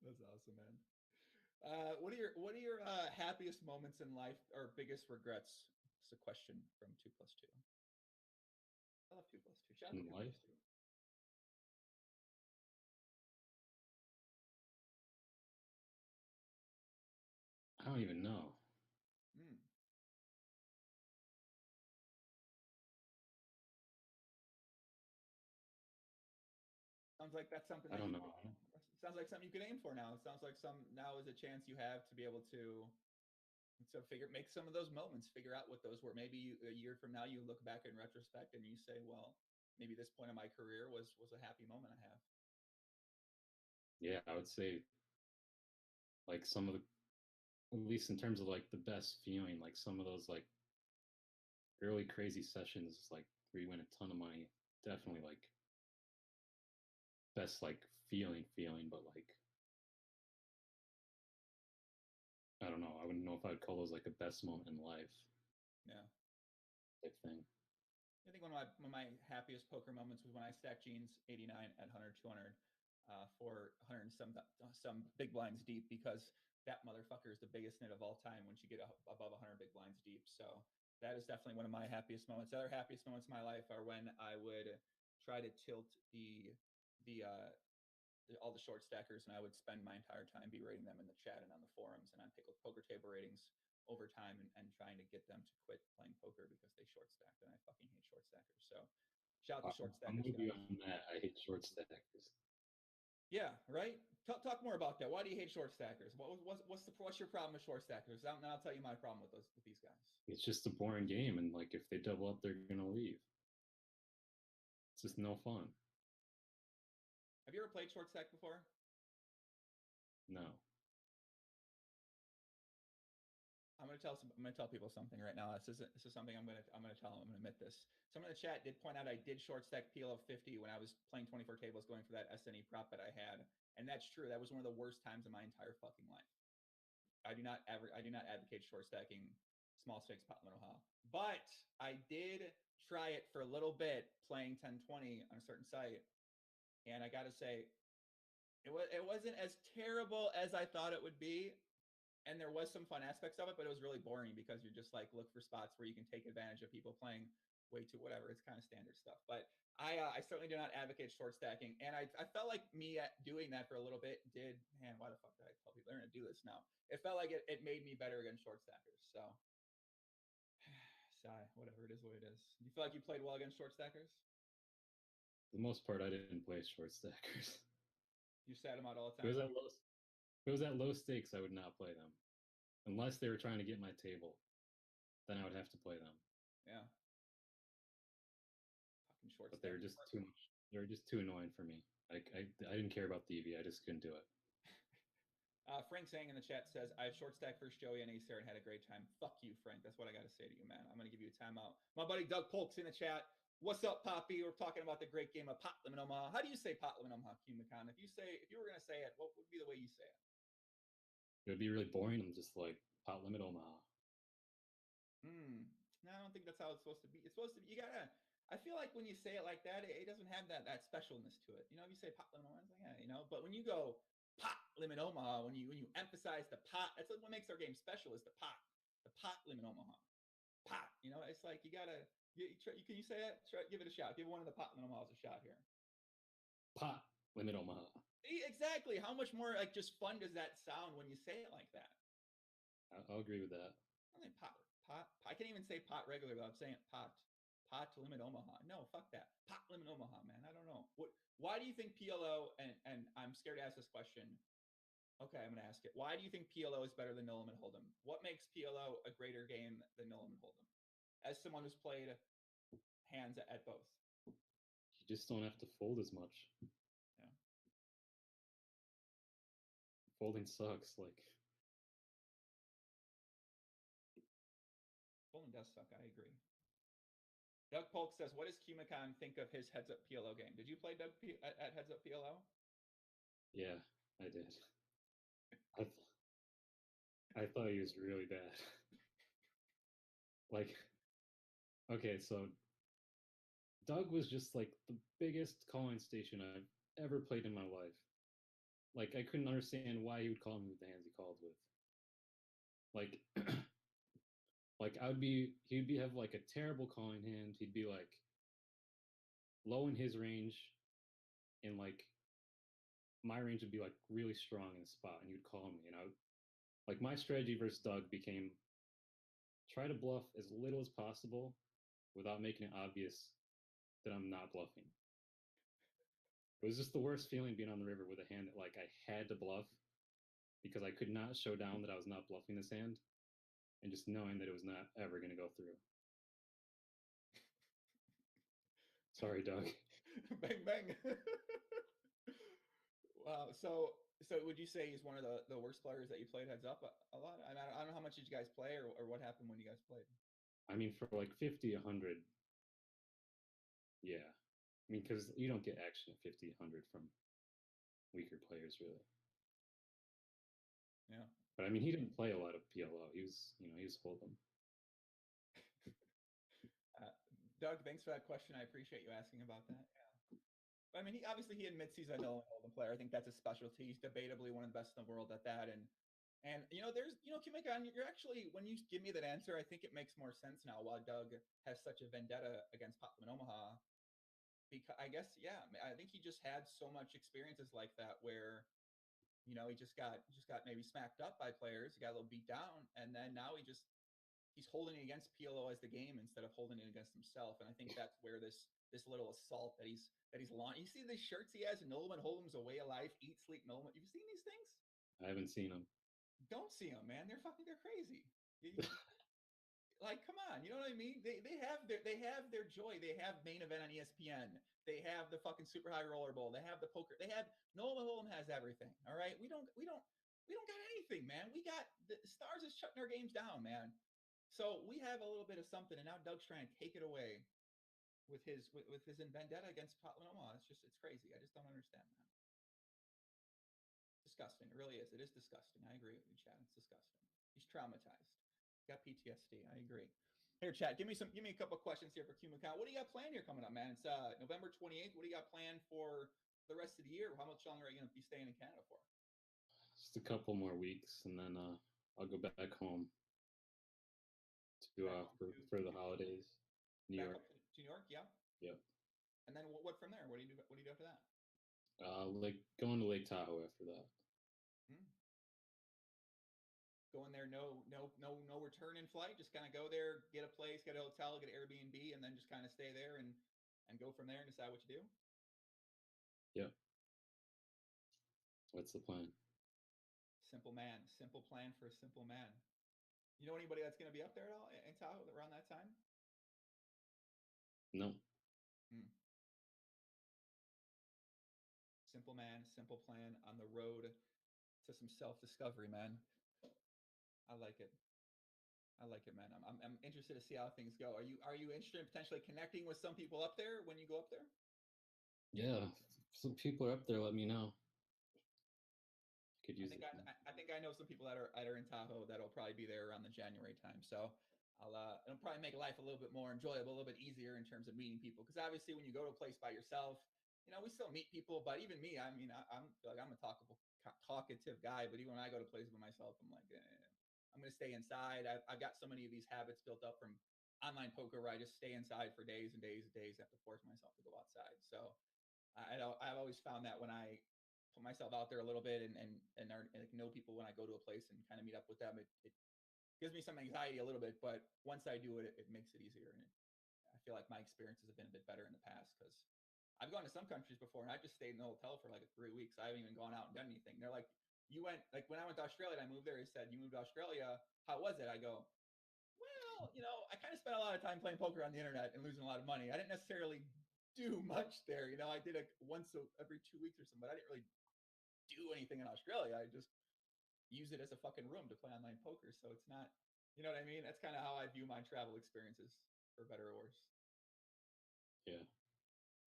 That's awesome, man. What are your happiest moments in life or biggest regrets? It's a question from 2+2. I love 2+2. Shout out In to life, 2+2. I don't even know. Mm. Sounds like that's something I that don't you know. sounds like something you could aim for now. It sounds like now is a chance you have to be able to make some of those moments, figure out what those were. Maybe a year from now you look back in retrospect and you say, well, maybe this point in my career was a happy moment I have. Yeah, I would say like some of the, at least in terms of like the best feeling, like some of those like early crazy sessions, like where you win a ton of money, definitely like best like feeling, but like I don't know. I wouldn't know if I'd call those like a best moment in life Yeah. type thing. I think one of my happiest poker moments was when I stacked Gene's 89 at 100, 200 for 100 and some big blinds deep, because that motherfucker is the biggest nit of all time once you get above 100 big blinds deep. So that is definitely one of my happiest moments. The other happiest moments in my life are when I would try to tilt the all the short stackers, and I would spend my entire time berating them in the chat and on the forums and on poker table ratings over time, and trying to get them to quit playing poker because they short stacked, and I fucking hate short stackers. So shout out to short I'm stackers, with you guys. on that. I hate short stackers. Yeah, right. Talk more about that. Why do you hate short stackers? What's your problem with short stackers? I'll tell you my problem with these guys. It's just a boring game, and like if they double up, they're gonna leave. It's just no fun. Have you ever played short stack before? No. I'm gonna tell people something right now. This is something I'm gonna tell them. I'm gonna admit this. Someone in the chat did point out I did short stack PL of 50 when I was playing 24 tables going for that SNE prop that I had, and that's true. That was one of the worst times of my entire fucking life. I do not advocate short stacking small stakes pot Minoha, but I did try it for a little bit playing 10-20 on a certain site, and I gotta say it wasn't as terrible as I thought it would be. And there was some fun aspects of it, but it was really boring because you're just like look for spots where you can take advantage of people playing way too whatever. It's kind of standard stuff. But I certainly do not advocate short stacking, and I felt like me doing that for a little bit did. Man, why the fuck did I tell people they're going to do this now? It felt like it made me better against short stackers. So, sigh. Whatever, it is what it is. You feel like you played well against short stackers? For the most part, I didn't play short stackers. You sat them out all the If it time. was at low, if it was at low stakes, I would not play them, unless they were trying to get my table. Then I would have to play them. Yeah. Fucking short But they were stackers. just too much. They were just too annoying for me. I didn't care about the EV. I just couldn't do it. Frank Zhang in the chat says, I have short stack first Joey and Acer and had a great time. Fuck you, Frank. That's what I got to say to you, man. I'm going to give you a timeout. My buddy Doug Polk's in the chat. What's up, Poppy? We're talking about the great game of Pot Limit Omaha. How do you say Pot Limit Omaha, Q-Macon? If you were going to say it, what would be the way you say it? It would be really boring. I'm just like, Pot Limit Omaha. No, I don't think that's how it's supposed to be. It's supposed to be, you got to, I feel like when you say it like that, it doesn't have that specialness to it. You know, if you say Pot Limit Omaha, it's like, yeah, you know, but when you go Pot Limit Omaha, when you emphasize the pot, that's what makes our game special is the Pot Limit Omaha. Pot, you know, it's like you gotta, can you say it? Give it a shot. Give one of the Pot Limit Omahas a shot here. Pot Limit Omaha. Exactly. How much more like just fun does that sound when you say it like that? I'll agree with that. I think pot. I can't even say pot regular without saying pot. Pot Limit Omaha. No, fuck that. Pot Limit Omaha, man. I don't know. Why do you think PLO, and I'm scared to ask this question. Okay, I'm going to ask it. Why do you think PLO is better than No Limit Hold'em? What makes PLO a greater game than No Limit Hold'em? As someone who's played hands at both. You just don't have to fold as much. Yeah. Folding sucks. Like, folding does suck. I agree. Doug Polk says, what does Q-Macon think of his Heads Up PLO game? Did you play Doug at Heads Up PLO? Yeah, I did. I thought he was really bad. Like, okay, so Doug was just like the biggest calling station I've ever played in my life. Like, I couldn't understand why he would call me with the hands he called with. Like, like he'd have like a terrible calling hand. He'd be like low in his range, and like my range would be like really strong in the spot, and you'd call me, and I would, like my strategy versus Doug became try to bluff as little as possible without making it obvious that I'm not bluffing. It was just the worst feeling being on the river with a hand that like I had to bluff because I could not show down that I was not bluffing this hand, and just knowing that it was not ever going to go through. Sorry, Doug. Bang bang. Wow. So would you say he's one of the worst players that you played heads up a lot? I mean, I don't know how much did you guys play or what happened when you guys played. I mean, for like 50, 100, yeah. I mean, because you don't get action at 50, 100 from weaker players, really. Yeah. But I mean, he didn't play a lot of PLO. He was, he was Hold'em. Doug, thanks for that question. I appreciate you asking about that. Yeah. I mean, he admits he's a no Hold'em player. I think that's a specialty. He's debatably one of the best in the world at that. And Q-Macon, you're actually, when you give me that answer, I think it makes more sense now why Doug has such a vendetta against Pot Limit Omaha. Because I guess, yeah, I think he just had so much experiences like that where, he just got maybe smacked up by players. He got a little beat down, and then now he's holding it against PLO as the game instead of holding it against himself. And I think that's where this little assault that he's launched. You see these shirts he has, No Limit Hold'em's a way of life, eat, sleep, no limit. You've seen these things? I haven't seen them. Don't see them, man. They're crazy. Like, come on, you know what I mean? They have their joy. They have main event on ESPN. They have the fucking super high roller bowl. They have the poker. They have No Limit Hold'em has everything. All right, we don't got anything, man. We got the Stars is shutting our games down, man. So we have a little bit of something, and now Doug's trying to take it away with his vendetta against Pot Limit Omaha. It's crazy. I just don't understand, man. Disgusting. It really is. It is disgusting. I agree with you, Chad. It's disgusting. He's traumatized. He's got PTSD. I agree. Here, Chad, give me a couple of questions here for Q-Macon. What do you got planned here coming up, man? It's November 28th. What do you got planned for the rest of the year? How much longer are you going to be staying in Canada for? Just a couple more weeks, and then I'll go back home for the holidays. New York. To New York, yeah. Yep. And then what from there? What do you do after that? Like going to Lake Tahoe after that. Going there, no return in flight. Just kind of go there, get a place, get a hotel, get an Airbnb, and then just kind of stay there and go from there and decide what you do. Yep. That's the plan. Simple man. Simple plan for a simple man. You know anybody that's going to be up there at all in Tahoe around that time? No. Simple man, simple plan on the road to some self-discovery, man. I like it. I like it, man. I'm interested to see how things go. Are you interested in potentially connecting with some people up there when you go up there? Yeah, some people are up there. Let me know. Could use it. I think I know some people that are in Tahoe that'll probably be there around the January time. So it'll probably make life a little bit more enjoyable, a little bit easier in terms of meeting people. Because obviously, when you go to a place by yourself, we still meet people. But even me, I mean, I'm a talkative guy. But even when I go to places by myself, I'm like, I'm gonna stay inside. I've got so many of these habits built up from online poker where I just stay inside for days and days and days. I have to force myself to go outside. So I've always found that when I put myself out there a little bit and know people when I go to a place and kind of meet up with them, it gives me some anxiety a little bit, but once I do it, it makes it easier. And I feel like my experiences have been a bit better in the past because I've gone to some countries before and I just stayed in the hotel for like 3 weeks. I haven't even gone out and done anything. They're like, you went, like when I went to Australia and I moved there, he said, you moved to Australia. How was it? I go, well, I kind of spent a lot of time playing poker on the internet and losing a lot of money. I didn't necessarily do much there. I did it once every 2 weeks or something, but I didn't really do anything in Australia. I just use it as a fucking room to play online poker. So it's not, you know what I mean? That's kind of how I view my travel experiences, for better or worse. Yeah.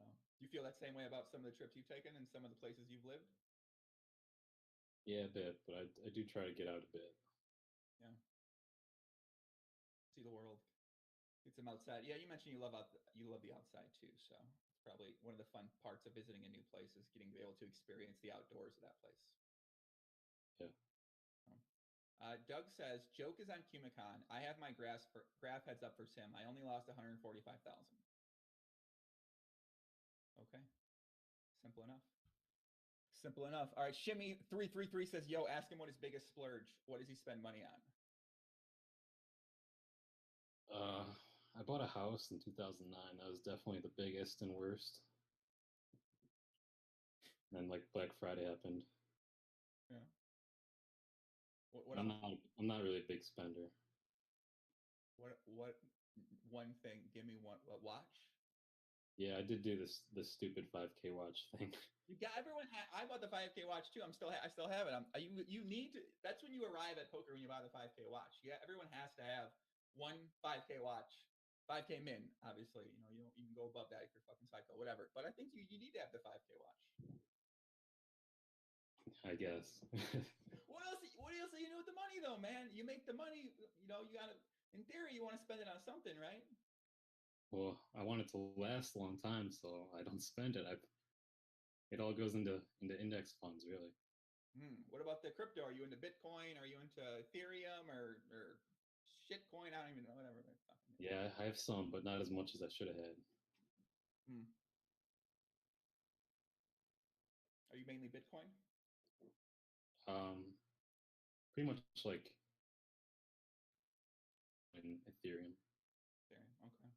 Do you feel that same way about some of the trips you've taken and some of the places you've lived? Yeah, a bit, but I do try to get out a bit. Yeah. See the world. Get some outside. Yeah, you mentioned you love the outside too. So it's probably one of the fun parts of visiting a new place is getting to be able to experience the outdoors of that place. Yeah. Doug says, joke is on Cumicon. I have my graph heads up for Sim. I only lost 145,000. Okay. Simple enough. Simple enough. All right. Shimmy333 says, yo, ask him what his biggest splurge. What does he spend money on? I bought a house in 2009. That was definitely the biggest and worst. And then like Black Friday happened. Yeah. I'm not really a big spender. What one thing? Give me one. What watch? Yeah, I did do this stupid 5K watch thing. You got everyone. I bought the 5K watch too. I still have it. You need to. That's when you arrive at poker when you buy the 5K watch. Yeah, everyone has to have one 5K watch. 5K min, obviously. You can go above that if you're fucking psycho, whatever. But I think you need to have the 5K watch. I guess. What else are you do with the money though, man? You make the money. You gotta. In theory, you want to spend it on something, right? Well, I want it to last a long time, so I don't spend it. It all goes into index funds, really. What about the crypto? Are you into Bitcoin? Are you into Ethereum or shitcoin? I don't even know. Whatever. Yeah, I have some, but not as much as I should have had. Are you mainly Bitcoin? Pretty much like in Ethereum. Okay.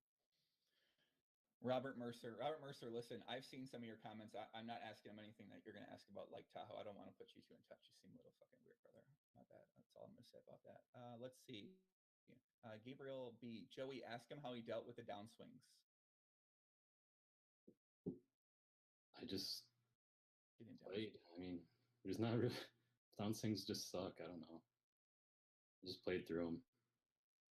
Robert Mercer, listen, I've seen some of your comments. I'm not asking him anything that you're going to ask about Lake Tahoe. I don't want to put you two in touch. You seem a little fucking weird, brother. Not that. That's all I'm going to say about that. Let's see. Gabriel B. Joey, ask him how he dealt with the downswings. I just played. I mean, there's not really downswings just suck. I don't know. I just played through them.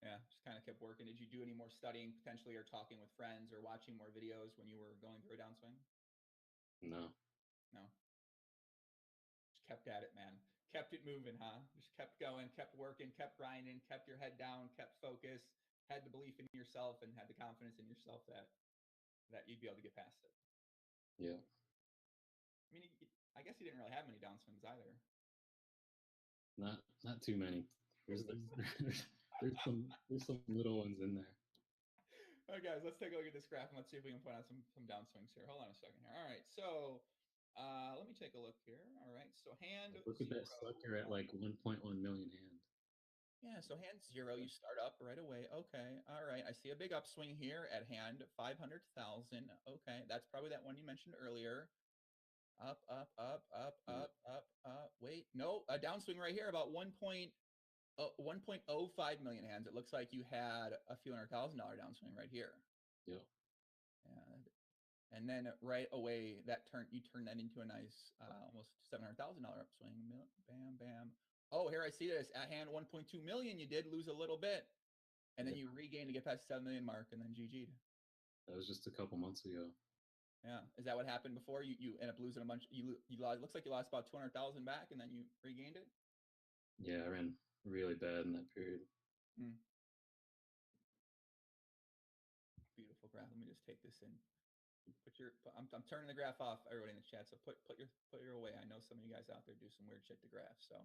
Yeah, just kind of kept working. Did you do any more studying potentially or talking with friends or watching more videos when you were going through a downswing? No. Just kept at it, man. Kept it moving, huh? Just kept going, kept working, kept grinding, kept your head down, kept focused, had the belief in yourself and had the confidence in yourself that you'd be able to get past it. Yeah. I mean, I guess you didn't really have many downswings either. Not too many. There's some little ones in there. All right, guys, let's take a look at this graph and let's see if we can point out some downswings here. Hold on a second here. All right, so let me take a look here. All right, so hand. Look at that sucker at like 1.1 million hand. Yeah, so hand 0, you start up right away. Okay, all right. I see a big upswing here at hand 500,000. Okay, that's probably that one you mentioned earlier. Up. Wait, no, a downswing right here about 1.05 million hands. It looks like you had a few $100,000 downswing right here. Yeah. And then right away, you turn that into a nice almost $700,000 upswing. Bam, Oh, here I see this at hand 1.2 million. You did lose a little bit, and then you regained to get past 7 million mark, and then GG'd. That was just a couple months ago. Yeah, is that what happened before? You end up losing a bunch. You lost. Looks like you lost about 200,000 back, and then you regained it. Yeah, I ran really bad in that period. Beautiful graph. Let me just take this in. I'm turning the graph off, everybody in the chat. So put your away. I know some of you guys out there do some weird shit to graphs. So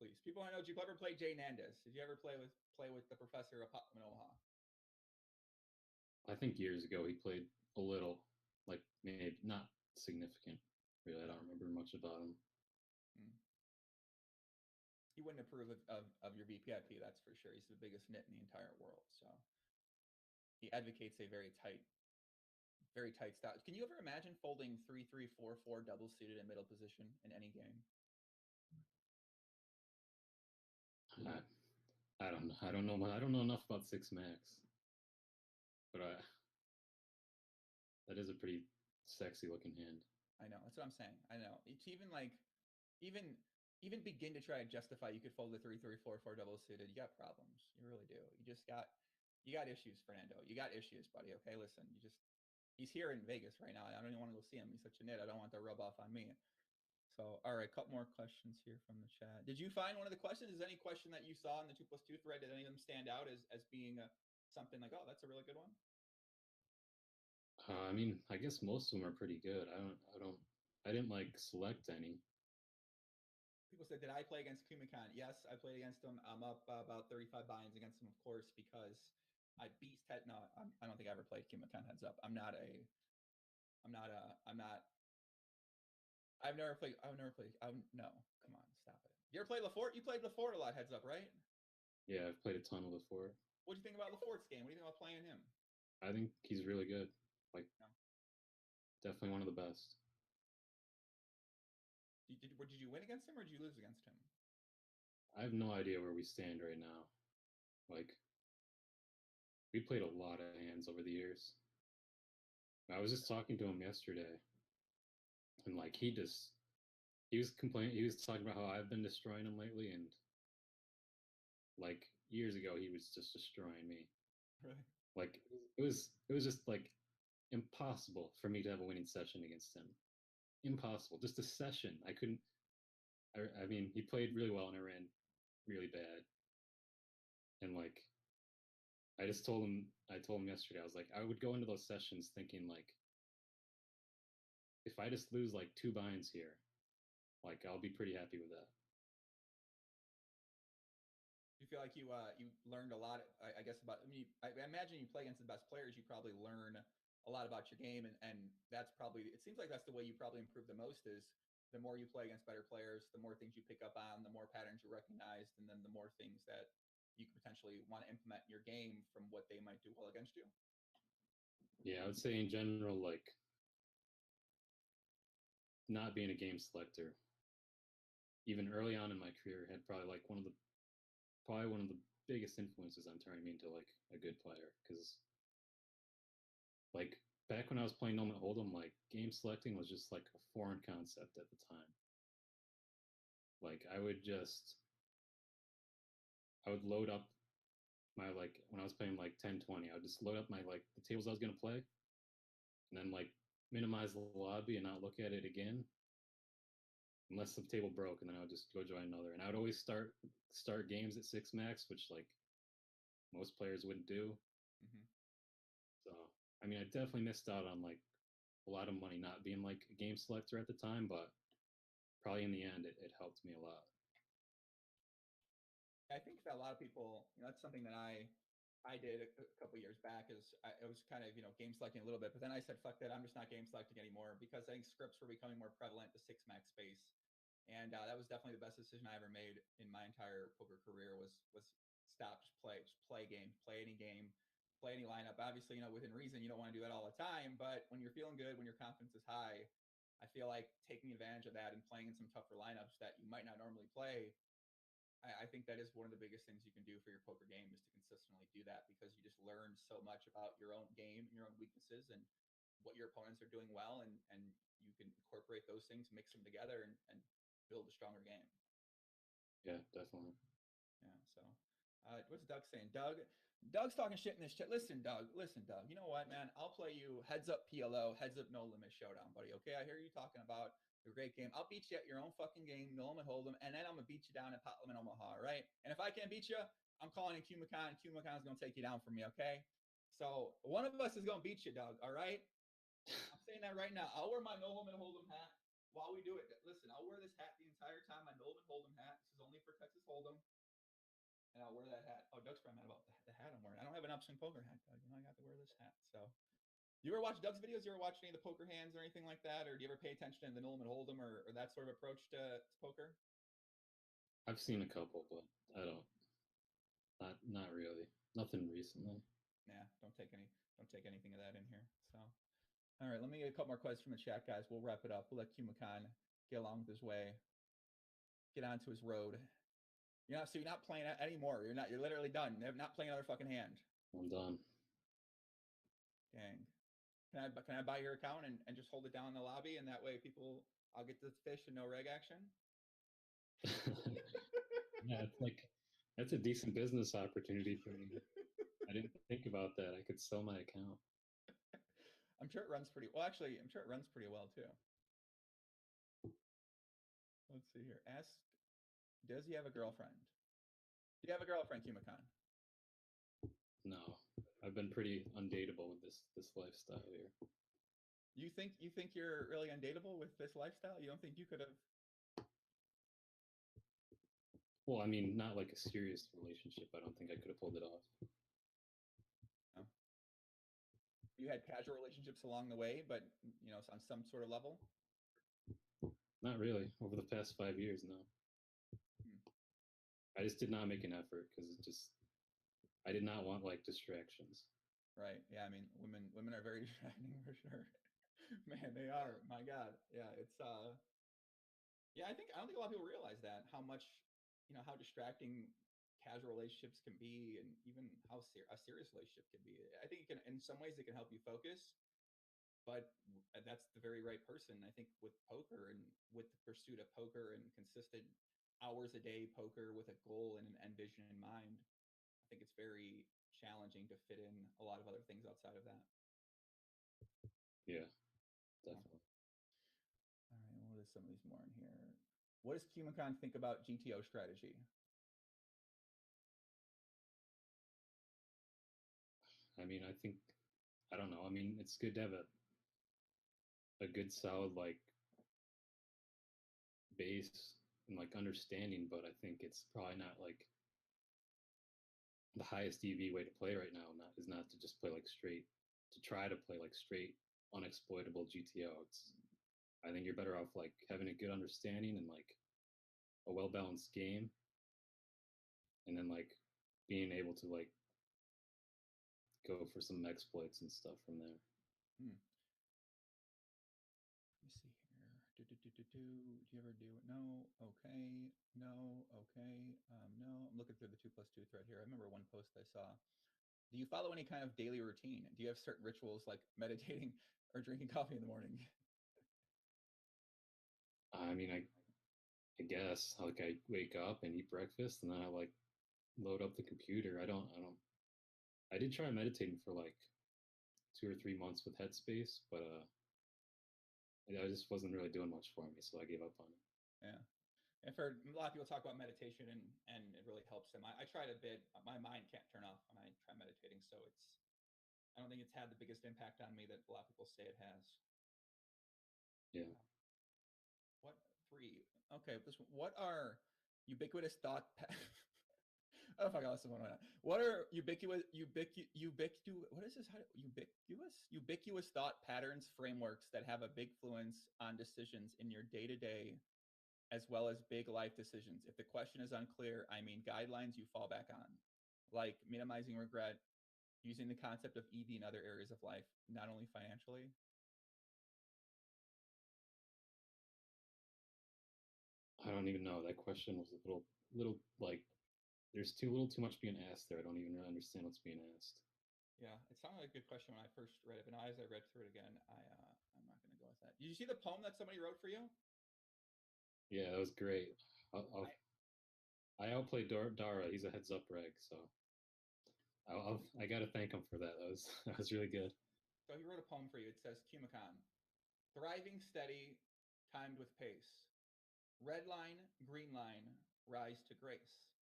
please, people want to know, did you ever play Jay Nandez? Did you ever play with the professor of Omaha? I think years ago he played a little, like maybe not significant. Really, I don't remember much about him. He wouldn't approve of your VPIP, that's for sure. He's the biggest nit in the entire world. So he advocates a very tight style. Can you ever imagine folding 3-3-4-4 double suited in middle position in any game? I don't know. I don't know enough about six max, but that is a pretty sexy looking hand. I know. That's what I'm saying. I know. It's even even begin to try to justify you could fold the 3-3-4-4 double suited. You got problems. You really do. You got issues, Fernando. You got issues, buddy. Okay, listen. He's here in Vegas right now. I don't even want to go see him. He's such a nit. I don't want to rub off on me. So, all right, a couple more questions here from the chat. Did you find one of the questions? Is any question that you saw in the 2+2 thread, did any of them stand out as being something like, oh, that's a really good one? I mean, I guess most of them are pretty good. I didn't like select any. People said, did I play against Kumikan? Yes, I played against him. I'm up about 35 buy-ins against him, of course, because I beast head. No, I don't think I ever played Kumikan heads up. I've never played. No, come on, stop it. You ever played Lafort? You played Lafort a lot heads up, right? Yeah, I've played a ton of Lafort. What do you think about Lafort's game? What do you think about playing him? I think he's really good. Like, definitely one of the best. Did you win against him or did you lose against him? I have no idea where we stand right now. Like, we played a lot of hands over the years. I was just talking to him yesterday, and like he was complaining. He was talking about how I've been destroying him lately, and like years ago he was just destroying me. Really? Like it was just like impossible for me to have a winning session against him. Impossible. Just a session. I couldn't. I mean, he played really well, and I ran really bad. And like, I told him yesterday, I was like, I would go into those sessions thinking like, if I just lose like 2 binds here, like I'll be pretty happy with that. You feel like you learned a lot, I guess, about. I mean, I imagine you play against the best players. You probably learn a lot about your game, and that's probably. It seems like that's the way you probably improve the most. Is the more you play against better players, the more things you pick up on, the more patterns you recognize, and then the more things that you could potentially want to implement in your game from what they might do well against you. Yeah, I would say in general, like not being a game selector, even early on in my career, had probably one of the biggest influences on turning me into like a good player. Because like back when I was playing No Limit Hold'em, like game selecting was just like a foreign concept at the time. Like I would load up my like when I was playing like 10-20, I would just load up my like the tables I was gonna play, and then like minimize the lobby and not look at it again unless the table broke, and then I would just go join another. And I would always start games at 6 max, which like most players wouldn't do. Mm-hmm. So I mean, I definitely missed out on like a lot of money not being like a game selector at the time, but probably in the end it helped me a lot. I think that a lot of people, that's something that I did a couple years back. Is I was kind of game selecting a little bit, but then I said, fuck that, I'm just not game selecting anymore, because I think scripts were becoming more prevalent, the 6 max space, and that was definitely the best decision I ever made in my entire poker career. Was stop, just play games, play any game, play any lineup. Obviously, within reason, you don't want to do that all the time, but when you're feeling good, when your confidence is high, I feel like taking advantage of that and playing in some tougher lineups that you might not normally play. I think that is one of the biggest things you can do for your poker game, is to consistently do that, because you just learn so much about your own game and your own weaknesses and what your opponents are doing well, and you can incorporate those things, mix them together, and build a stronger game. Yeah, definitely. Yeah. So, what's Doug saying? Doug's talking shit in this chat. Listen, Doug. Listen, Doug. You know what, man? I'll play you heads up PLO, heads up no limit showdown, buddy. Okay, I hear you talking about a great game. I'll beat you at your own fucking game, no limit hold'em, and then I'm gonna beat you down at Pot Limit Omaha, right? And if I can't beat you, I'm calling in Q-Macan. Q-Macan's gonna take you down for me, okay? So one of us is gonna beat you, Doug. All right? I'm saying that right now. I'll wear my no limit hold'em hat while we do it. Listen, I'll wear this hat the entire time. My no limit hold'em hat. This is only for Texas Hold'em. And I'll wear that hat. Oh, Doug's probably mad about the hat I'm wearing. I don't have an upswing poker hat, Doug. You know, I got to wear this hat. So, you ever watch Doug's videos? You ever watch any of the poker hands or anything like that? Or do you ever pay attention to the no limit hold'em or that sort of approach to poker? I've seen a couple, but I don't. Not really. Nothing recently. Nah, don't take anything of that in here. So, all right, let me get a couple more questions from the chat, guys. We'll wrap it up. We'll let Q Macan get along with his way, get onto his road. So you're not playing anymore. You're literally done. You're not playing another fucking hand. I'm done. Dang. Can I buy your account and just hold it down in the lobby, and that way I'll get this fish and no reg action? Yeah, it's like that's a decent business opportunity for me. I didn't think about that. I could sell my account. I'm sure it runs pretty well. Actually, I'm sure it runs pretty well too. Let's see here. Does he have a girlfriend? Do you have a girlfriend, Q-Macan? No, I've been pretty undateable with this lifestyle here. You think you're really undateable with this lifestyle? You don't think you could have? Well, I mean, not like a serious relationship. I don't think I could have pulled it off. No. You had casual relationships along the way, but on some sort of level. Not really. Over the past 5 years, no. I just did not make an effort because I did not want like distractions. Right. Yeah. I mean, women are very distracting for sure. Man, they are. My God. Yeah. It's yeah. I don't think a lot of people realize that how much how distracting casual relationships can be, and even how a serious relationship can be. I think it can, in some ways, it can help you focus, but that's the very right person. I think with poker and with the pursuit of poker and consistent hours a day poker with a goal and an end vision in mind, I think it's very challenging to fit in a lot of other things outside of that. Yeah, definitely. All right, what is some of these more in here? What does Q-Macan think about GTO strategy? I mean, I don't know. I mean, it's good to have a good solid like base and like understanding, but I think it's probably not like the highest EV way to play right now. Is not to just play like straight to try to play like straight unexploitable GTO. I think you're better off like having a good understanding and like a well balanced game, and then like being able to like go for some exploits and stuff from there. Let me see here. Do you ever do it? No. Okay. No. Okay. No. I'm looking through the 2+2 thread here. I remember one post I saw. Do you follow any kind of daily routine? Do you have certain rituals like meditating or drinking coffee in the morning? I mean, I guess like I wake up and eat breakfast, and then I like load up the computer. I did try meditating for like 2 or 3 months with Headspace, but I just wasn't really doing much for me, so I gave up on it. Yeah. I've heard a lot of people talk about meditation and it really helps them. I tried a bit. My mind can't turn off when I try meditating, so I don't think it's had the biggest impact on me that a lot of people say it has. Yeah. What three? Okay, what are ubiquitous thought? Oh fuck! I lost one. What are ubiquitous? What is this? Ubiquitous thought patterns, frameworks that have a big influence on decisions in your day-to-day, as well as big life decisions. If the question is unclear, I mean guidelines you fall back on, like minimizing regret, using the concept of EV in other areas of life, not only financially. I don't even know. That question was a little like there's too much being asked there. I don't even really understand what's being asked. Yeah, it sounded like a good question when I first read it, but now as I read through it again, I'm not going to go with that. Did you see the poem that somebody wrote for you? Yeah, that was great. I outplayed Dara. He's a heads up reg, so I got to thank him for that. That was really good. So he wrote a poem for you. It says, Kumikon, thriving steady, timed with pace. Red line, green line, rise to grace.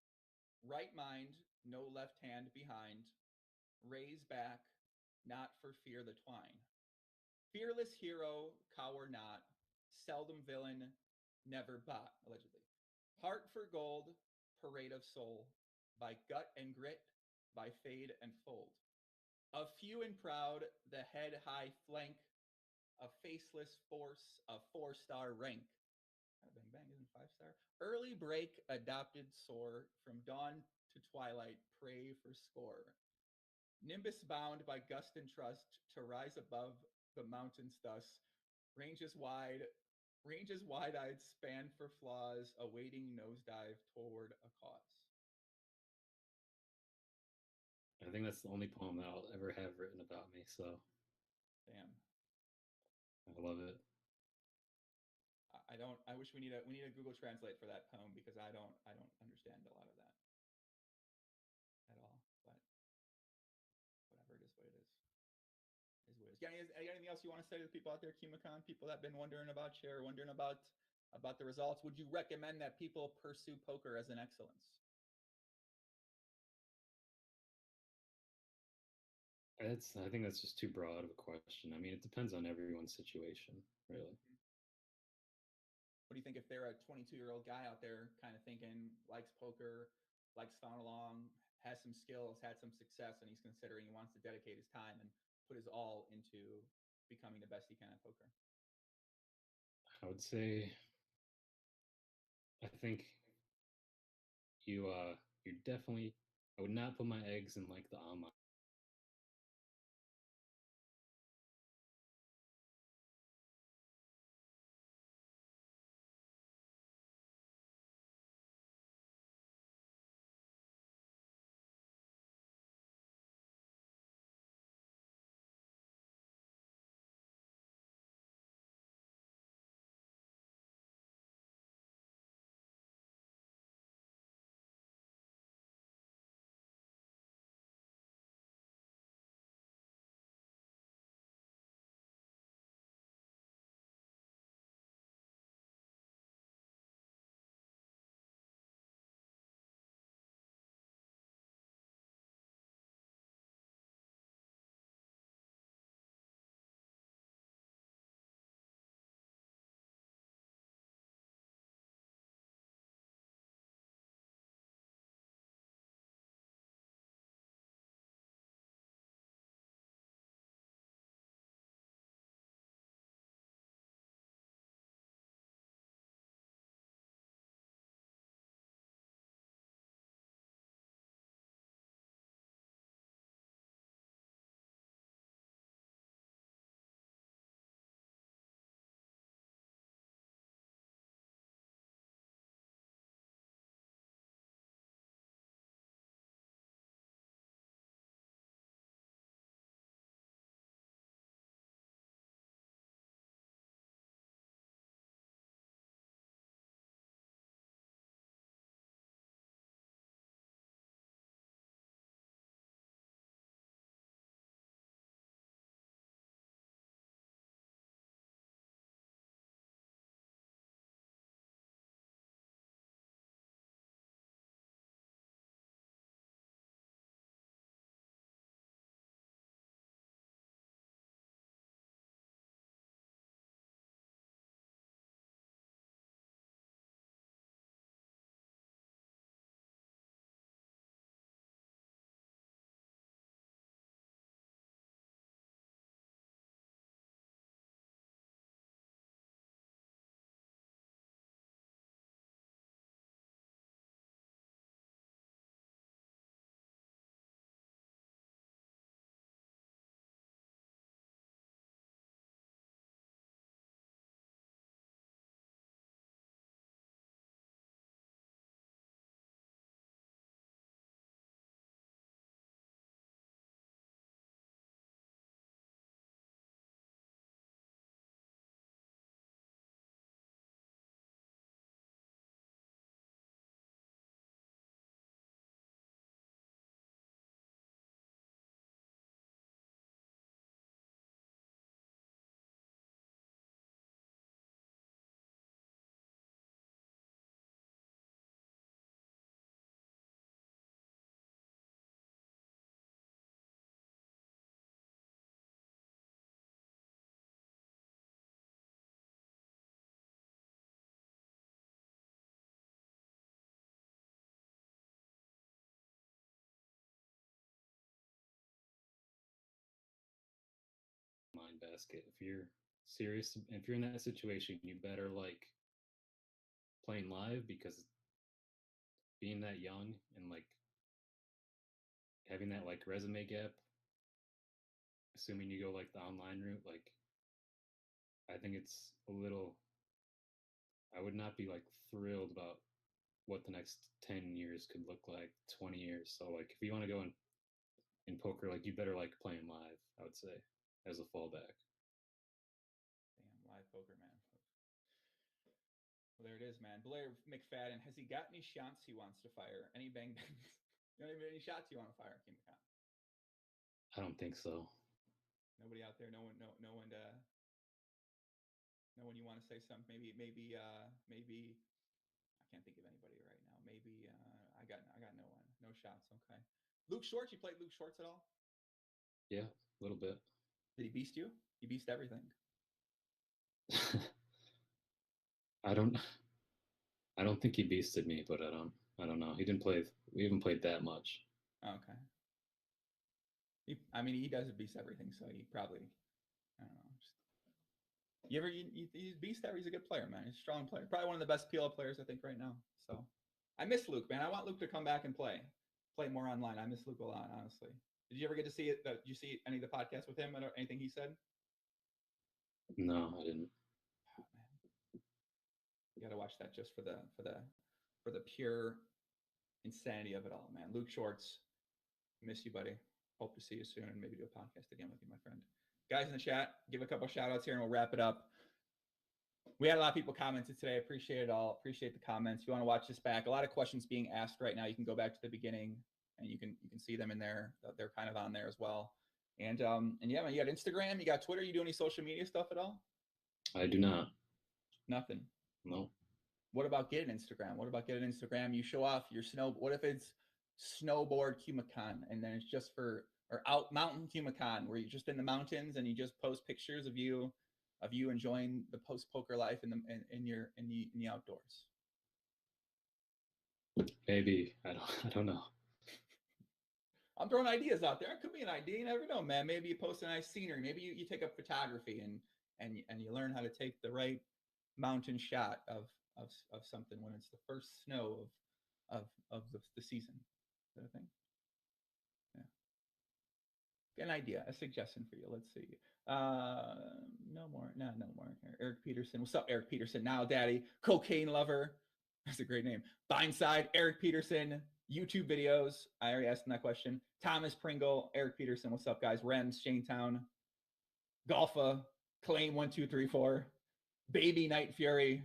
Right mind, no left hand behind. Raise back, not for fear the twine. Fearless hero, cower not. Seldom villain, never bot, allegedly. Heart for gold, parade of soul. By gut and grit, by fade and fold. Of few and proud, the head high flank, a faceless force, a 4-star rank. Bang bang isn't 5-star. Early break, adopted soar, from dawn to twilight, pray for score. Nimbus bound by gust and trust to rise above the mountains thus. Ranges wide-eyed span for flaws, awaiting nosedive toward a cause. I think that's the only poem that I'll ever have written about me. So, damn, I love it. I don't. I wish we need a Google Translate for that poem because I don't understand a lot of that at all. But whatever, it is what it is. Is what it is. Yeah, anything else you want to say to the people out there, Kumikon? People that have been wondering about you or wondering about the results. Would you recommend that people pursue poker as an excellence? I think that's just too broad of a question. I mean, it depends on everyone's situation, really. What do you think if they're a 22-year-old guy out there kind of thinking, likes poker, likes found along, has some skills, had some success, and he's considering he wants to dedicate his time and put his all into becoming the best he can at poker? I would say, I think you're definitely, I would not put my eggs in like the online basket. If you're serious, if you're in that situation, you better like playing live, because being that young and like having that like resume gap, assuming you go like the online route, like I think it's a little, I would not be like thrilled about what the next 10 years could look like, 20 years. So like if you want to go in poker, like you better like playing live, I would say, as a fallback. Damn, live poker, man. Well, there it is, man. Blair McFadden, has he got any shots he wants to fire? Any bang bangs? You don't even any shots you want to fire, King McCon? I don't think so. Nobody out there. No one. No one. No one. You want to say something? Maybe. I can't think of anybody right now. Maybe. I got no one. No shots. Okay. Luke Shorts. You played Luke Shorts at all? Yeah, a little bit. Did he beast you? He beast everything. I don't think he beasted me, but I don't know. He didn't play. We haven't played that much. Okay. He does beast everything, so he probably, I don't know. He's beast every. He's a good player, man. He's a strong player. Probably one of the best PL players I think right now. So, I miss Luke, man. I want Luke to come back and play more online. I miss Luke a lot, honestly. Did you ever get to see it? Did you see any of the podcasts with him or anything he said? No, I didn't. Oh, man. You got to watch that just for the pure insanity of it all, man. Luke Shorts, miss you, buddy. Hope to see you soon and maybe do a podcast again with you, my friend. Guys in the chat, give a couple shout outs here and we'll wrap it up. We had a lot of people commented today. Appreciate it all. Appreciate the comments. If you want to watch this back, a lot of questions being asked right now. You can go back to the beginning and you can see them in there. They're kind of on there as well. And yeah, man, you got Instagram, you got Twitter. You do any social media stuff at all? I do not. Nothing. No. What about getting Instagram? You show off your snow. What if it's snowboard Cumacan and then it's just or out mountain Cumacan where you're just in the mountains and you just post pictures of you enjoying the post poker life in the outdoors? Maybe. I don't know. I'm throwing ideas out there. It could be an idea. You never know, man. Maybe you post a nice scenery. Maybe you take up photography and you learn how to take the right mountain shot of something when it's the first snow of the season. Is that a thing? Yeah. An idea, a suggestion for you. Let's see. No more. Eric Peterson. What's up, Eric Peterson? Now, Daddy. Cocaine Lover. That's a great name. Bindside. Eric Peterson. YouTube videos. I already asked him that question. Thomas Pringle. Eric Peterson. What's up, guys? Rems. Shanetown. Golfa. Claim 1234. Baby Night Fury.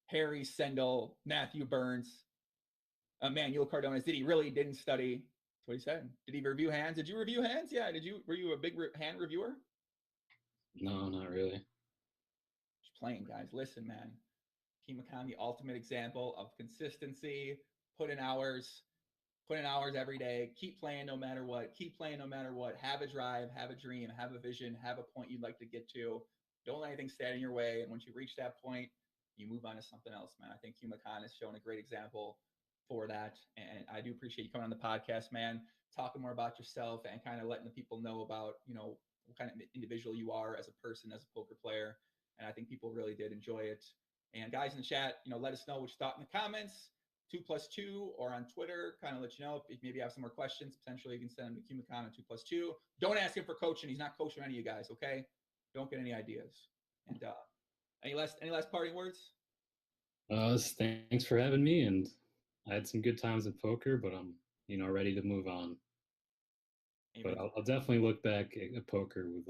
Harry Sendel. Matthew Burns. Manuel Cardones. Did he really didn't study? That's what he said. Did he review hands? Did you review hands? Yeah. Were you a big hand reviewer? No, not really. Just playing, guys. Listen, man. Kimakan, the ultimate example of consistency. Put in hours every day. Keep playing no matter what. Have a drive, have a dream, have a vision, have a point you'd like to get to. Don't let anything stand in your way. And once you reach that point, you move on to something else, man. I think Kimakan has shown a great example for that. And I do appreciate you coming on the podcast, man, talking more about yourself and kind of letting the people know about, what kind of individual you are as a person, as a poker player. And I think people really did enjoy it. And guys in the chat, let us know what you thought in the comments, 2+2, or on Twitter, kind of let you know if maybe you have some more questions. Potentially you can send them to Kimakan on 2+2. Don't ask him for coaching. He's not coaching any of you guys. Okay. Don't get any ideas. And any last parting words? Thanks for having me, and I had some good times at poker, but I'm ready to move on. But I'll definitely look back at poker with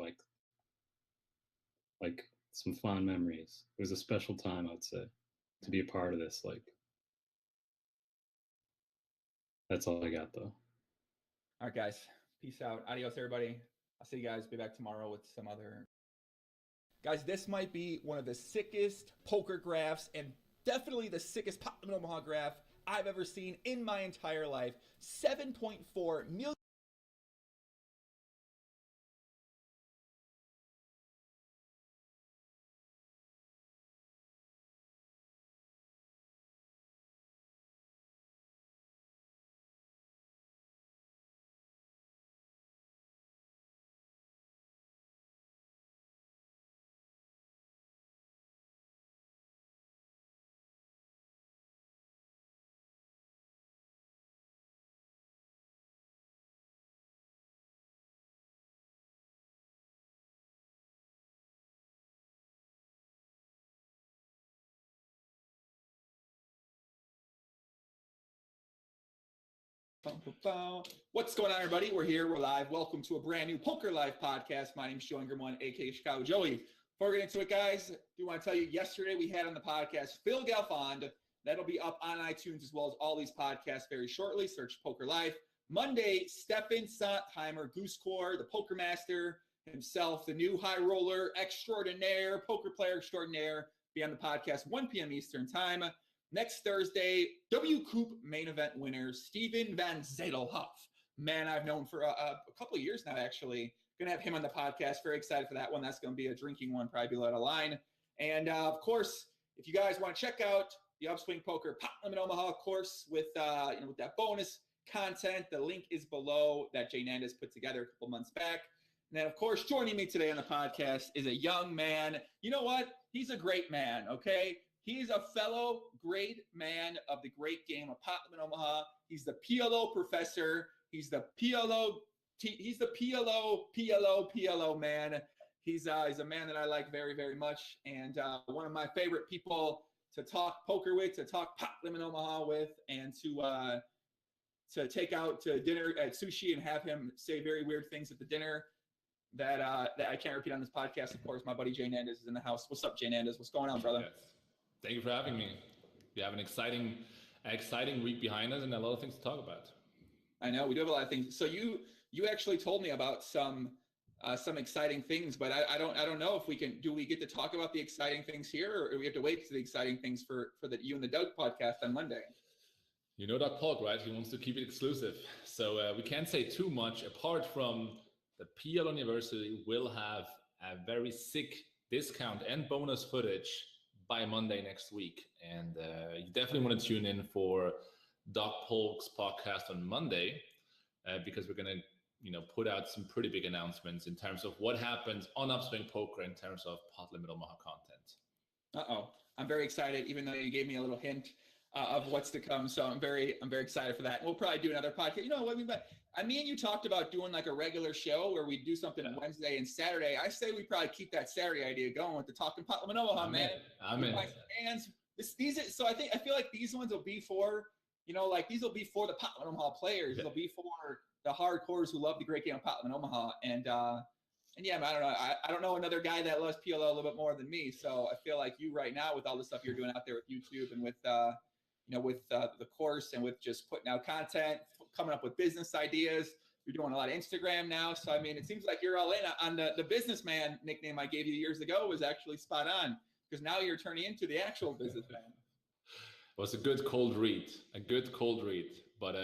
like some fond memories. It was a special time, I would say, to be a part of this. Like, that's all I got, though. All right, guys. Peace out. Adios, everybody. I'll see you guys. Be back tomorrow with some other. Guys, this might be one of the sickest poker graphs and definitely the sickest Pop in Omaha graph I've ever seen in my entire life. 7.4 million. What's going on, everybody? We're here. We're live. Welcome to a brand new Poker Live podcast. My name is Joey Ingram, aka Chicago Joey. Before we get into it, guys, I do want to tell you, yesterday we had on the podcast Phil Galfond. That'll be up on iTunes as well as all these podcasts very shortly. Search Poker Live. Monday, Stefan Sontheimer, Goosecore, the Poker Master himself, the new high roller extraordinaire, poker player extraordinaire, be on the podcast 1 p.m. Eastern time. Next Thursday, W Coop main event winner, Steven Van Zadelhoff. Man, I've known for a couple of years now, actually. Going to have him on the podcast. Very excited for that one. That's going to be a drinking one, probably be out of line. And, of course, if you guys want to check out the Upswing Poker Pot Limit Omaha course with with that bonus content, the link is below that Jay Nandez put together a couple months back. And then, of course, joining me today on the podcast is a young man. You know what? He's a great man, okay? He's a fellow great man of the great game of Pot Limit Omaha. He's the PLO professor. He's the PLO man. He's a man that I like very, very much, and one of my favorite people to talk poker with, to talk Pot Limit Omaha with, and to take out to dinner at sushi and have him say very weird things at the dinner that I can't repeat on this podcast. Of course, my buddy Jay Nandez is in the house. What's up, Jay Nandez? What's going on, brother? Yes. Thank you for having me. We have an exciting week behind us and a lot of things to talk about. I know we do have a lot of things. So you actually told me about some exciting things, but I don't know if we get to talk about the exciting things here, or we have to wait to the exciting things for the You and the Doug podcast on Monday. You know Doug Polk, right? He wants to keep it exclusive. So we can't say too much apart from the PL University will have a very sick discount and bonus footage by Monday next week. And you definitely want to tune in for Doug Polk's podcast on Monday because we're going to put out some pretty big announcements in terms of what happens on Upswing Poker in terms of Pot Limit Omaha content. I'm very excited, even though you gave me a little hint of what's to come. So I'm very excited for that. And we'll probably do another podcast. You know what? Me and you talked about doing like a regular show where we do something Wednesday and Saturday. I say we probably keep that Saturday idea going with the Talking Pot Limit Omaha, man. I'm in. So I feel like these ones will be for, these will be for the Pot Limit Omaha players. Yeah. They'll be for the hardcores who love the great game of Pot Limit Omaha. And yeah, I don't know. I don't know another guy that loves PLO a little bit more than me. So I feel like you right now, with all the stuff you're doing out there with YouTube and with the course and with just putting out content, coming up with business ideas. You're doing a lot of Instagram now. So, I mean, it seems like you're all in on the businessman nickname I gave you years ago was actually spot on, because now you're turning into the actual businessman. Well, it's a good cold read. But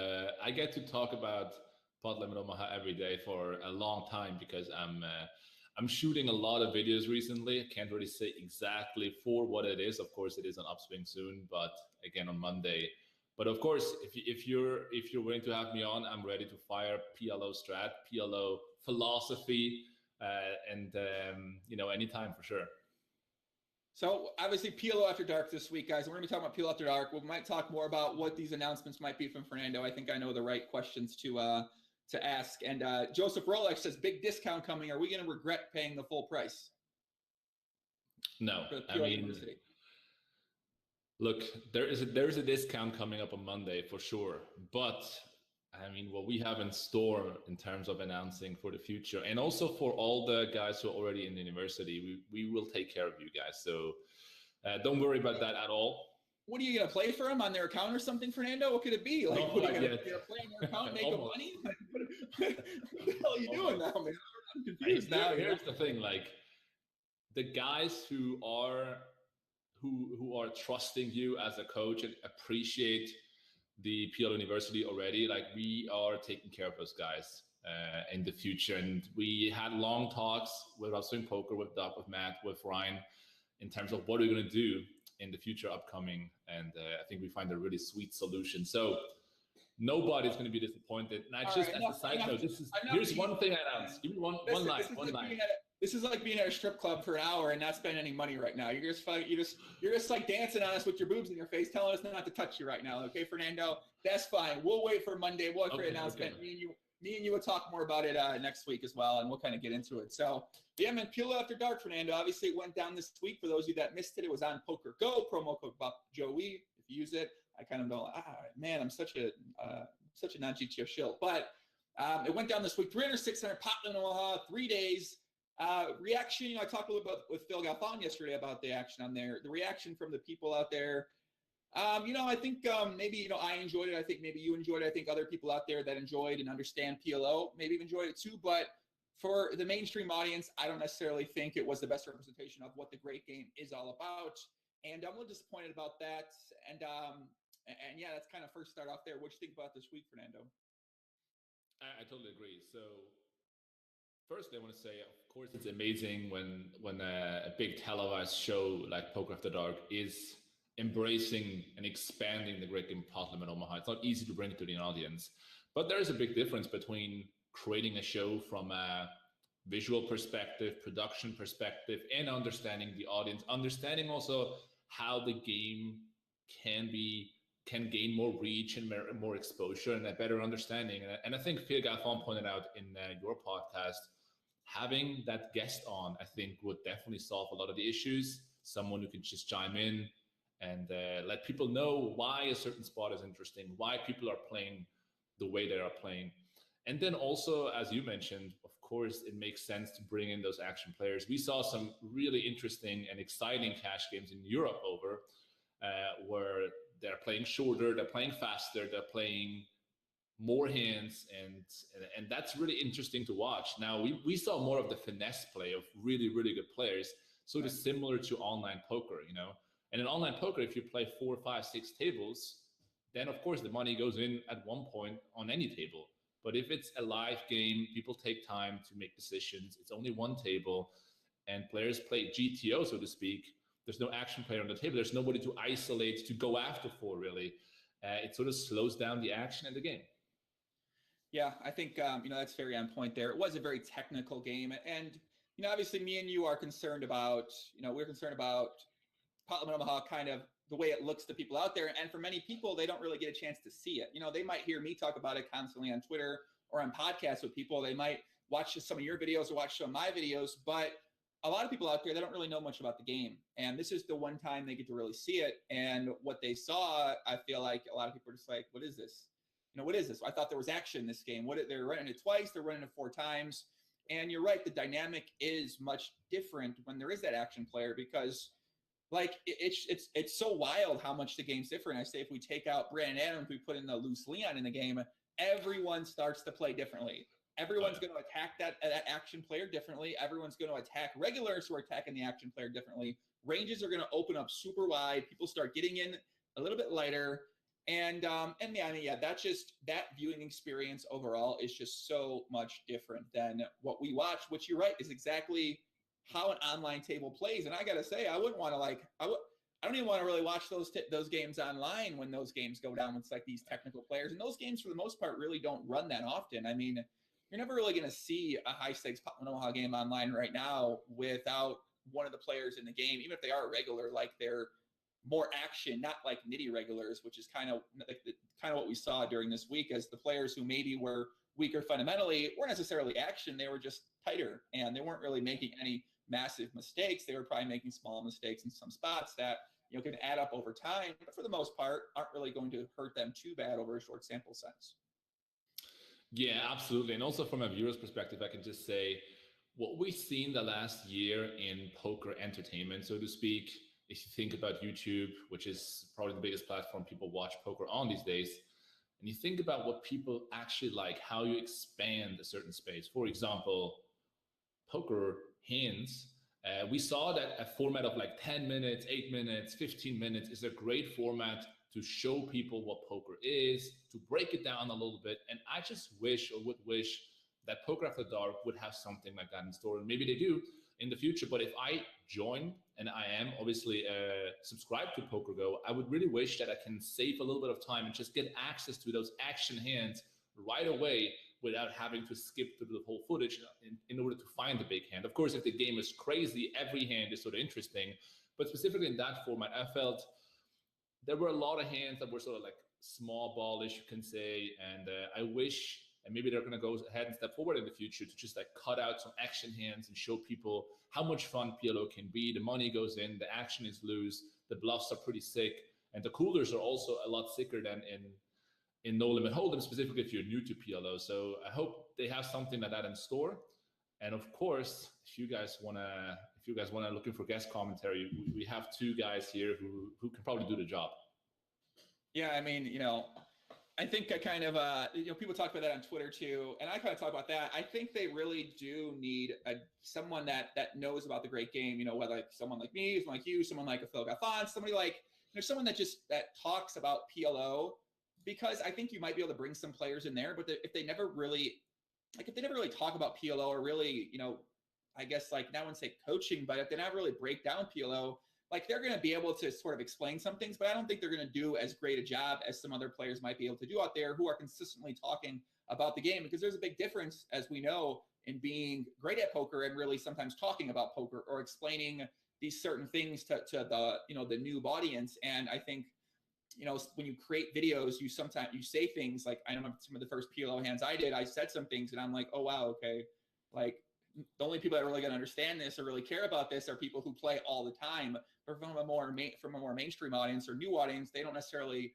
I get to talk about Pot Limit Omaha every day for a long time because I'm shooting a lot of videos recently. I can't really say exactly for what it is. Of course, it is on Upswing soon, but again on Monday. But of course, if you're willing to have me on, I'm ready to fire PLO strat, PLO philosophy, and anytime for sure. So obviously PLO After Dark this week, guys. We're going to be talking about PLO After Dark. We might talk more about what these announcements might be from Fernando. I think I know the right questions to ask. And Joseph Rolex says, big discount coming. Are we going to regret paying the full price? No, I mean, University? Look, there is a discount coming up on Monday for sure. But I mean, what we have in store in terms of announcing for the future, and also for all the guys who are already in the university, we will take care of you guys. So don't worry about that at all. What are you going to play for them on their account or something, Fernando? What could it be? Like, what are you going to play on their account and make them money? What the hell are you doing now, man? I'm confused now. Here's the thing, like the guys who are trusting you as a coach and appreciate the PL University already, like we are taking care of those guys in the future. And we had long talks with Upswing Poker, with Doc, with Matt, with Ryan, in terms of what we're going to do in the future upcoming. And I think we find a really sweet solution. So nobody's going to be disappointed. And as a side note, here's one thing I announced. Give me one line. This is like being at a strip club for an hour and not spending any money right now. You're just like dancing on us with your boobs in your face, telling us not to touch you right now. Okay, Fernando, that's fine. We'll wait for Monday. We'll wait for an announcement. Okay. Me and you will talk more about it next week as well, and we'll kind of get into it. So, yeah, man, PLO After Dark, Fernando. Obviously, it went down this week. For those of you that missed it, it was on Poker Go, promo code Joey. If you use it, I kind of go, man, I'm such a such a non-GTO shill. But it went down this week, 300-600, popped in Omaha, 3 days. Reaction, I talked a little bit with Phil Galfond yesterday about the action on there. The reaction from the people out there, I think maybe, I enjoyed it. I think maybe you enjoyed it. I think other people out there that enjoyed and understand PLO maybe enjoyed it too. But for the mainstream audience, I don't necessarily think it was the best representation of what the great game is all about. And I'm a little disappointed about that. And yeah, that's kind of first start off there. What do you think about this week, Fernando? I totally agree. So first, I want to say, of course, it's amazing when a big televised show like Poker After Dark is embracing and expanding the great game Potlum and Omaha. It's not easy to bring it to the audience, but there is a big difference between creating a show from a visual perspective, production perspective, and understanding the audience, understanding also how the game can gain more reach and more exposure and a better understanding. And I think Phil Galfond pointed out in your podcast, having that guest on, I think, would definitely solve a lot of the issues. Someone who can just chime in and let people know why a certain spot is interesting, why people are playing the way they are playing. And then also, as you mentioned, of course, it makes sense to bring in those action players. We saw some really interesting and exciting cash games in Europe over where they're playing shorter, they're playing faster, they're playing more hands, and that's really interesting to watch. Now, we saw more of the finesse play of really, really good players, sort of similar to online poker, And in online poker, if you play 4, 5, 6 tables, then of course the money goes in at one point on any table. But if it's a live game, people take time to make decisions. It's only one table, and players play GTO, so to speak. There's no action player on the table. There's nobody to isolate, to go after for, really. It sort of slows down the action in the game. Yeah, I think, that's very on point there. It was a very technical game. And, obviously me and you are concerned about, we're concerned about Potlum and Omaha, kind of the way it looks to people out there. And for many people, they don't really get a chance to see it. They might hear me talk about it constantly on Twitter or on podcasts with people. They might watch some of your videos or watch some of my videos, but a lot of people out there, they don't really know much about the game. And this is the one time they get to really see it. And what they saw, I feel like a lot of people are just like, what is this? What is this? I thought there was action in this game. They're running it twice, they're running it 4 times. And you're right, the dynamic is much different when there is that action player, because it's so wild how much the game's different. I say if we take out Brandon Adams, we put in the loose Leon in the game, everyone starts to play differently. Everyone's going to attack that action player differently. Everyone's going to attack regulars who are attacking the action player differently. Ranges are going to open up super wide. People start getting in a little bit lighter. And yeah, that viewing experience overall is just so much different than what we watch, which you're right, is exactly how an online table plays. And I got to say, I wouldn't want to I don't even want to really watch those games online when those games go down with these technical players. And those games, for the most part, really don't run that often. I mean, you're never really going to see a high-stakes Potlum Omaha game online right now without one of the players in the game, even if they are regular, they're more action, not like nitty regulars, which is kind of what we saw during this week, as the players who maybe were weaker fundamentally weren't necessarily action. They were just tighter, and they weren't really making any massive mistakes. They were probably making small mistakes in some spots that can add up over time, but for the most part aren't really going to hurt them too bad over a short sample size. Yeah, absolutely. And also from a viewer's perspective, I can just say what we've seen the last year in poker entertainment, so to speak, if you think about YouTube, which is probably the biggest platform people watch poker on these days, and you think about what people actually like, how you expand a certain space. For example, poker hands. We saw that a format of 10 minutes, 8 minutes, 15 minutes is a great format to show people what poker is, to break it down a little bit. And I just would wish that Poker After Dark would have something like that in store. And maybe they do in the future. But if I join, and I am obviously subscribed to PokerGo, I would really wish that I can save a little bit of time and just get access to those action hands right away without having to skip through the whole footage in order to find the big hand. Of course, if the game is crazy, every hand is sort of interesting. But specifically in that format, I felt there were a lot of hands that were sort of small ballish, you can say. And I wish, and maybe they're going to go ahead and step forward in the future to just cut out some action hands and show people how much fun PLO can be. The money goes in, the action is loose, the bluffs are pretty sick, and the coolers are also a lot sicker than in No Limit Hold'em, specifically if you're new to PLO. So I hope they have something like that in store. And of course, if you guys wanna looking for guest commentary, we have two guys here who can probably do the job. Yeah, I mean, I think I kind of, people talk about that on Twitter too, and I kind of talk about that. I think they really do need someone that knows about the great game. Whether like someone like me, someone like you, someone like a Phil Gaffon, somebody like someone that talks about PLO, because I think you might be able to bring some players in there, but if they never really talk about PLO or really, I guess like now I wouldn't say coaching, but if they never really break down PLO, like they're going to be able to sort of explain some things, but I don't think they're going to do as great a job as some other players might be able to do out there who are consistently talking about the game, because there's a big difference, as we know, in being great at poker and really sometimes talking about poker or explaining these certain things to the, the new audience. And I think, when you create videos, you say things like, I know some of the first PLO hands I did, I said some things and I'm like, oh, wow, okay. Like the only people that are really going to understand this or really care about this are people who play all the time. But from a more mainstream audience or new audience, they don't necessarily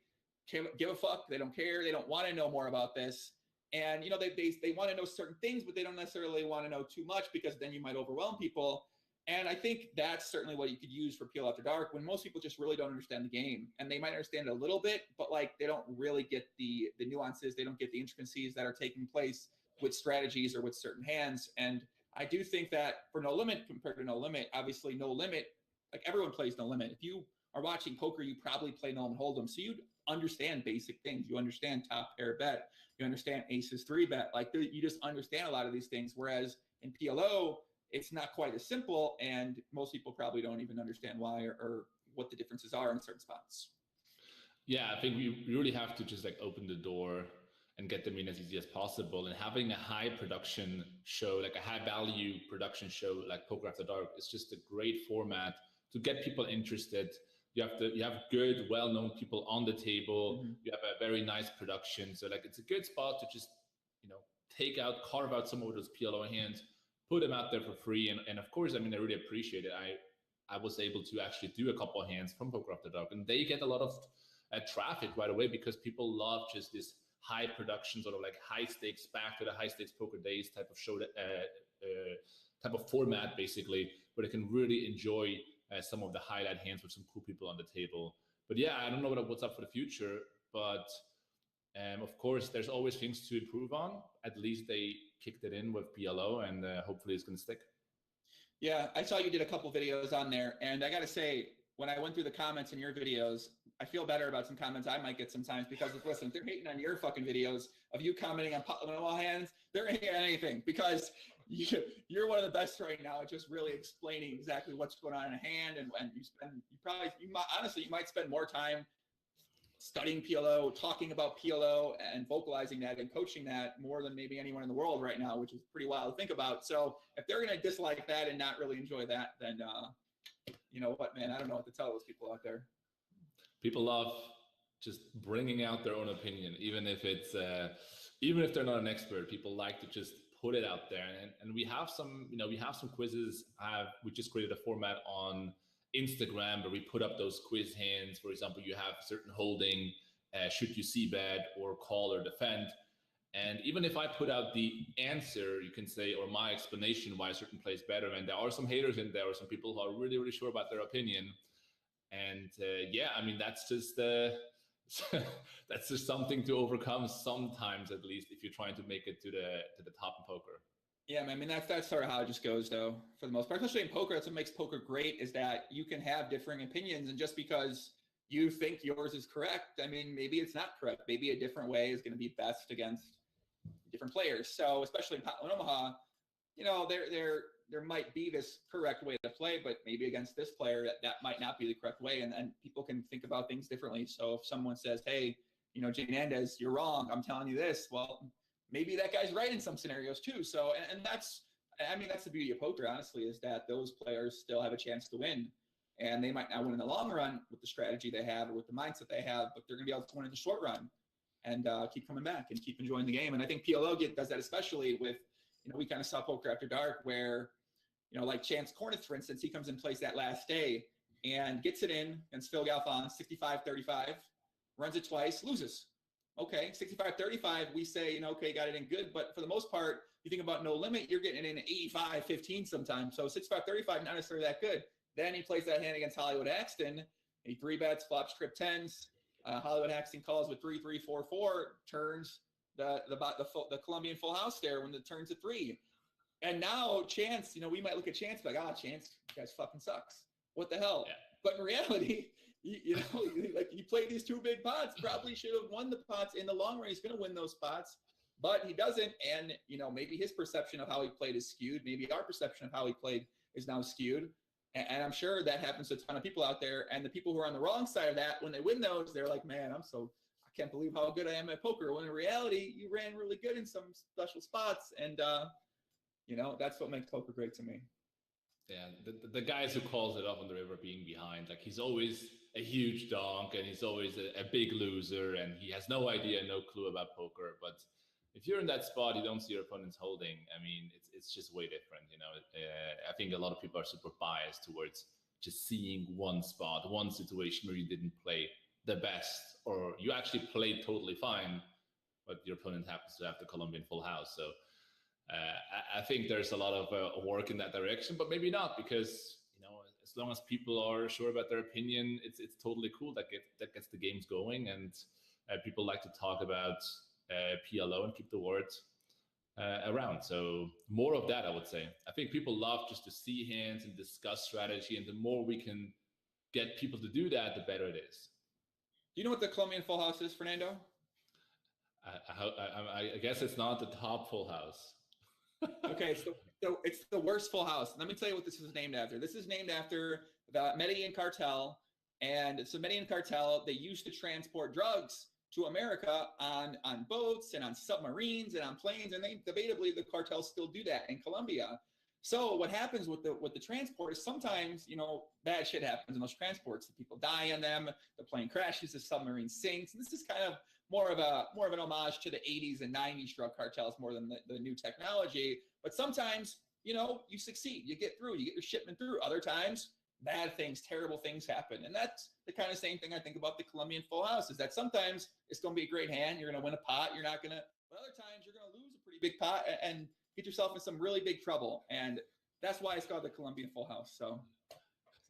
give a fuck. They don't care. They don't want to know more about this. And, they want to know certain things, but they don't necessarily want to know too much, because then you might overwhelm people. And I think that's certainly what you could use for PLO After Dark, when most people just really don't understand the game, and they might understand it a little bit, but like they don't really get the nuances. They don't get the intricacies that are taking place with strategies or with certain hands. And I do think that for No Limit compared to No Limit, obviously No Limit, like everyone plays No Limit. If you are watching poker, you probably play No Limit Hold'em. So you understand basic things. You understand top pair bet. You understand aces 3-bet. Like you just understand a lot of these things. Whereas in PLO, it's not quite as simple, and most people probably don't even understand why or what the differences are in certain spots. Yeah, I think we really have to just like open the door and get them in as easy as possible. And having a high production show, like a high value production show like Poker After Dark, is just a great format to get people interested. You have good, well-known people on the table. Mm-hmm. You have a very nice production. So like it's a good spot to just, carve out some of those PLO hands, put them out there for free. And of course, I mean, I really appreciate it. I was able to actually do a couple of hands from Poker After Dark, and they get a lot of traffic right away, because people love just this high production, sort of like high stakes, back to the high stakes poker days type of show, type of format, basically, where they can really enjoy some of the highlight hands with some cool people on the table. But yeah, I don't know what's up for the future, but of course, there's always things to improve on. At least they kicked it in with PLO, and hopefully it's going to stick. Yeah, I saw you did a couple videos on there, and I got to say, when I went through the comments in your videos, I feel better about some comments I might get sometimes, because listen, if they're hating on your fucking videos of you commenting on Pot hands, they're hating on anything, because you're one of the best right now at just really explaining exactly what's going on in a hand, and you might spend more time studying PLO, talking about PLO, and vocalizing that and coaching that more than maybe anyone in the world right now, which is pretty wild to think about. So if they're going to dislike that and not really enjoy that, then you know what, man, I don't know what to tell those people out there. People love just bringing out their own opinion, even if they're not an expert. People like to just put it out there, and we have some quizzes. We just created a format on Instagram where we put up those quiz hands. For example, you have certain holding, should you c-bet or call or defend, and even if I put out the answer, you can say, or my explanation why a certain play is better, and there are some haters in there, or some people who are really, really sure about their opinion. And yeah, I mean, that's just that's just something to overcome sometimes, at least, if you're trying to make it to the top in poker. Yeah, I mean, that's sort of how it just goes, though, for the most part. Especially in poker, that's what makes poker great, is that you can have differing opinions, and just because you think yours is correct, I mean, maybe it's not correct. Maybe a different way is going to be best against different players. So, especially in Omaha, there might be this correct way to play, but maybe against this player, that might not be the correct way, and people can think about things differently. So if someone says, hey, Jay Nandez, you're wrong, I'm telling you this, well, maybe that guy's right in some scenarios too. So, and that's the beauty of poker, honestly, is that those players still have a chance to win, and they might not win in the long run with the strategy they have or with the mindset they have, but they're going to be able to win in the short run and keep coming back and keep enjoying the game. And I think PLO does that, especially with, we kind of saw Poker After Dark where, like Chance Cornith, for instance, he comes and plays that last day and gets it in against Phil Galfon, 65-35, runs it twice, loses. Okay, 65-35, we say, okay, got it in good. But for the most part, you think about no limit, you're getting it in 85-15 sometimes. So 65-35, not necessarily that good. Then he plays that hand against Hollywood Axton. He 3-bets, flops trip tens. Hollywood Axton calls with 3-3-4-4, turns the Colombian full house there when the turn's a 3. And now Chance, we might look at Chance like, Chance, you guys fucking sucks. What the hell? Yeah. But in reality, like he played these 2 big pots, probably should have won the pots. In the long run, he's going to win those pots, but he doesn't. And, maybe his perception of how he played is skewed. Maybe our perception of how he played is now skewed. And I'm sure that happens to a ton of people out there. And the people who are on the wrong side of that, when they win those, they're like, man, I can't believe how good I am at poker. When in reality, you ran really good in some special spots. And, that's what makes poker great to me. Yeah, the guys who calls it up on the river being behind, like he's always a huge donk and he's always a big loser and he has no idea, no clue about poker. But if you're in that spot, you don't see your opponents holding. I mean, it's just way different, I think a lot of people are super biased towards just seeing one spot, one situation where you didn't play the best, or you actually played totally fine, but your opponent happens to have the Colombian full house. So I think there's a lot of work in that direction, but maybe not, because as long as people are sure about their opinion, it's totally cool. That gets the games going, and people like to talk about PLO and keep the word around. So more of that, I would say. I think people love just to see hands and discuss strategy, and the more we can get people to do that, the better it is. Do you know what the Colombian full house is, Fernando? I guess it's not the top full house. Okay, so it's the worst full house. Let me tell you what this is named after. This is named after the Medellin cartel. And so Medellin cartel, they used to transport drugs to America on boats and on submarines and on planes. And they debatably, the cartels still do that in Colombia. So what happens with the transport is sometimes, bad shit happens in those transports. The people die on them. The plane crashes. The submarine sinks. This is kind of more of an homage to the 80s and 90s drug cartels more than the new technology. But sometimes, you succeed. You get through. You get your shipment through. Other times, bad things, terrible things happen. And that's the kind of same thing I think about the Colombian full house, is that sometimes it's going to be a great hand. You're going to win a pot. You're not going to. But other times, you're going to lose a pretty big pot and get yourself in some really big trouble. And that's why it's called the Colombian full house. So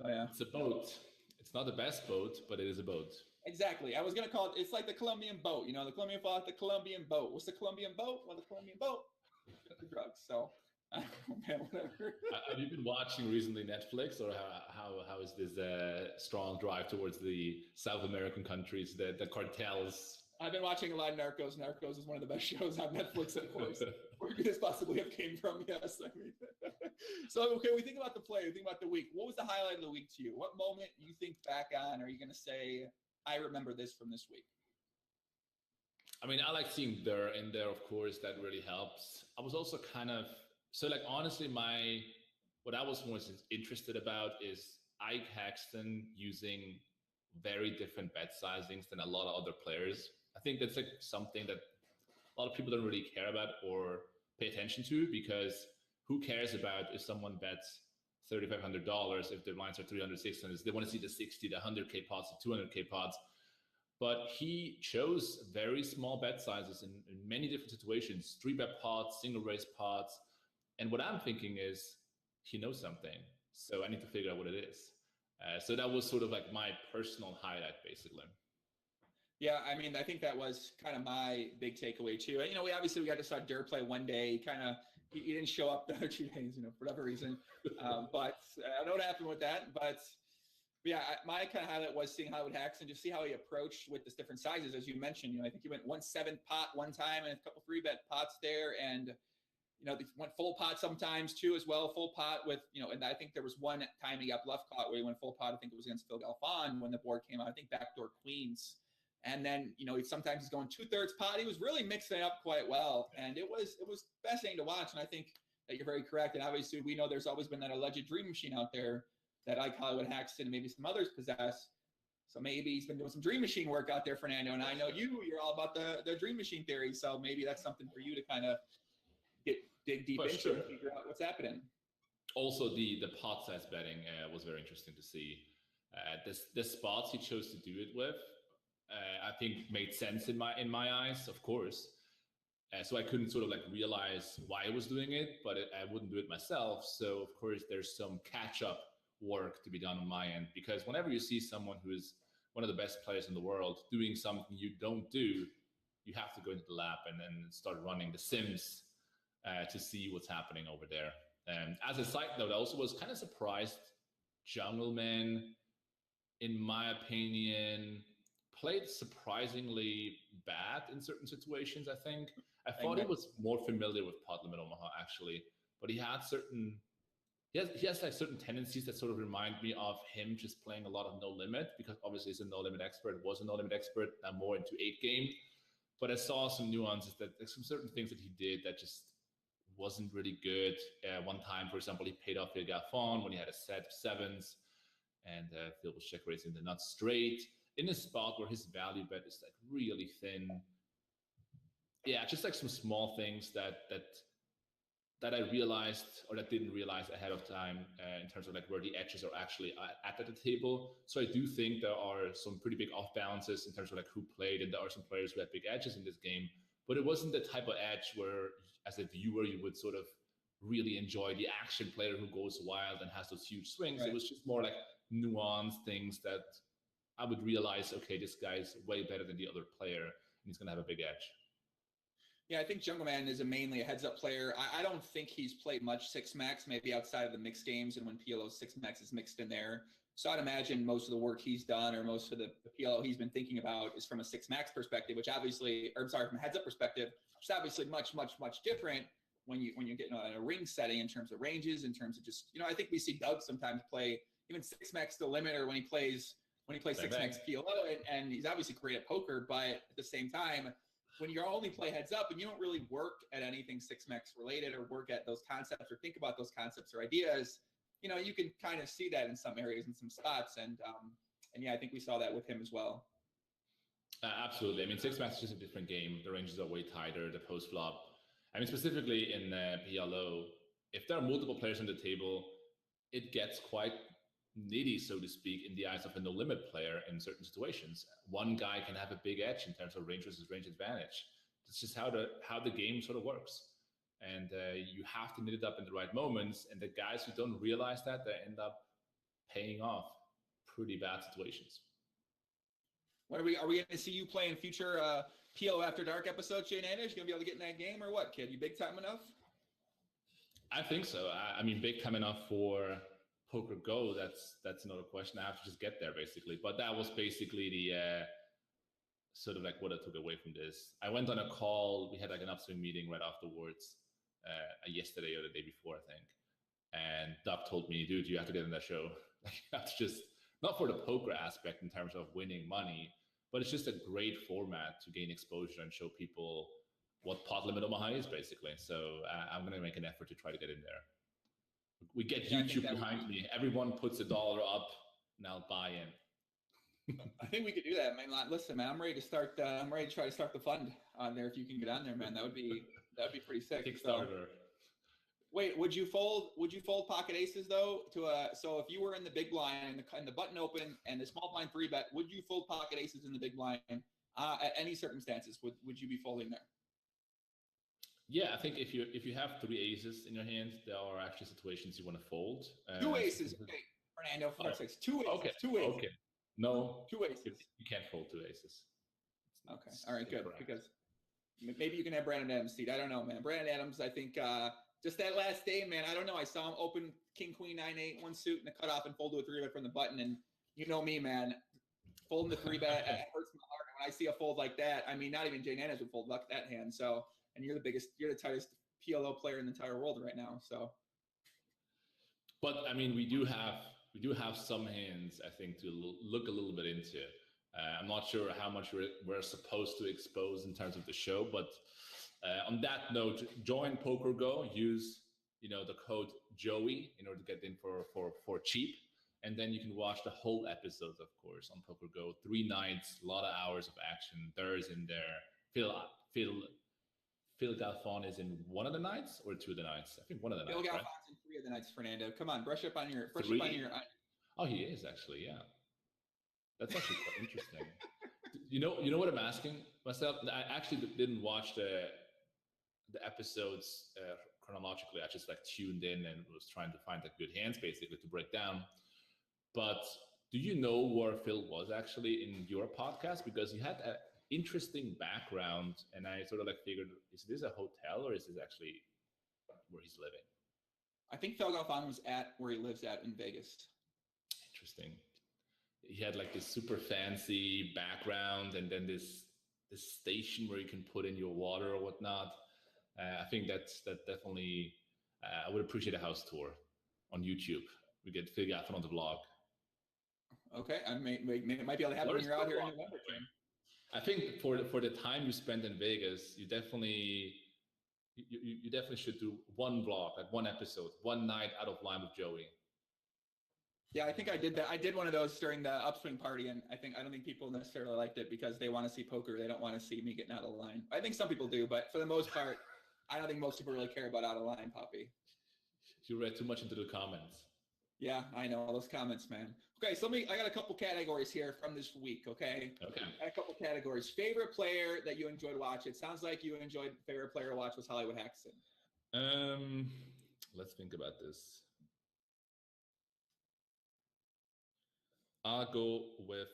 yeah. It's a boat. It's not the best boat, but it is a boat. Exactly. I was going to call it, it's like the Colombian boat, the Colombian full house, the Colombian boat. What's the Colombian boat? Well, the Colombian boat, the drugs. So, man, whatever. Have you been watching recently Netflix, or how is this strong drive towards the South American countries, the cartels? I've been watching a lot of Narcos. Narcos is one of the best shows on Netflix, of course. Where could this possibly have came from? Yes. I mean, so, okay, we think about the play. We think about the week. What was the highlight of the week to you? What moment you think back on? Are you going to say, I remember this from this week? I mean, I like seeing Durr in there, of course. That really helps. I was also honestly, what I was most interested about is Ike Haxton using very different bet sizings than a lot of other players. I think that's something that a lot of people don't really care about or pay attention to, because who cares about if someone bets $3,500 if the lines are 300, 600? They want to see the 60, the 100K pots, the 200K pots. But he chose very small bet sizes in many different situations, 3-bet pots, single raise pots. And what I'm thinking is, he knows something. So I need to figure out what it is. So that was sort of like my personal highlight, basically. Yeah, I mean, I think that was kind of my big takeaway too. We got to saw Durr play one day. He didn't show up the other 2 days, for whatever reason. But I don't know what happened with that. But yeah, my kind of highlight was seeing Hollywood Hacks and just see how he approached with the different sizes, as you mentioned. I think he went 1-7 pot one time and a couple 3-bet pots there, and they went full pot sometimes too as well. Full pot with and I think there was one time he got bluff caught where he went full pot. I think it was against Phil Galfond when the board came out. I think backdoor queens. And then, sometimes he's going 2/3 pot. He was really mixing it up quite well. And it was fascinating to watch. And I think that you're very correct. And obviously, we know there's always been that alleged dream machine out there that Ike Hollywood Haxton and maybe some others possess. So maybe he's been doing some dream machine work out there, Fernando. And I know you're all about the dream machine theory. So maybe that's something for you to kind of dig deep into and figure out what's happening. Also, the pot size betting was very interesting to see. The spots he chose to do it with, I think made sense in my eyes, of course. So I couldn't sort of like realize why I was doing it, but I wouldn't do it myself. So of course there's some catch up work to be done on my end, because whenever you see someone who is one of the best players in the world doing something you don't do, you have to go into the lab and then start running the sims to see what's happening over there. And as a side note, I also was kind of surprised Jungleman, in my opinion, played surprisingly bad in certain situations, I think. I thought he was more familiar with Pod Limit Omaha, actually, but he has like certain tendencies that sort of remind me of him just playing a lot of No Limit, because obviously he's a No Limit expert, was a No Limit expert, now more into 8-game. But I saw some nuances, that some certain things that he did that just wasn't really good. One time, for example, he paid off Phil Gaffon when he had a set of sevens, and Phil was check raising the nuts straight in a spot where his value bet is like really thin. Yeah, just like some small things that I realized, or that didn't realize ahead of time, in terms of like where the edges are actually at the table. So I do think there are some pretty big off balances in terms of like who played, and there are some players who had big edges in this game. But it wasn't the type of edge where, as a viewer, you would sort of really enjoy the action player who goes wild and has those huge swings. Right. It was just more like nuanced things that I would realize, okay, this guy's way better than the other player, and he's going to have a big edge. Yeah, I think Jungleman is mainly a heads-up player. I don't think he's played much 6-max, maybe outside of the mixed games and when PLO 6-max is mixed in there. So I'd imagine most of the work he's done, or most of the PLO he's been thinking about, is from a 6-max perspective, which obviously, or I'm sorry, from a heads-up perspective, which is obviously much, much, much different when you get in a ring setting in terms of ranges, in terms of just, I think we see Doug sometimes play even 6-max the limit, or when he plays 6-max PLO, and he's obviously great at poker, but at the same time, when you only play heads up and you don't really work at anything 6-max related, or work at those concepts, or think about those concepts or ideas, you can kind of see that in some areas and some spots. And yeah, I think we saw that with him as well. Absolutely. I mean, 6-max is just a different game. The ranges are way tighter, the post flop. I mean, specifically in PLO, if there are multiple players on the table, it gets quite nitty, so to speak, in the eyes of a no limit player in certain situations. One guy can have a big edge in terms of range versus range advantage. It's just how the game sort of works. And you have to knit it up in the right moments. And the guys who don't realize that, they end up paying off pretty bad situations. Are we going to see you play in future PLO After Dark episodes, Jay Nandez? You going to be able to get in that game, or what, kid? You big time enough? I think so. I mean, big time enough for Poker Go, that's another question. I have to just get there, basically. But that was basically the sort of like what I took away from this. I went on a call. We had like an upstream meeting right afterwards, yesterday or the day before, I think. And Doug told me, dude, you have to get in that show. Like, you have to just, not for the poker aspect in terms of winning money, but it's just a great format to gain exposure and show people what Pod Limit Omaha is, basically. So I'm going to make an effort to try to get in there. We get YouTube behind me. Everyone puts $1 up, and I'll buy in. I think we could do that, man. Listen, man, I'm ready to start. I'm ready to try to start the fund on there. If you can get on there, man, that would be pretty sick. Kickstarter. Wait, would you fold pocket aces though? So if you were in the big blind and the button open and the small blind 3-bet, would you fold pocket aces in the big blind at any circumstances? Would you be folding there? Yeah, I think if you have 3 aces in your hand, there are actually situations you want to fold. 2 aces. Okay, Fernando, for 6. 2 aces. Okay. 2 aces. Okay. No. 2 aces. You can't fold 2 aces. Okay. All right. Good. Because maybe you can have Brandon Adams' seat. I don't know, man. Brandon Adams, I think just that last day, man. I don't know. I saw him open King Queen 9-8 1 suit and a cutoff and fold to a 3-bet from the button. And you know me, man. Folding the 3-bet hurts my heart. When I see a fold like that, I mean, not even Jay Nandez would fold that hand. So. And you're the tightest PLO player in the entire world right now. So, but I mean, we do have some hands, I think, to look a little bit into. I'm not sure how much we're supposed to expose in terms of the show, but on that note, join Poker Go. Use the code Joey in order to get in for cheap, and then you can watch the whole episodes, of course, on Poker Go. 3 nights, a lot of hours of action. There's in there. Phil Galfon is in one of the nights or 2 of the nights? I think one of the nights. Phil Galfon's in 3 of the nights, Fernando. Come on, brush up on your. Oh, he is actually, yeah. That's actually quite interesting. You know what I'm asking myself? I actually didn't watch the episodes chronologically. I just like tuned in and was trying to find like good hands basically to break down. But do you know where Phil was actually in your podcast? Because you had an interesting background, and I sort of like figured, is this a hotel or is this actually where he's living? I think Phil Galfon was at where he lives at in Vegas. Interesting. He had like this super fancy background, and then this station where you can put in your water or whatnot. I think that definitely. I would appreciate a house tour on YouTube. We get Phil Gaffin on the vlog. Okay, I might be able to have it when you're out here in November, Tim. I think for the time you spent in Vegas, you definitely should do one vlog, like one episode, one night out of line with Joey. Yeah, I think I did that. I did one of those during the upswing party, and I don't think people necessarily liked it because they want to see poker. They don't want to see me getting out of line. I think some people do, but for the most part, I don't think most people really care about out of line, Poppy. You read too much into the comments. Yeah, I know all those comments, man. Okay, so I got a couple categories here from this week, okay? Okay. I got a couple categories. Favorite player that you enjoyed watch. It sounds like you enjoyed favorite player to watch was Hollywood Haxton. Let's think about this. I'll go with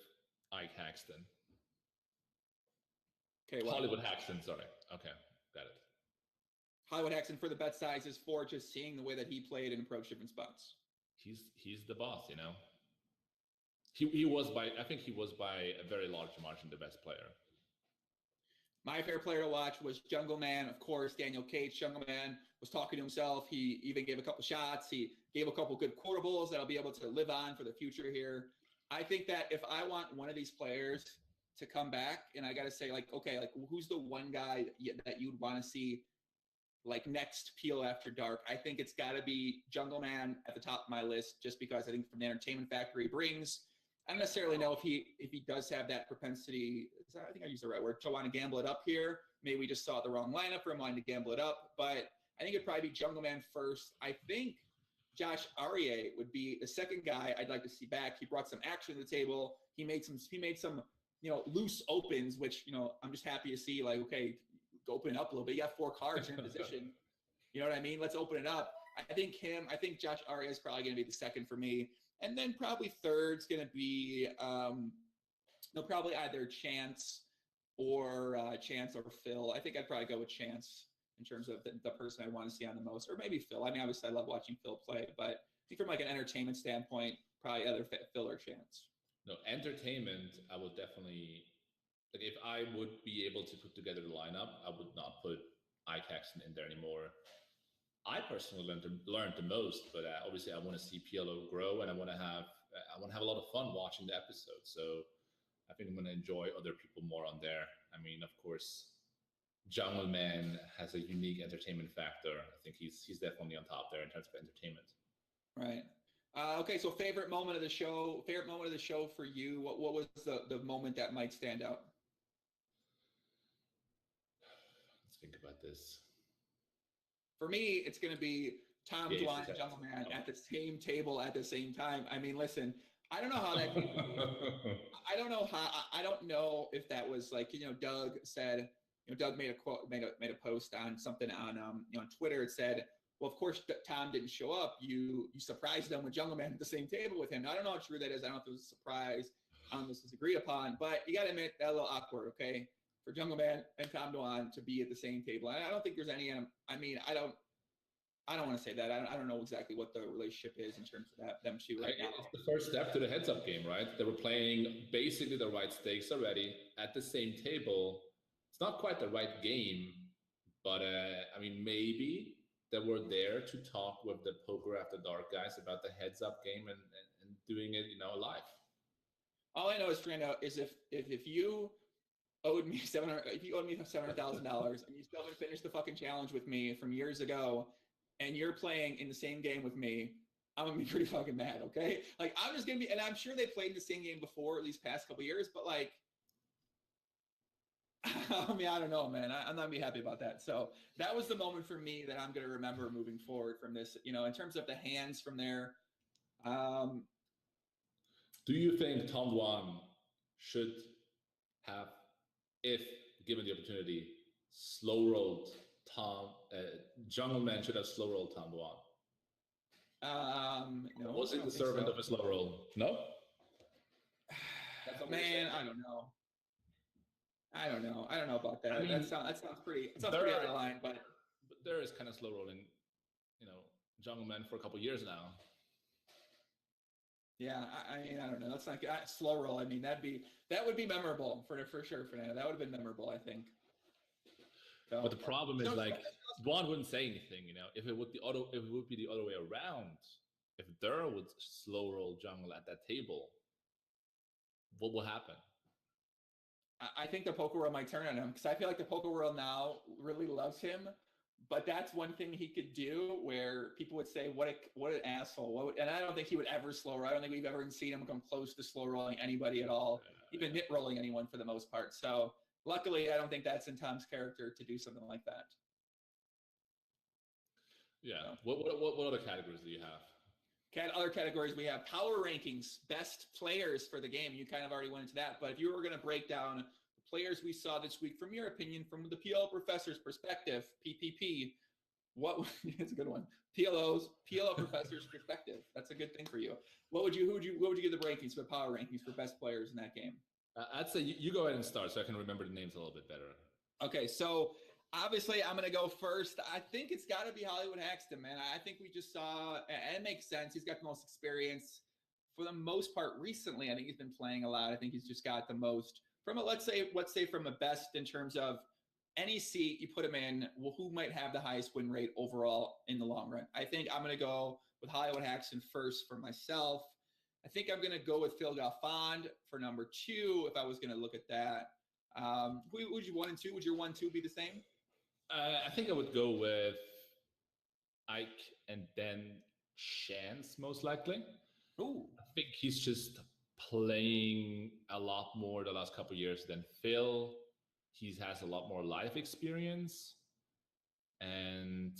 Ike Haxton. Okay, well, Hollywood Haxton, sorry. Okay, got it. Hollywood Haxton for the bet sizes for just seeing the way that he played and approached different spots. He's the boss, you know. He was by a very large margin the best player. My favorite player to watch was Jungle Man, of course, Daniel Cates. Jungle Man was talking to himself. He even gave a couple shots. He gave a couple good quotables that I'll be able to live on for the future here. I think that if I want one of these players to come back, and I got to say, like, okay, like who's the one guy that you'd want to see like next Peel After Dark? I think it's got to be Jungle Man at the top of my list, just because I think from the entertainment factor he brings. I don't necessarily know if he does have that propensity. I think I used the right word to want to gamble it up here. Maybe we just saw the wrong lineup for him wanting to gamble it up, but I think it'd probably be Jungle Man first. I think Josh Aryeh would be the second guy I'd like to see back. He brought some action to the table. He made some loose opens, which I'm just happy to see. Like, okay, open it up a little bit. You got 4 cards in position. You know what I mean? Let's open it up. I think Josh Aryeh is probably going to be the second for me. And then probably third's going to be, probably either Chance or Phil. I think I'd probably go with Chance in terms of the person I want to see on the most, or maybe Phil. I mean, obviously I love watching Phil play, but I think from like an entertainment standpoint, probably either Phil or Chance. No, entertainment, I would definitely, like if I would be able to put together the lineup, I would not put Ike Haxton in there anymore. I personally learned the most, but obviously I want to see PLO grow, and I want to have a lot of fun watching the episode. So I think I'm going to enjoy other people more on there. I mean, of course, Jungle Man has a unique entertainment factor. I think he's definitely on top there in terms of entertainment. Right. Okay. So favorite moment of the show for you. What was the moment that might stand out? Let's think about this. For me, it's going to be Tom Dwan and Jungle Man at the same table at the same time. I mean, listen, I don't know how that came. I don't know if that was like, Doug said, Doug made a post on something on Twitter. It said, well, of course, Tom didn't show up. You surprised them with Jungle Man at the same table with him. Now, I don't know how true that is. I don't know if it was a surprise. I don't know if this was agreed upon, but you got to admit that a little awkward, okay? For Jungle Man and Tom Dwan to be at the same table. I don't think there's any. I mean, I don't want to say that. I don't know exactly what the relationship is in terms of them two right now. It's the first step to the heads-up game, right? They were playing basically the right stakes already at the same table. It's not quite the right game, but I mean, maybe they were there to talk with the Poker After Dark guys about the heads-up game and doing it, live. All I know is, Fernando, is if you owed me $700,000 and you still haven't finished the fucking challenge with me from years ago, and you're playing in the same game with me, I'm gonna be pretty fucking mad, okay? Like, I'm just gonna be, and I'm sure they played in the same game before these past couple years, but like, I mean, I don't know, man. I'm not gonna be happy about that. So that was the moment for me that I'm gonna remember moving forward from this. In terms of the hands from there. Do you think Tom Dwan should have, if given the opportunity, slow rolled Tom? Jungle Man should have slow rolled Tom Dwan. No, Was I it don't the think servant so. of a slow roll? No. Man, I don't know. I don't know. I don't know about that. I mean, that sounds pretty. It sounds pretty out of line, but there is kind of slow rolling, Jungle Man for a couple years now. yeah, I mean, I don't know. That's not slow roll. I mean, that would be memorable for sure, Fernando. That would have been memorable, I think. So, but the problem is, like, Dwan wouldn't say anything. If it would be the other way around. If Dur would slow roll Jungle at that table, what will happen? I think the poker world might turn on him, because I feel like the poker world now really loves him. But that's one thing he could do where people would say, what an asshole. And I don't think he would ever slow roll. I don't think we've ever seen him come close to slow rolling anybody at all, even nit rolling anyone for the most part. So luckily, I don't think that's in Tom's character to do something like that. Yeah. So. What other categories do you have? Other categories, we have power rankings, best players for the game. You kind of already went into that. But if you were going to break down the players we saw this week, from your opinion, from the PLO professor's perspective, PPP, it's a good one. PLO professor's perspective. That's a good thing for you. What would you give the rankings for power rankings for best players in that game? I'd say you go ahead and start so I can remember the names a little bit better. Okay, so obviously I'm going to go first. I think it's got to be Hollywood Haxton, man. I think we just saw, and it makes sense. He's got the most experience for the most part recently. I think he's been playing a lot. I think he's just got the most from let's say from a best in terms of any seat you put him in, well, who might have the highest win rate overall in the long run? I think I'm going to go with Hollywood Haxton first for myself. I think I'm going to go with Phil Galfond for number 2 if I was going to look at that. Who would you 1 and 2? Would your 1, 2 be the same? I think I would go with Ike and then Chance, most likely. Ooh. I think he's just playing a lot more the last couple of years than Phil. He has a lot more life experience. And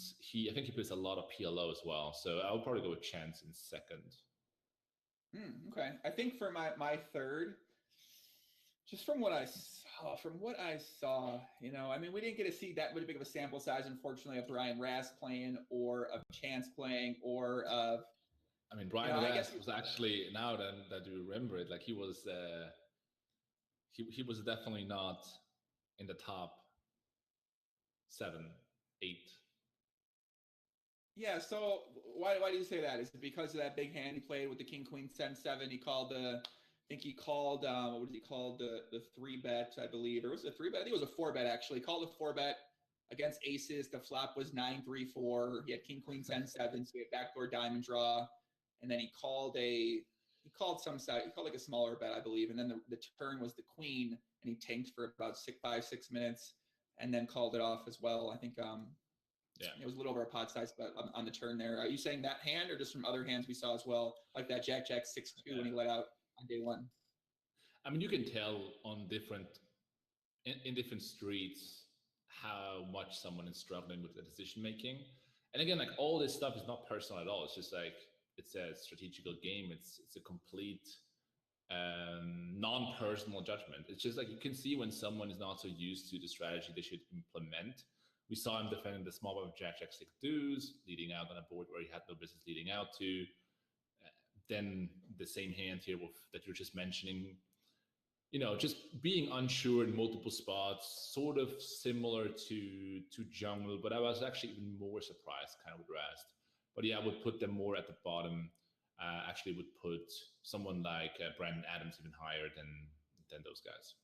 I think he plays a lot of PLO as well. So I would probably go with Chance in second. Okay. I think for my third, just from what I saw, I mean, we didn't get to see that big of a sample size, unfortunately, of Brian Rass playing or of Chance playing or of. I mean, Brian Rass was actually, now that you remember it, like he was definitely not in the top 7, 8. Yeah. So why do you say that? Is it because of that big hand he played with the King Queen 10-7? He called what was he called? The 3-bet, I believe, or was it a 3-bet? I think it was a 4-bet actually. He called a 4-bet against aces. The flop was 9-3-4. He had King Queen 10-7, so he had backdoor diamond draw, and then he called like a smaller bet, I believe, and then the turn was the queen, and he tanked for about 5-6 minutes, and then called it off as well. I think it was a little over a pot size, but on the turn there. Are you saying that hand, or just from other hands we saw as well, like that Jack 6-2 when he let out on day 1? I mean, you can tell on in different streets how much someone is struggling with the decision making. And again, like, all this stuff is not personal at all. It's just like, it's a strategical game. It's a complete non-personal judgment. It's just like, you can see when someone is not so used to the strategy they should implement. We saw him defending the small blind of Jack 6 deuce, leading out on a board where he had no business leading out to. Then the same hand here that you're just mentioning, just being unsure in multiple spots, sort of similar to Jungle, but I was actually even more surprised kind of with Rast. But yeah, I would put them more at the bottom. Actually would put someone like Brandon Adams even higher than those guys.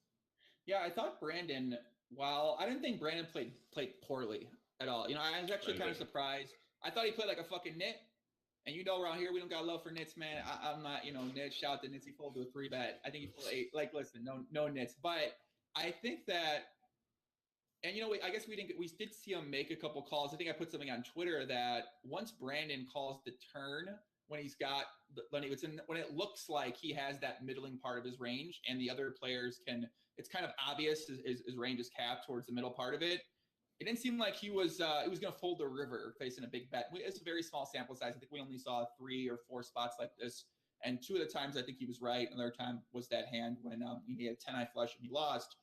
Yeah, I thought Brandon, while I didn't think Brandon played poorly at all. I was actually kind of surprised. I thought he played like a fucking nit. And around here, we don't got love for nits, man. I'm not, Nits, shout out to Nits. He folded to a 3-bet. I think he pulled 8. Like, listen, no nits. But I think that, and I guess we did see him make a couple calls. I think I put something on Twitter that once Brandon calls the turn, when it looks like he has that middling part of his range, and the other players it's kind of obvious his range is capped towards the middle part of it. It didn't seem like he was going to fold the river facing a big bet. It's a very small sample size. I think we only saw 3 or 4 spots like this. And 2 of the times I think he was right. Another time was that hand when he had 10-eye flush and he lost.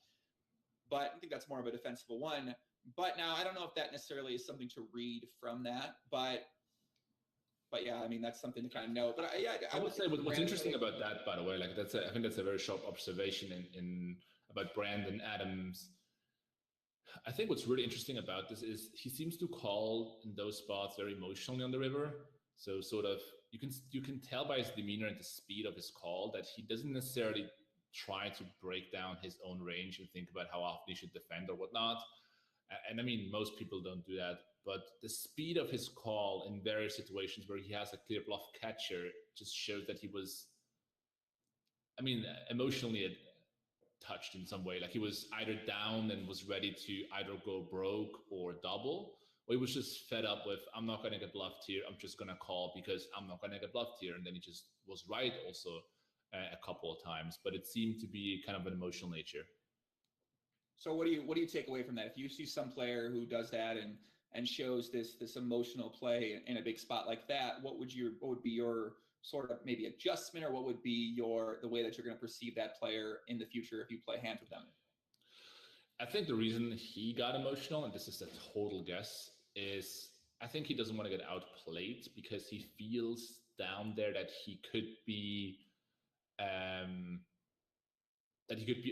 But I think that's more of a defensible one. But now I don't know if that necessarily is something to read from that. But yeah, I mean, that's something to kind of know. But I would say what's interesting about that, by the way, like I think that's a very sharp observation in about Brandon Adams. I think what's really interesting about this is he seems to call in those spots very emotionally on the river. So sort of you can tell by his demeanor and the speed of his call that he doesn't necessarily try to break down his own range and think about how often he should defend or whatnot. And I mean, most people don't do that, but the speed of his call in various situations where he has a clear bluff catcher just shows that he was, I mean, emotionally touched in some way. Like he was either down and was ready to either go broke or double, or he was just fed up with, I'm not going to get bluffed here. I'm just going to call because I'm not going to get bluffed here. And then he just was right also a couple of times, but it seemed to be kind of an emotional nature. So what do you take away from that? If you see some player who does that and shows this emotional play in a big spot like that, what would be your sort of maybe adjustment, or what would be the way that you're going to perceive that player in the future if you play hands with them? I think the reason he got emotional, and this is a total guess, is I think he doesn't want to get outplayed because he feels down there that he could be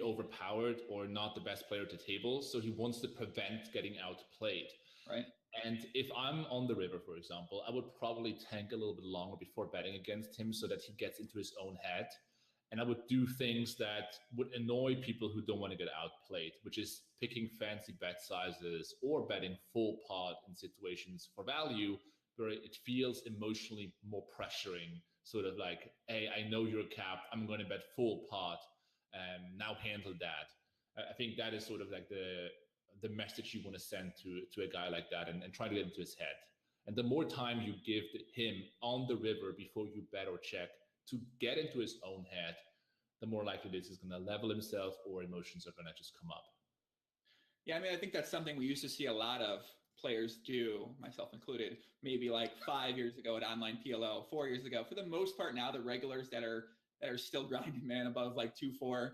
overpowered or not the best player at the table. So he wants to prevent getting outplayed. Right. And if I'm on the river, for example, I would probably tank a little bit longer before betting against him so that he gets into his own head. And I would do things that would annoy people who don't want to get outplayed, which is picking fancy bet sizes or betting full pot in situations for value where it feels emotionally more pressuring. Sort of like, hey, I know you're capped. I'm going to bet full pot. Now handle that. I think that is sort of like the message you want to send to a guy like that and try to get into his head. And the more time you give him on the river before you bet or check to get into his own head, the more likely this is going to level himself or emotions are going to just come up. Yeah, I mean, I think that's something we used to see a lot of players do, myself included, maybe like 5 years ago at online PLO, 4 years ago. For the most part now, the regulars that are still grinding, man, above like 2-4,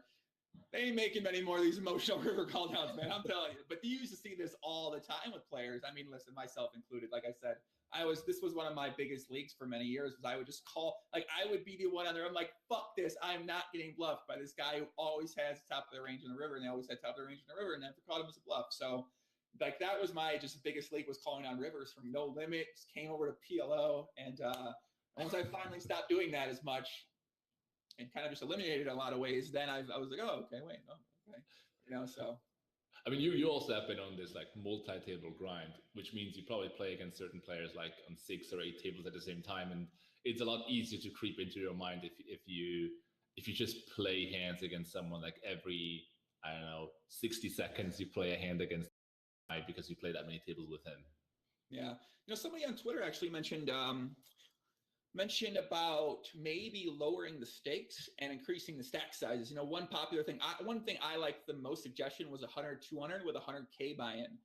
they ain't making many more of these emotional river call downs, man. I'm telling you. But you used to see this all the time with players. I mean, listen, myself included. Like I said, this was one of my biggest leagues for many years. Was I would just call, like I would be the one on there. I'm like, fuck this. I'm not getting bluffed by this guy who always has top of the range in the river, and they always had top of the range in the river, and never caught him as a bluff. So, like that was my just biggest league, was calling on rivers from no limit. Just came over to PLO, and once I finally stopped doing that as much, and kind of just eliminated in a lot of ways, then I was like, oh, okay, wait, no, okay, so. I mean, you also have been on this like multi-table grind, which means you probably play against certain players like on 6 or 8 tables at the same time, and it's a lot easier to creep into your mind if you just play hands against someone like every, I don't know, 60 seconds you play a hand against the guy because you play that many tables with him. Yeah, somebody on Twitter actually mentioned about maybe lowering the stakes and increasing the stack sizes. One popular thing, one thing I liked the most suggestion was 100, 200 with 100K buy-in.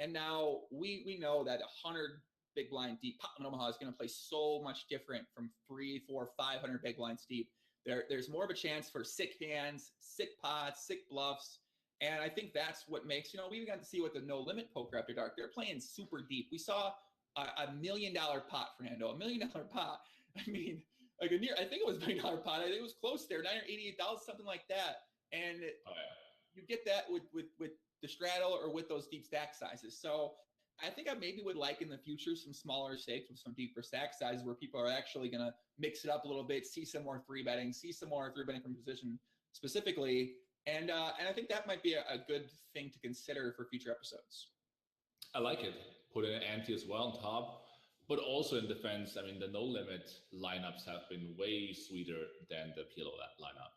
And now we know that 100 big blind deep pot in Omaha is going to play so much different from 300, 400, 500 big blinds deep. There's more of a chance for sick hands, sick pots, sick bluffs. And I think that's what makes, we got to see what the no limit poker after dark, they're playing super deep. We saw $1 million pot, Fernando, $1 million pot. I mean, like I think it was $1 million pot. I think it was close there, $988, something like that. And you get that with the straddle or with those deep stack sizes. So I think I maybe would like in the future some smaller stakes with some deeper stack sizes where people are actually going to mix it up a little bit, see some more 3-betting, see some more 3-betting from position specifically. And I think that might be a good thing to consider for future episodes. I like it. Put an ante as well on top. But also in defense, I mean, the no-limit lineups have been way sweeter than the PLO lineup.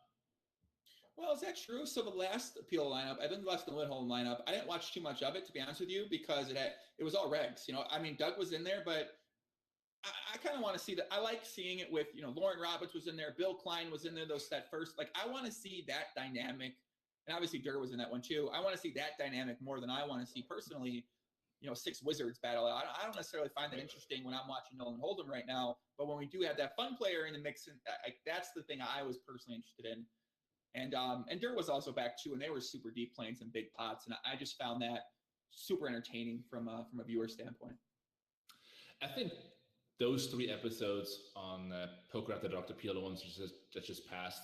Well, is that true? So the last PLO lineup, I think the last no-limit home lineup, I didn't watch too much of it, to be honest with you, because it was all regs. I mean, Doug was in there, but I kind of want to see that. I like seeing it with, Lauren Roberts was in there, Bill Klein was in there, that first, like, I want to see that dynamic. And obviously Durr was in that one too. I want to see that dynamic more than I want to see personally six wizards battle. I don't necessarily find that interesting when I'm watching Nolan Hold'em right now. But when we do have that fun player in the mix, that's the thing I was personally interested in. And Dirt was also back too, and they were super deep playing some big pots, and I just found that super entertaining from a viewer standpoint. I think those 3 episodes on Poker After Dark, the PLO ones that just passed,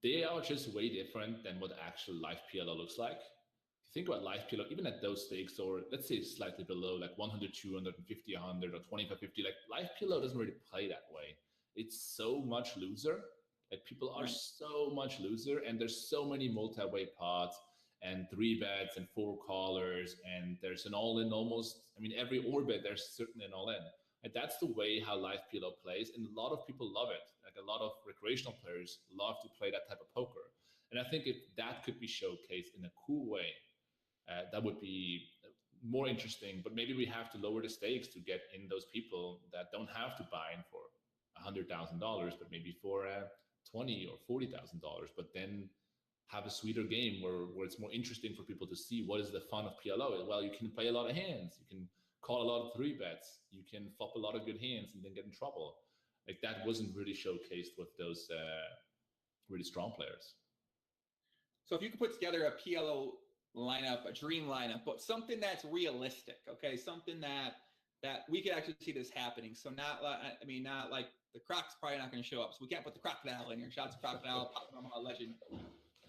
they are just way different than what actual live PLO looks like. If you think about live PLO, even at those stakes, or let's say slightly below, like 100, 200, 50, 100, or 25, 50, like live PLO doesn't really play that way. It's so much looser. Like people are so much looser, and there's so many multi-way pots and 3 bets and 4 callers, and there's an all-in almost. I mean, every orbit there's certainly an all-in, and that's the way how live PLO plays, and a lot of people love it. Like a lot of recreational players love to play that type of poker, and I think if that could be showcased in a cool way, that would be more interesting. But maybe we have to lower the stakes to get in those people that don't have to buy in for $100,000, but maybe for $20,000 or $40,000, but then have a sweeter game where it's more interesting for people to see what is the fun of PLO. Well, you can play a lot of hands, you can call a lot of 3 bets, you can flop a lot of good hands and then get in trouble. Like that wasn't really showcased with those really strong players. So if you could put together a PLO lineup, a dream lineup, but something that's realistic, okay, something that we could actually see this happening. So not like the Croc's probably not going to show up, so we can't put the Crocodile in here. Shout out to Crocodile, Pop legend.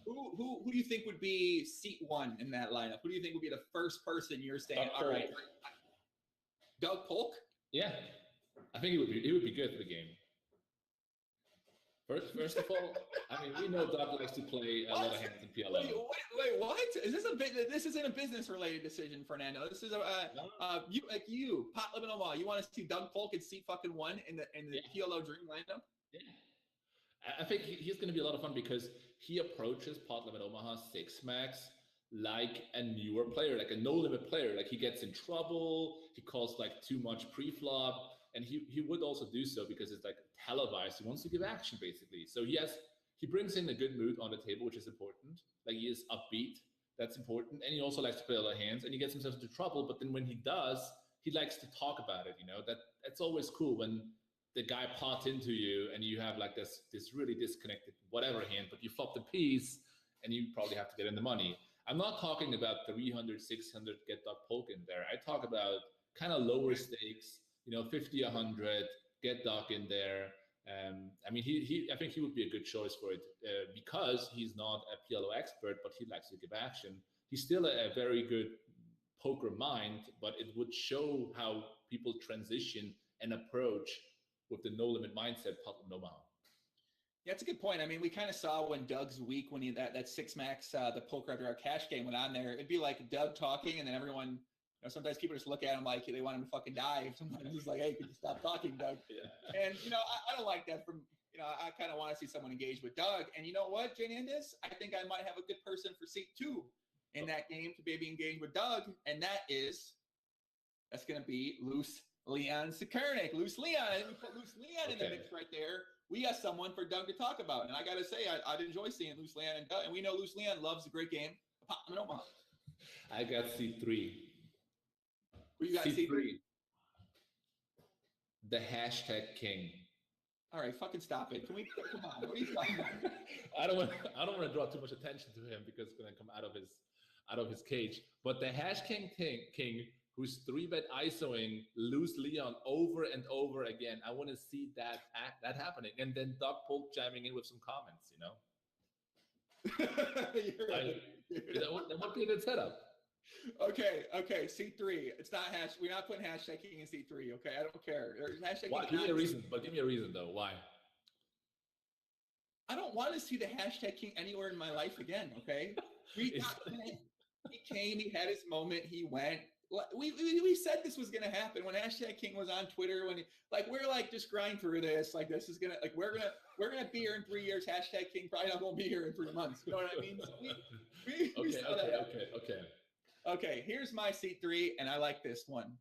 Who do you think would be seat 1 in that lineup? Who do you think would be the first person you're saying, all right, Doug Polk? Yeah, I think he would be good for the game. First of all, I mean, we know Doug likes to play a lot of hands in PLO. Wait, what? Is this this isn't a business-related decision, Fernando. This is you, Pot Living Omaha. You want to see Doug Polk in seat fucking 1 in the PLO Dream lineup? Yeah. I think he's going to be a lot of fun because he approaches Pot Limit Omaha 6 Max like a newer player, like a no limit player. Like he gets in trouble, he calls like too much pre-flop, and he would also do so because it's like televised. He wants to give action basically. So he brings in a good mood on the table, which is important. Like he is upbeat, that's important, and he also likes to play a lot of hands, and he gets himself into trouble. But then when he does, he likes to talk about it. That's always cool when the guy pots into you and you have like this really disconnected whatever hand, but you flop the piece and you probably have to get in the money. I'm not talking about 300, 600, get Doug Polk in there. I talk about kind of lower stakes, 50, 100, get Doug in there. I mean, I think he would be a good choice for it because he's not a PLO expert, but he likes to give action. He's still a very good poker mind, but it would show how people transition and approach with the no limit mindset, Pot Limit Omaha. Yeah, that's a good point. I mean, we kind of saw when Doug's week, when that 6 Max, the Poker After Dark cash game went on there, it'd be like Doug talking, and then everyone, sometimes people just look at him like they want him to fucking die. Sometimes he's like, hey, could you stop talking, Doug? Yeah. And, I don't like that from, I kind of want to see someone engage with Doug. And you know what, Jane Andis? I think I might have a good person for seat 2 in that game to maybe engage with Doug, and that's going to be Loose Leon Sekernik. Loose Leon. We put Loose Leon in the mix right there. We got someone for Doug to talk about. And I got to say, I'd enjoy seeing Loose Leon and Doug. And we know Loose Leon loves a great game. I got C3. Who you got C3? The hashtag king. All right, fucking stop it. Come on. What are you talking about? I don't want to draw too much attention to him because it's going to come out of his cage. But the hashtag king who's 3-bet ISOing Loose Leon over and over again. I want to see that happening. And then Doug Polk chiming in with some comments, That would be a good setup. Okay, C3. It's not we're not putting hashtag king in C3, okay? I don't care. Why? Give me a reason though. Why? I don't want to see the hashtag king anywhere in my life again, okay? He came, he had his moment, he went. We said this was gonna happen when hashtag king was on Twitter. When we're just grind through this. Like this is gonna we're gonna be here in 3 years. Hashtag king probably not gonna be here in 3 months. You know what I mean? So Okay. Here's my C3, and I like this one.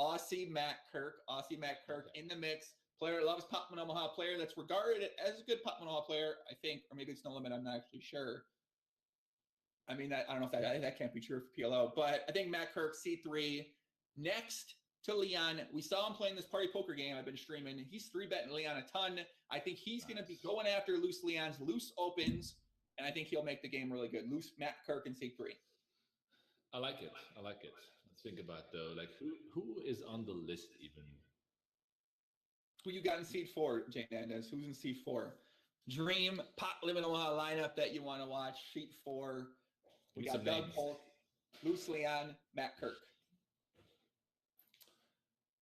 Aussie Matt Kirk in the mix. Player loves Pot Limit Omaha. Player that's regarded as a good Pot Limit Omaha player, I think, or maybe it's no limit. I'm not actually sure. I mean, I don't know if that can't be true for PLO, but I think Matt Kirk, C3, next to Leon. We saw him playing this party poker game I've been streaming. He's 3-betting Leon a ton. I think he's going to be going after loose Leon's loose opens, and I think he'll make the game really good. Loose Matt Kirk in seat 3. I like it. Let's think about though, like who is on the list even? Who you got in seat 4, Jane Andes? Who's in seat 4? Dream pot limit lineup that you want to watch. Seat 4. We got Doug Polk, Loose Leon, Matt Kirk.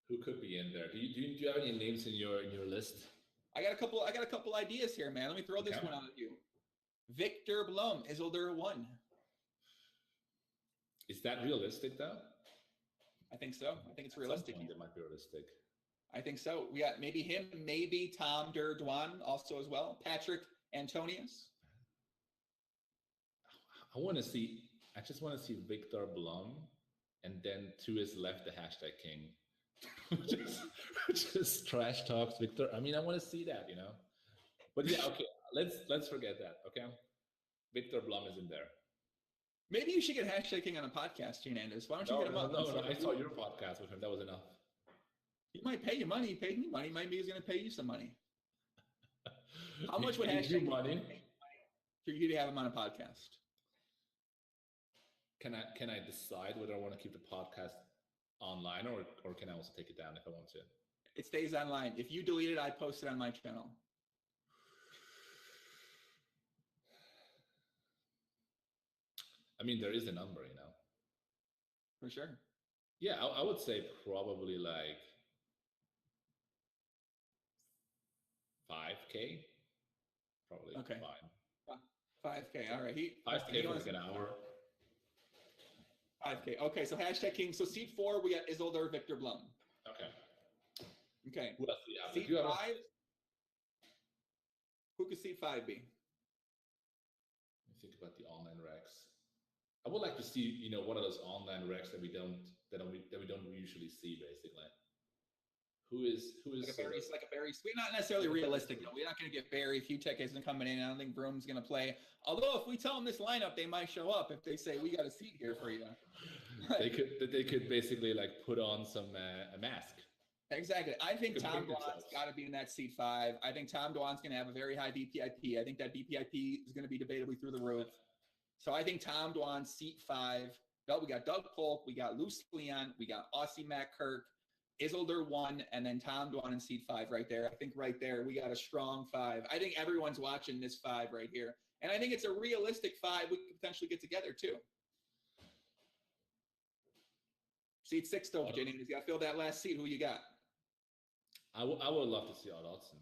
Who could be in there? Do you have any names in your list? I got a couple ideas here, man. Let me throw this one out at you. Victor Blum, Isildur 1. Is that realistic though? I think so. I think it's realistic. It might be realistic. I think so. We got maybe him, maybe Tom Durdwan also as well. Patrick Antonius. I just want to see Victor Blum, and then to his left the hashtag king. just trash talks Victor. I mean, I want to see that, you know. But yeah, okay. Let's forget that. Okay, Victor Blum is in there. Maybe you should get hashtag king on a podcast, Gene Anders. Why don't you get him up? No, I saw your podcast with him. That was enough. He might pay you money. He paid me money. Maybe he's going to pay you some money. How much would hashtag you money for you to have him on a podcast? Can I decide whether I want to keep the podcast online or can I also take it down if I want to? It stays online. If you delete it, I post it on my channel. I mean, there is a number, you know. For sure. Yeah, I would say probably like 5K. Probably okay. Fine. 5K. All right. 5K for like an hour. 5K. Okay, so hashtag king. So seat 4, we got Isildur Victor Blum. Okay. Who else? Yeah, seat 5. Who could seat 5 be? Think about the online recs. I would like to see, you know, one of those online recs that we don't usually see, basically. Who is like a very sweet, not necessarily realistic though. We're not going to get Barry. Few tech isn't coming in. I don't think Broom's going to play. Although if we tell them this lineup, they might show up if they say we got a seat here for you. they could basically like put on some a mask. Exactly. I think Tom Dwan's got to be in that seat 5. I think Tom Dwan's going to have a very high BPIP. I think that BPIP is going to be debatably through the roof. So I think Tom Dwan, seat 5. Well, we got Doug Polk, we got Loose Leon, we got Aussie Matt Kirk, Isildur 1, and then Tom Dwan in seat 5 right there. I think right there we got a strong 5. I think everyone's watching this 5 right here. And I think it's a realistic 5 we could potentially get together too. Seat 6 though, Virginia. He's got to fill that last seat. Who you got? I would love to see Odd Odson.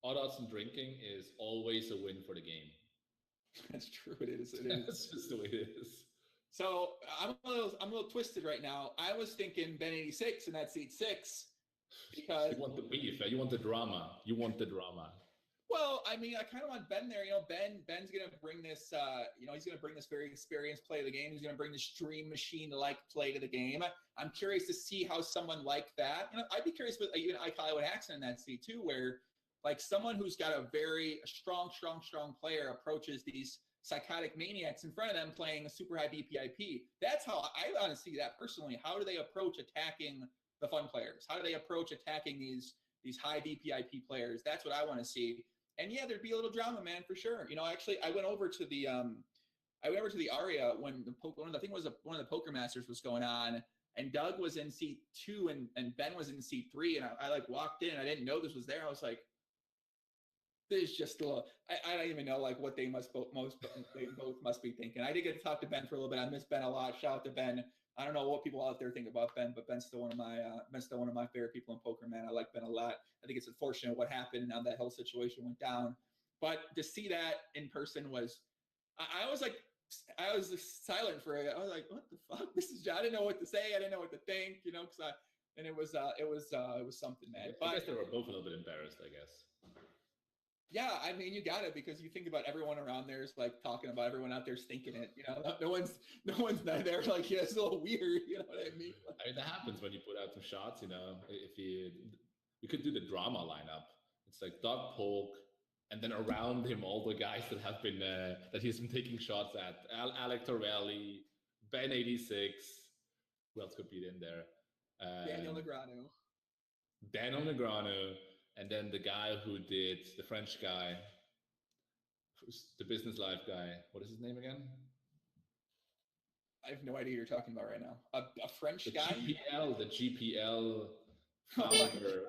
Odd Odson drinking is always a win for the game. That's true. It is. That's just the way it is. So I'm a little twisted right now. I was thinking Ben 86 in that seat 6 because you want the beef. You want the drama. Well, I mean, I kind of want Ben there. You know, Ben's going to bring this. He's going to bring this very experienced play to the game. He's going to bring this Dream Machine-like play to the game. I'm curious to see how someone like that. You know, I'd be curious with even Ike Hollywood Axon in that seat too, where like someone who's got a very strong player approaches these psychotic maniacs in front of them playing a super high BPIP. That's how I want to see that personally. How do they approach attacking the fun players? How do they approach attacking these high BPIP players? That's what I want to see. And yeah, there'd be a little drama, man, for sure. You know, actually, I went over to the Aria when one of the Poker Masters was going on, and Doug was in seat 2 and Ben was in seat 3, and I like walked in, I didn't know this was there. I was like, this is just a little. I don't even know like what they both must be thinking. I did get to talk to Ben for a little bit. I miss Ben a lot. Shout out to Ben. I don't know what people out there think about Ben, but Ben's still one of my favorite people in poker, man. I like Ben a lot. I think it's unfortunate what happened now that whole situation went down. But to see that in person was, I was silent for it. I was like, what the fuck? I didn't know what to say. I didn't know what to think, you know, and it was something, man. I guess they were both a little bit embarrassed, I guess. Yeah, I mean, you got it because you think about everyone around there is like talking about everyone out there stinking it. You know, no one's there like, yeah, it's a little weird. You know what I mean? I mean, that happens when you put out some shots. You know, if you could do the drama lineup. It's like Doug Polk, and then around him all the guys that have been that he's been taking shots at: Alec Torelli, Ben 86, Who else could be in there? Daniel Negreanu. Daniel Negreanu, and then the guy who did the French guy, who's the Business Live guy. What is his name again? I have no idea who you're talking about right now. A French guy? The GPL founder.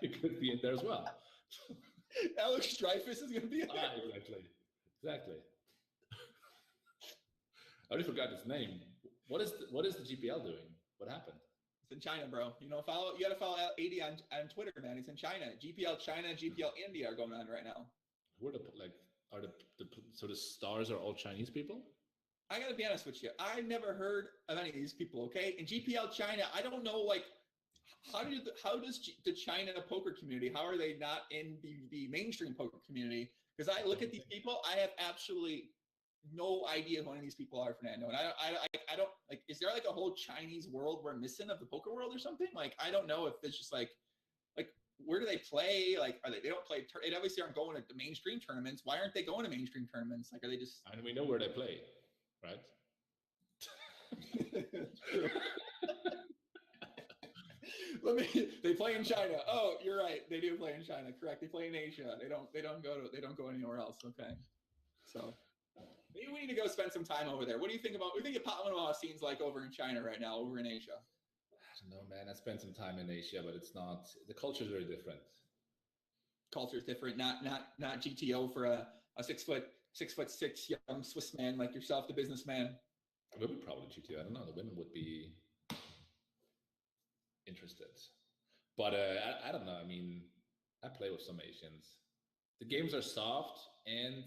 He could be in there as well. Alex Dreyfus is going to be in there. Exactly. I already forgot his name. What is the GPL doing? What happened? It's in China, bro. You got to follow AD on Twitter, man. He's in China. GPL China and GPL India are going on right now. Who are so the stars are all Chinese people? I got to be honest with you. I've never heard of any of these people, okay? In GPL China, I don't know, like, how does the China poker community, how are they not in the mainstream poker community? Because I look at these people, I have absolutely no idea who any of these people are, Fernando. And I don't, like, is there like a whole Chinese world we're missing of the poker world or something? Like, I don't know if it's just like, where do they play? Like, they don't play, they obviously aren't going to the mainstream tournaments. Why aren't they going to mainstream tournaments? Like, are they just... I mean, we know where they play, right? They play in China. Oh, you're right. They do play in China. Correct. They play in Asia. They don't go anywhere else. Okay. So maybe we need to go spend some time over there. What do you think about, what do you think of scenes like over in China right now, over in Asia? I don't know, man. I spent some time in Asia, but it's not, the culture is very different. Culture is different. Not GTO for a 6'6" young Swiss man like yourself, the businessman. Women probably GTO. I don't know. The women would be interested, but I don't know. I mean, I play with some Asians. The games are soft and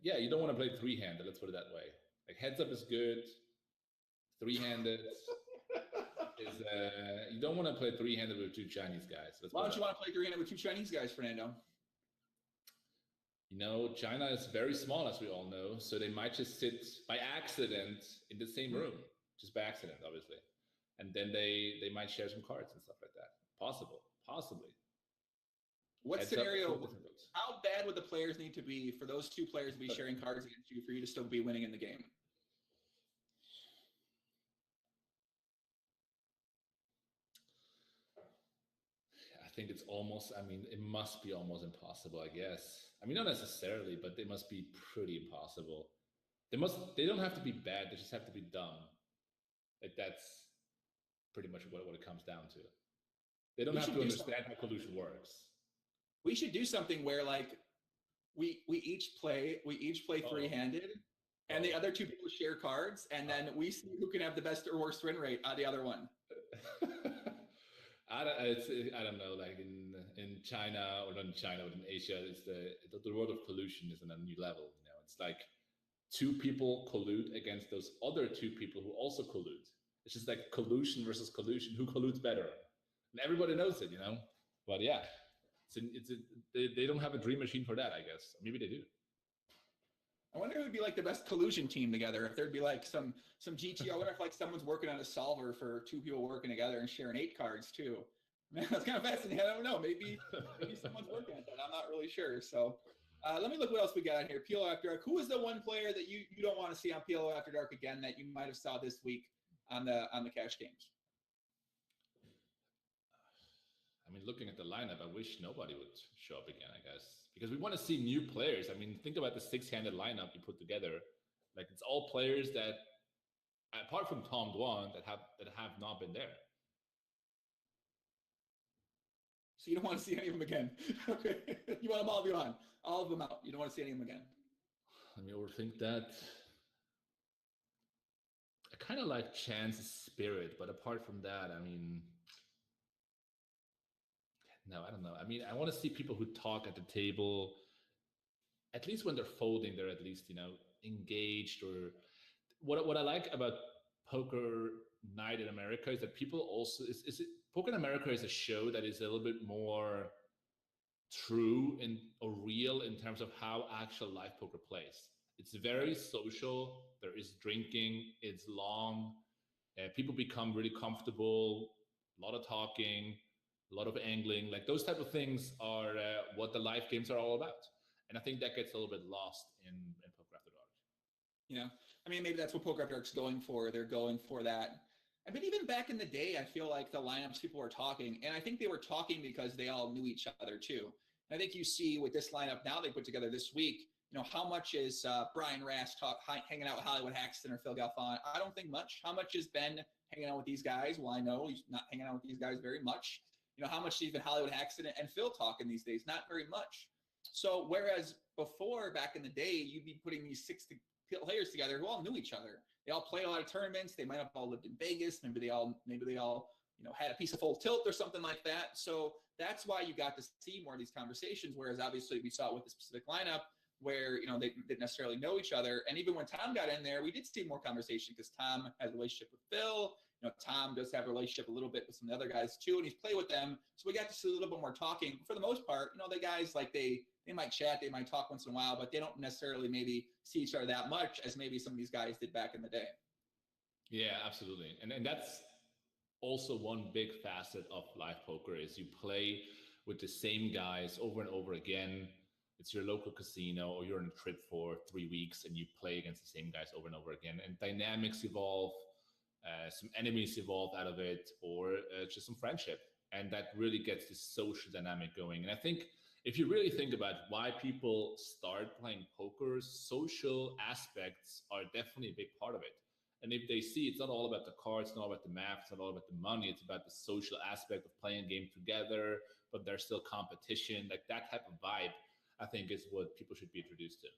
yeah, you don't want to play three-handed. Let's put it that way. Like, heads up is good. Three-handed is you don't want to play three-handed with two Chinese guys. Why don't you want to play three-handed with two Chinese guys, Fernando? You know, China is very small, as we all know, so they might just sit by accident in the same room, just by accident, obviously. And then they might share some cards and stuff like that. Possibly. What scenario, how bad would the players need to be for those two players to be sharing cards against you for you to still be winning in the game? I think it's almost, I mean, it must be almost impossible, I guess. I mean, not necessarily, but they must be pretty impossible. They don't have to be bad, they just have to be dumb. Like, that's pretty much what it comes down to. They don't have to understand how collusion works. We should do something where, like, we each play three-handed, and the other two people share cards, and then we see who can have the best or worst win rate out of the other one. I don't know, like in China, or not in China, but in Asia, it's the world of collusion is on a new level. You know, it's like two people collude against those other two people who also collude. It's just like collusion versus collusion. Who colludes better? And everybody knows it, you know. But yeah, they don't have a dream machine for that, I guess. Maybe they do. I wonder who would be like the best collusion team together. If there'd be like some GTO. I wonder if like someone's working on a solver for two people working together and sharing 8 cards too. Man, that's kind of fascinating. I don't know. Maybe someone's working at that. I'm not really sure. So let me look what else we got on here. PLO After Dark. Who is the one player that you don't want to see on PLO After Dark again that you might have saw this week on the cash games? I mean, looking at the lineup, I wish nobody would show up again, I guess. Because we want to see new players. I mean, think about the 6-handed lineup you put together. Like, it's all players that, apart from Tom Dwan, that have not been there. So you don't want to see any of them again. Okay. You want them all gone. All of them out. You don't want to see any of them again. Let me overthink that. I kind of like Chance's spirit, but apart from that, I mean... No, I don't know. I mean, I want to see people who talk at the table. At least when they're folding, they're at least, you know, engaged. Or what I like about Poker Night in America is that people also Poker in America is a show that is a little bit more true or real in terms of how actual live poker plays. It's very social. There is drinking. It's long. People become really comfortable. A lot of talking. A lot of angling, like those type of things are what the live games are all about. And I think that gets a little bit lost in Poker After Dark. I mean, maybe that's what Poker After Dark's going for. They're going for that. But even back in the day, I feel like the lineups people were talking, and I think they were talking because they all knew each other too. And I think you see with this lineup now they put together this week, how much is Brian Rask hanging out with Hollywood Haxton or Phil Galfond? I don't think much. How much is Ben hanging out with these guys? Well, I know he's not hanging out with these guys very much. How much is even Hollywood Haxton and Phil talking these days? Not very much. So whereas before, back in the day, you'd be putting these 60 players together who all knew each other. They all played a lot of tournaments. They might have all lived in Vegas. Maybe they all had a piece of full tilt or something like that. So that's why you got to see more of these conversations. Whereas obviously we saw it with the specific lineup where, they didn't necessarily know each other. And even when Tom got in there, we did see more conversation because Tom has a relationship with Phil. Tom does have a relationship a little bit with some of the other guys too, and he's played with them. So we got to see a little bit more talking. For the most part, the guys, like they might chat, they might talk once in a while, but they don't necessarily maybe see each other that much as maybe some of these guys did back in the day. Yeah, absolutely. And that's also one big facet of live poker is you play with the same guys over and over again. It's your local casino or you're on a trip for 3 weeks and you play against the same guys over and over again. And dynamics evolve, some enemies evolve out of it, or just some friendship. And that really gets this social dynamic going. And I think if you really think about why people start playing poker, social aspects are definitely a big part of it. And if they see it's not all about the cards, it's not all about the math, it's not all about the money, it's about the social aspect of playing a game together, but there's still competition, like that type of vibe, I think is what people should be introduced to.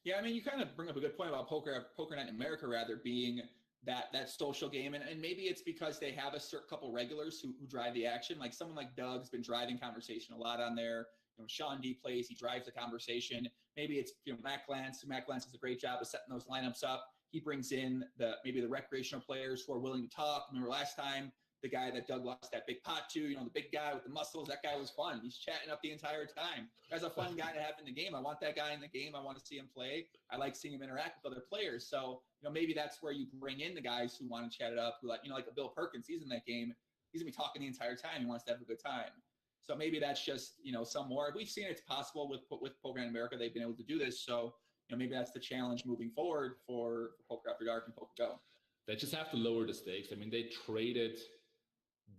Yeah, I mean, you kind of bring up a good point about Poker Night in America rather being that social game. And maybe it's because they have a certain couple regulars who drive the action. Like someone like Doug's been driving conversation a lot on there. Sean D plays, he drives the conversation. Maybe it's, Matt Glantz. Matt Glantz does a great job of setting those lineups up. He brings in maybe the recreational players who are willing to talk. Remember last time, the guy that Doug lost that big pot to, the big guy with the muscles, that guy was fun. He's chatting up the entire time. That's a fun guy to have in the game. I want that guy in the game. I want to see him play. I like seeing him interact with other players. So, maybe that's where you bring in the guys who want to chat it up, who like a Bill Perkins, he's in that game. He's gonna be talking the entire time. He wants to have a good time. So maybe that's just, some more. We've seen it's possible with Poker in America. They've been able to do this. So, maybe that's the challenge moving forward for Poker After Dark and Poker Go. They just have to lower the stakes. I mean, they traded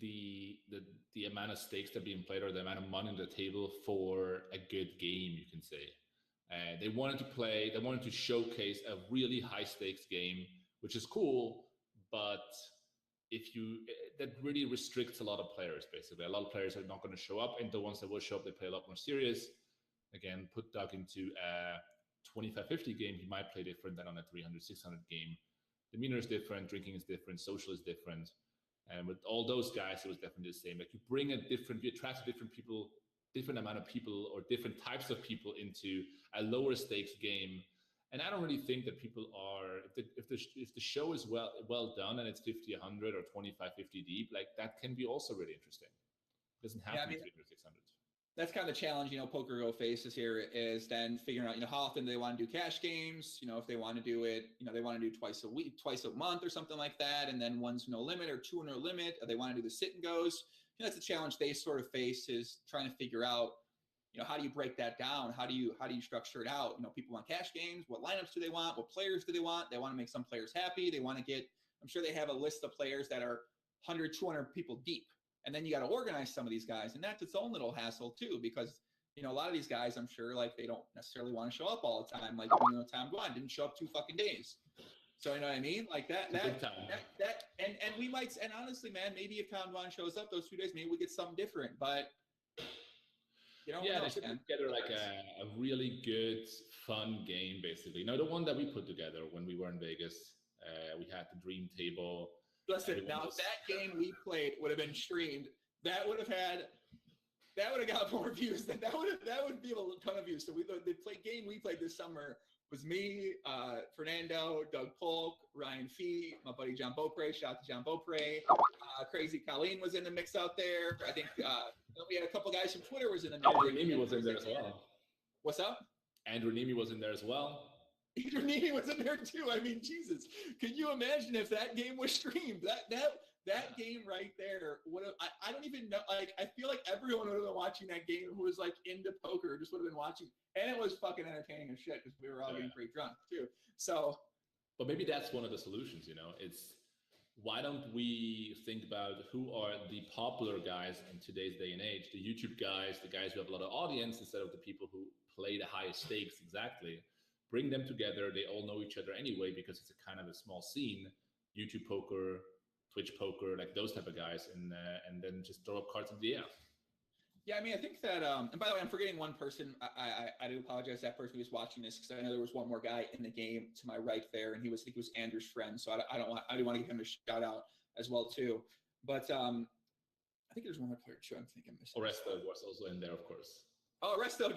the amount of stakes that are being played or the amount of money on the table for a good game, you can say. They wanted to showcase a really high stakes game, which is cool, but that really restricts a lot of players, basically. A lot of players are not going to show up, and the ones that will show up, they play a lot more serious. Again, put Doug into a 25-50 game, he might play different than on a 300-600 game. Demeanor is different, drinking is different, social is different. And with all those guys, it was definitely the same. Like you attract different people, different amount of people or different types of people into a lower stakes game. And I don't really think that people are, if the show is well done and it's 50, 100 or 25, 50 deep, like that can be also really interesting. It doesn't have to be 300, 600. That's kind of the challenge, Poker Go faces here is then figuring out, how often do they want to do cash games? If they want to do it, they want to do twice a week, twice a month or something like that. And then one's no limit or two no limit. Or they want to do the sit and goes. That's the challenge they sort of face is trying to figure out, how do you break that down? How do you structure it out? People want cash games. What lineups do they want? What players do they want? They want to make some players happy. They want to get, I'm sure they have a list of players that are 100, 200 people deep. And then you got to organize some of these guys. And that's its own little hassle too, because, a lot of these guys, I'm sure, like they don't necessarily want to show up all the time. Like, Tom Gwan didn't show up 2 fucking days. So you know what I mean? Like that, and we might, and honestly, man, maybe if Tom Gwan shows up those 2 days, maybe we get something different, but they should put together like a really good, fun game, basically. The one that we put together when we were in Vegas, we had the Dream Table. Listen, now if that game we played would have been streamed, that would have got more views. That would be a ton of views. So the game we played this summer was me, Fernando, Doug Polk, Ryan Fee, my buddy John Beaupre. Shout out to John Beaupre. Crazy Colleen was in the mix out there. I think we had a couple guys from Twitter was in the mix. Andrew Nemi was in there as well. What's up? Andrew Nemi was in there as well. Andrew Nemi was in there too. I mean, Jesus, can you imagine if that game was streamed? That game right there would have. I don't even know. Like, I feel like everyone would have been watching that game who was like into poker, just would have been watching, and it was fucking entertaining as shit because we were all getting pretty drunk too. So But maybe that's one of the solutions, you know. It's why don't we think about who are the popular guys in today's day and age, the YouTube guys, the guys who have a lot of audience, instead of the people who play the highest stakes exactly. Bring them together. They all know each other anyway because it's a kind of a small scene. YouTube poker, Twitch poker, like those type of guys, and then just throw up cards in the air. Yeah, I mean, I think that, and by the way, I'm forgetting one person. I do apologize. That person who's watching this because I know there was one more guy in the game to my right there, and I think he was Andrew's friend. So I do want to give him a shout out as well too. But I think there's one more player too. I'm thinking this. Oresto was also in there, of course. Oh, Oresto.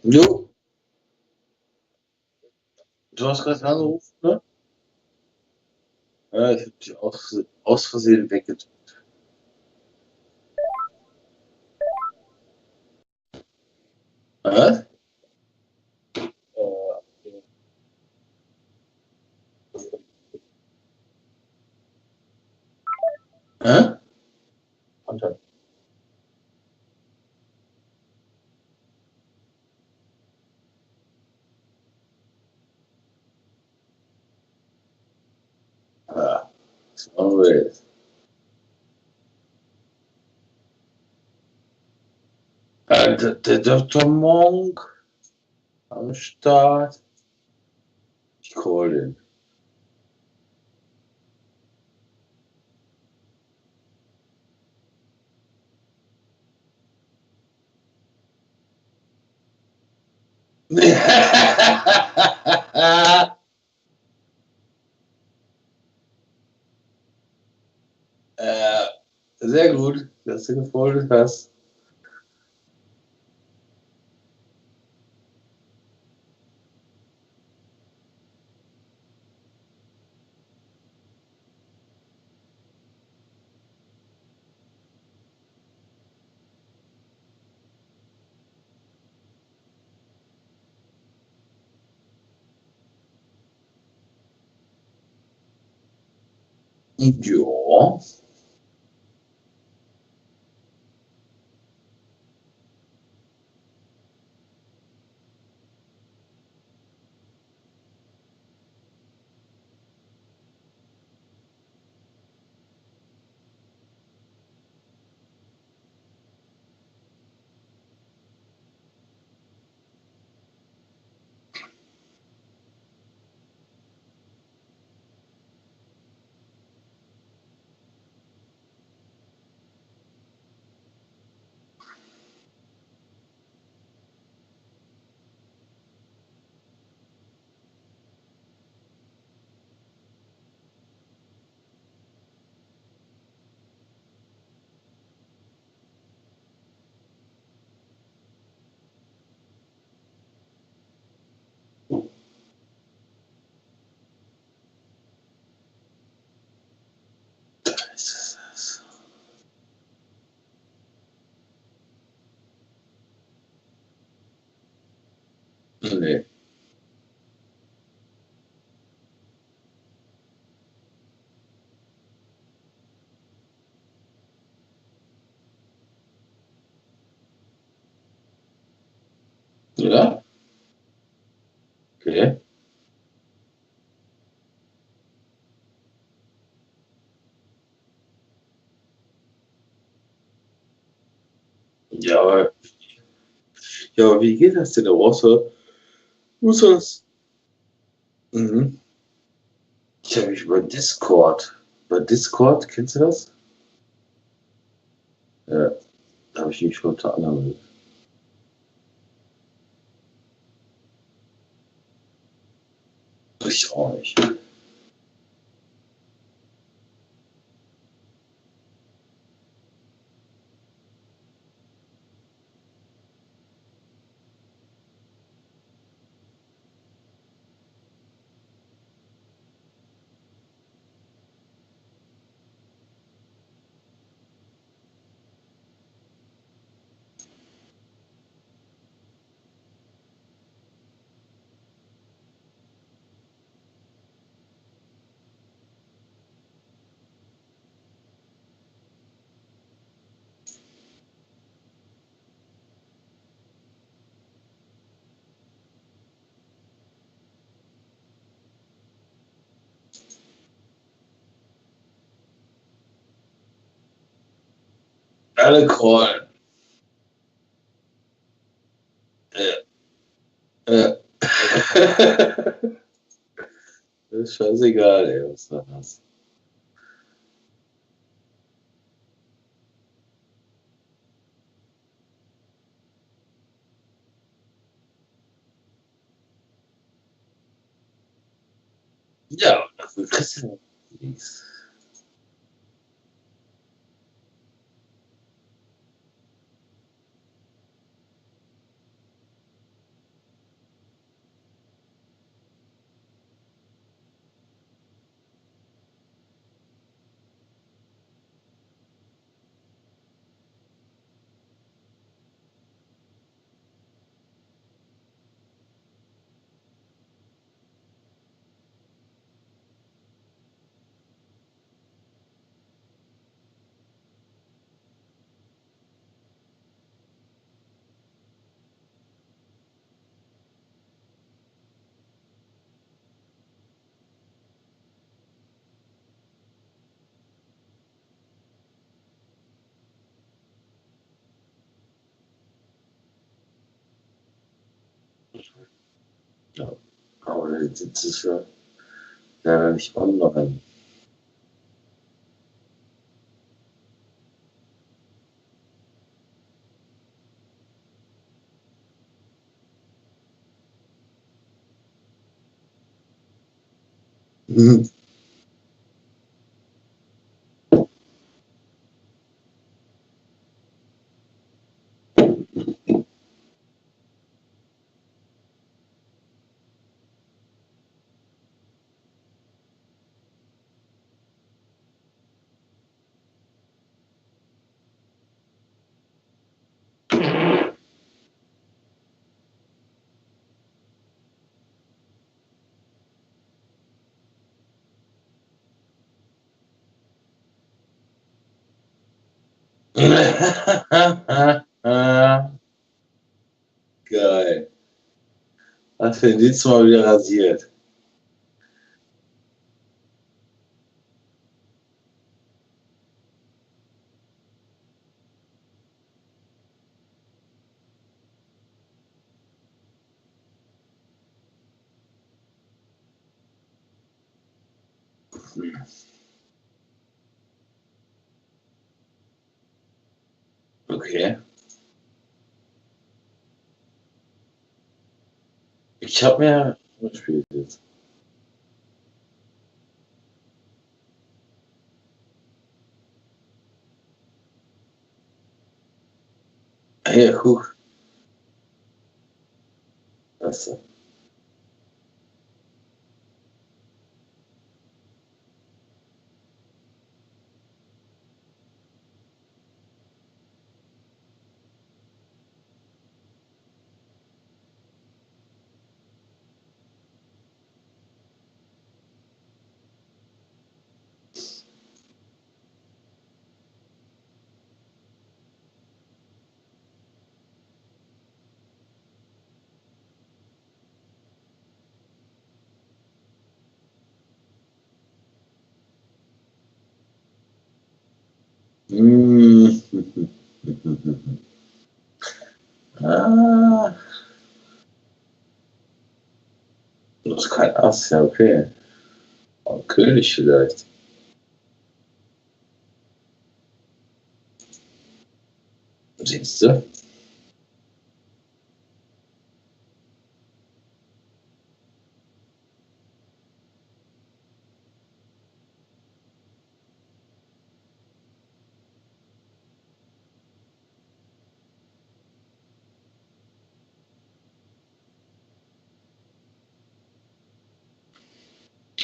Jo, du hast gerade angerufen, ne? Ja, ich habe dich aus Versehen weggedrückt. Was? Hä? Ah, always. Der Dr. Monk am Start. Ich call den. Sehr gut, dass du gefolgt hast. Ja. Ist das? Nee. Ja? Okay. Ja, aber wie geht das denn? Da brauchst du Wo ist das? Mhm. Ich habe mich über Discord. Über Discord, kennst du das? Ja, da habe ich mich schon unter anderem. Ich auch nicht. Alle callen. Ja. Das ist scheißegal, ey, was war das? Ja, dafür kriegst du nichts. Ja, aber jetzt ist es ja leider nicht online. Mhm. Geil. Hast du den Dienst mal wieder rasiert? Okay. Ich habe mir gespielt jetzt. Ja, guck. Das, mm. Ah, Das ist kein Ass, ja, okay. Aber König vielleicht. Siehst du?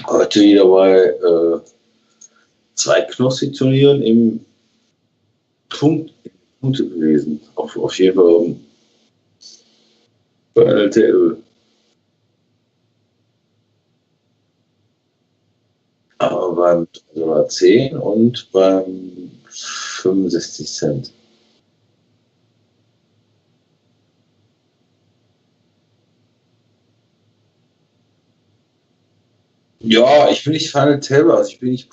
Heute wieder bei 2 Knossi-Turnieren im Punkte gewesen. Auf jeden Fall bei LTL. Aber beim also 10 und beim 65 Cent. Ja, ich bin nicht Final Table, also ich bin nicht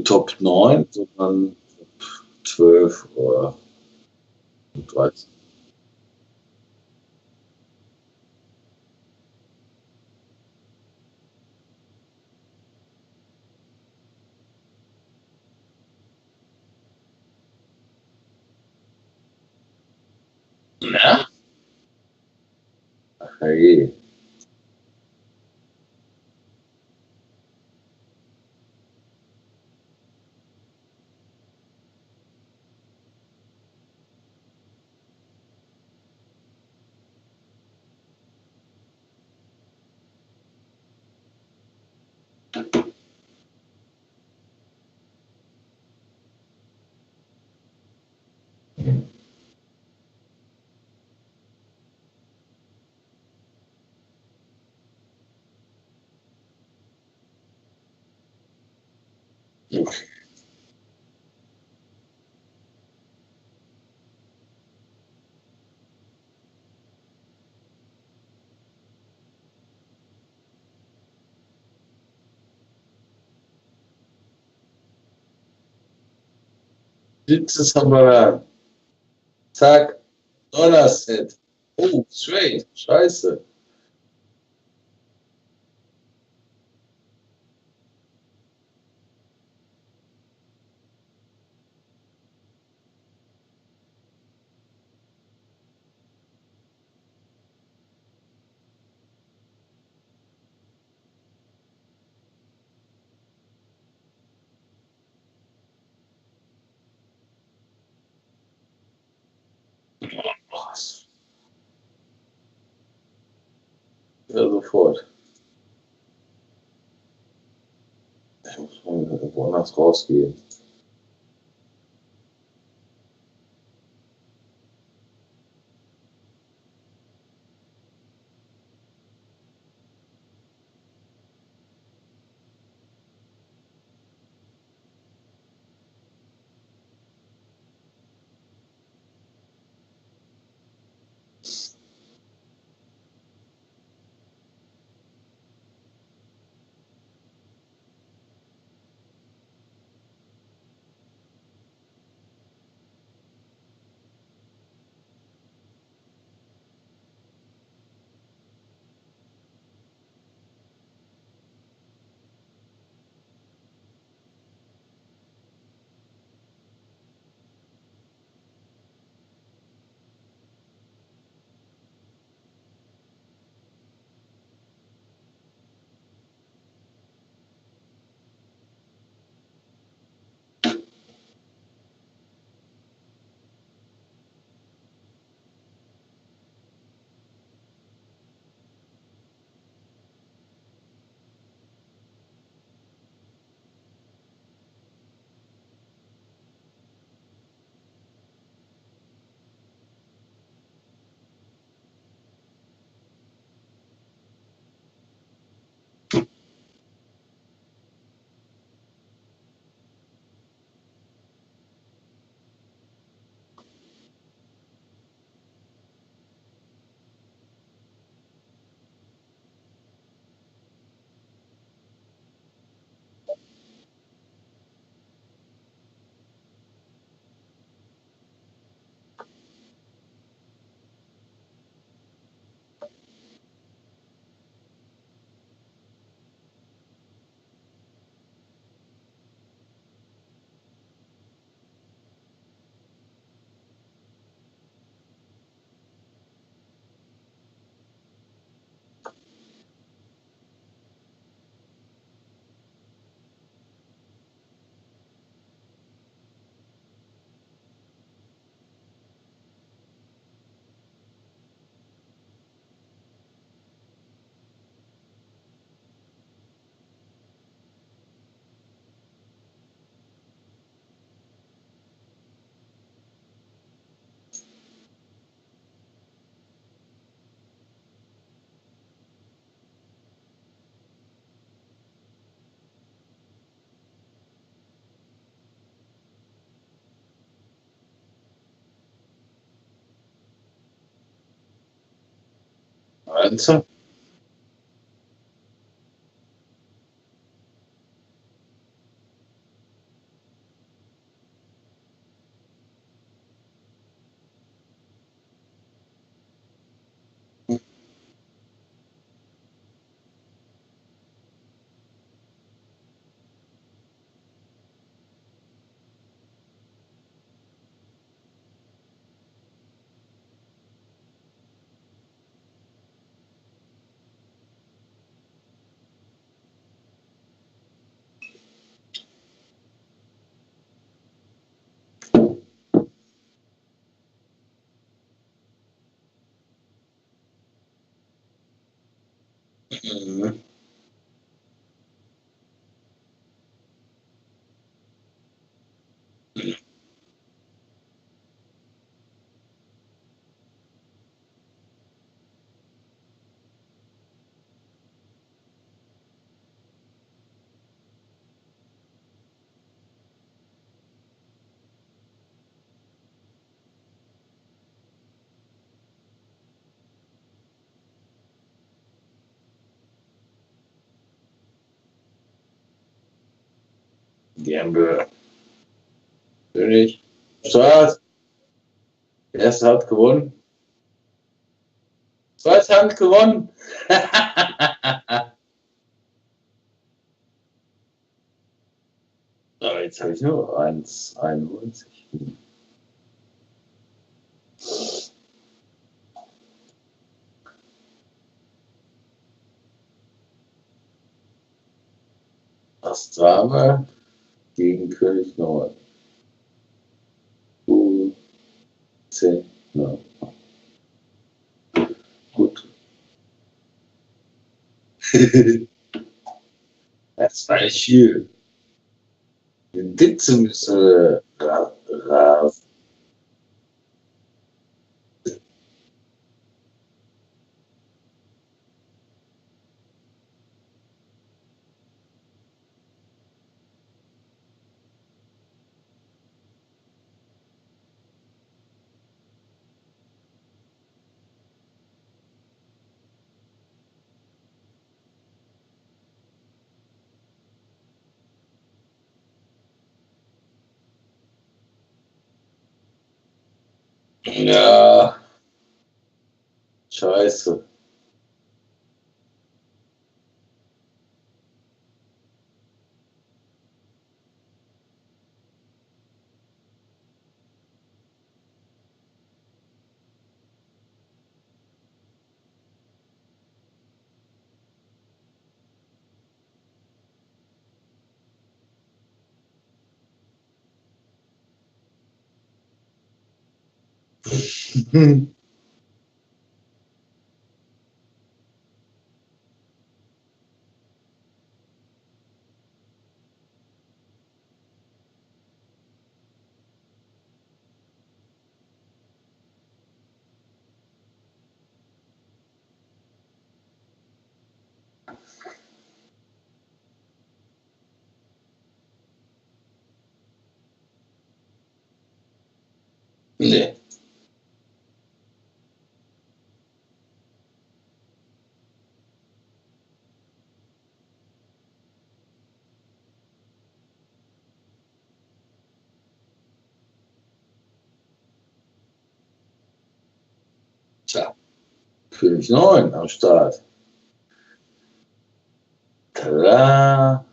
Top 9, sondern 12 oder 13. Ja? Hey. Letztes haben wir, zack, Dollar-Set. Oh, straight, scheiße. Krass. Ja, sofort. Ich muss mal woanders rausgehen. Also, mhm. Gamble. König. Start. Erste Hand gewonnen. Zweite Hand gewonnen. Aber jetzt habe ich nur 1,91. Das Dame gegen König 9. 10. Ja. Gut. Das war nicht viel. Den Ditze müssen rasen. Ja, scheiße. Nee. Tja, König 9 am Start. Tada.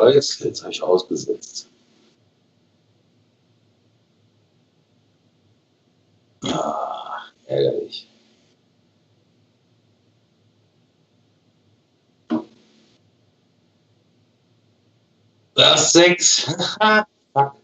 Scheiße, jetzt habe ich ausgesetzt. Ah, ärgerlich. Das 6. Fuck.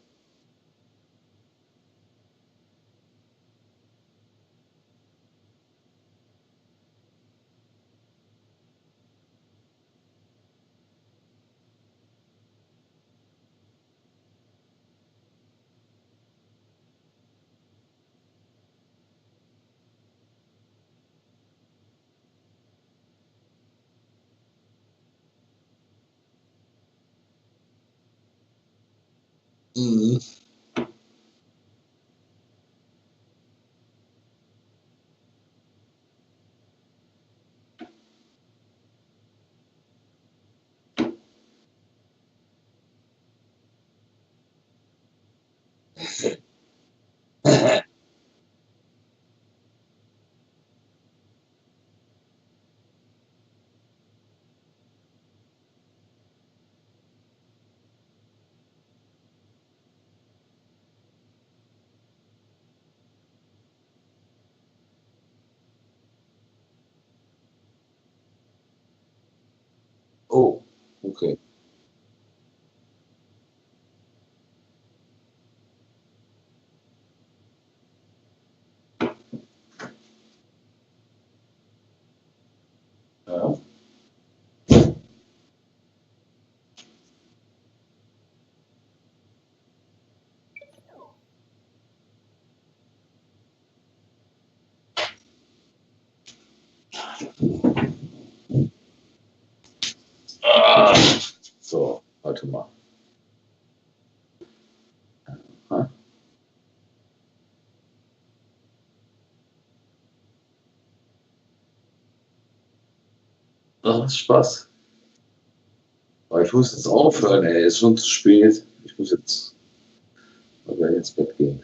Mhm. Oh, okay. Ja. Ah, so, warte mal. Ha? Das macht Spaß. Aber ich muss jetzt aufhören, ey. Es ist schon zu spät. Ich muss jetzt aber ins Bett gehen.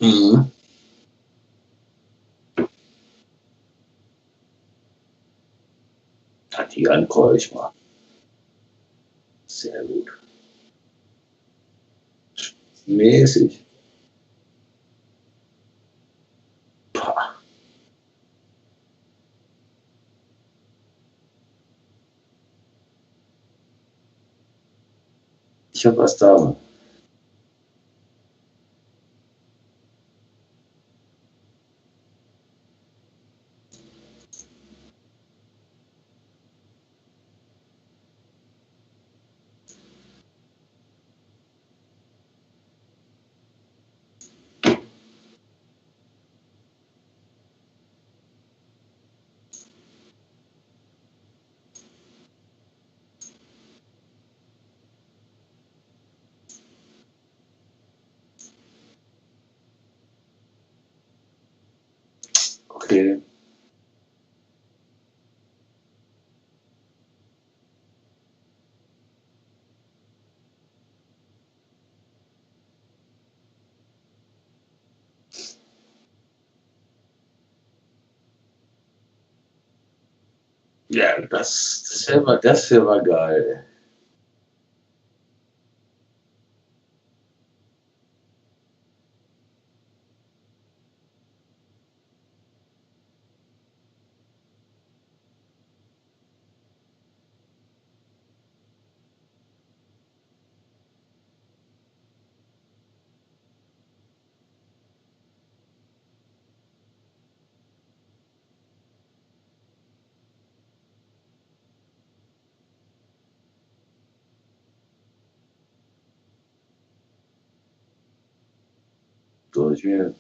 Mhm. Hat die anbrauche ich mal. Sehr gut. Mäßig. Pah. Ich habe was da. Okay. Ja, das hier war geil. Durch mir.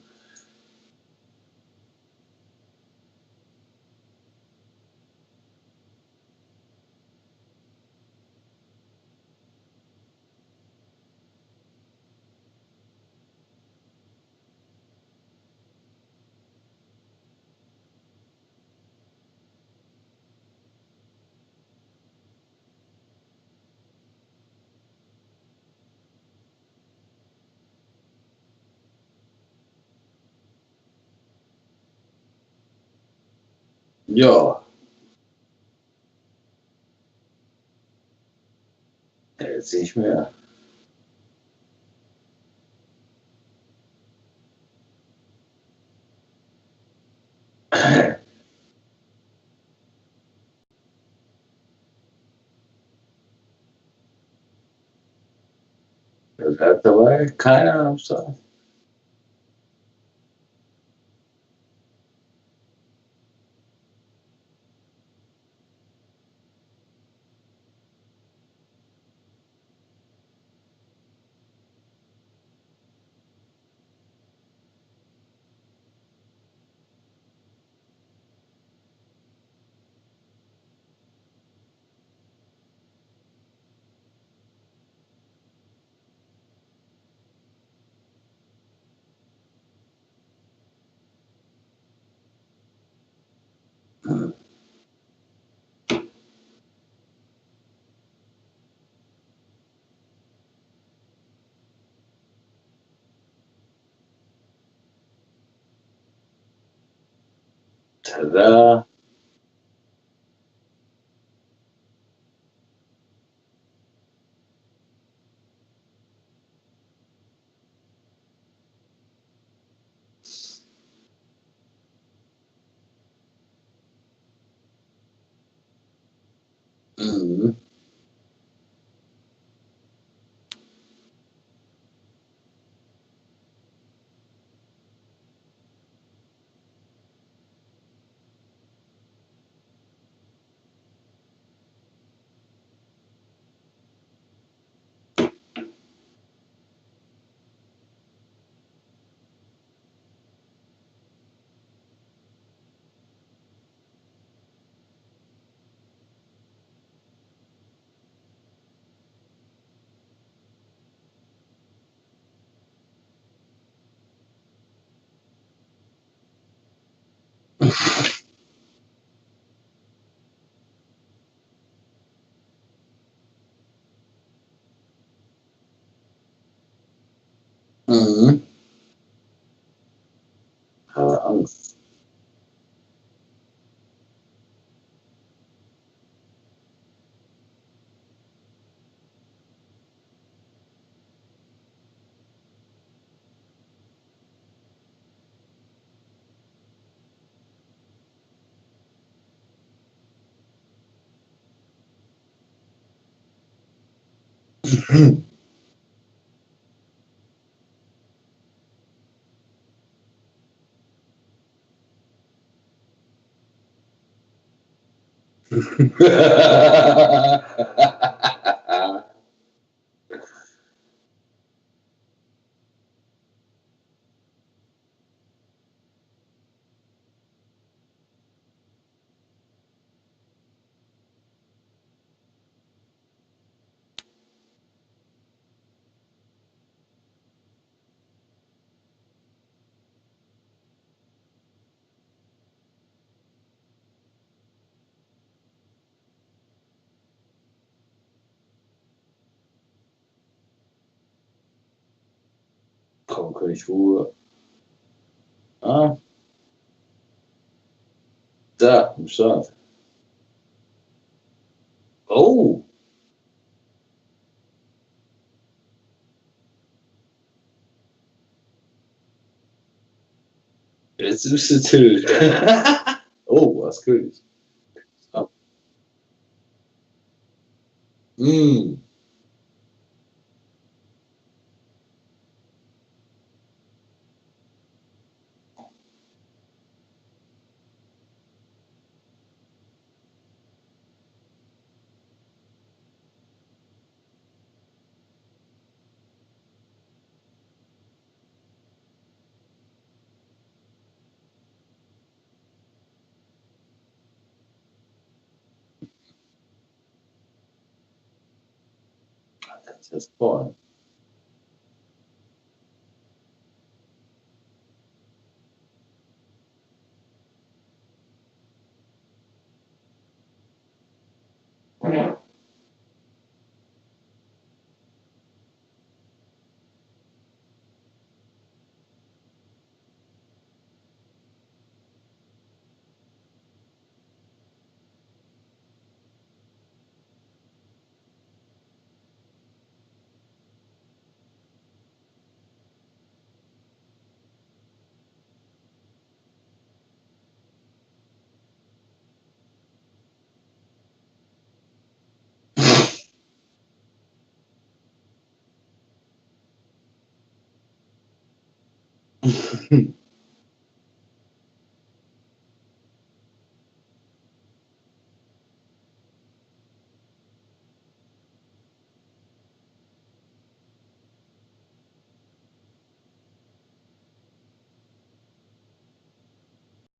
Ja. Jetzt nicht mehr. Das bleibt dabei. Keiner am Start. Tada. Mhm. Mhm. Habe Angst. Komm, König Ruhe. Ah, da, am Start. Oh, jetzt bist du Tilt. Oh, was König. Ah. Mm. Das ist voll. Ciao.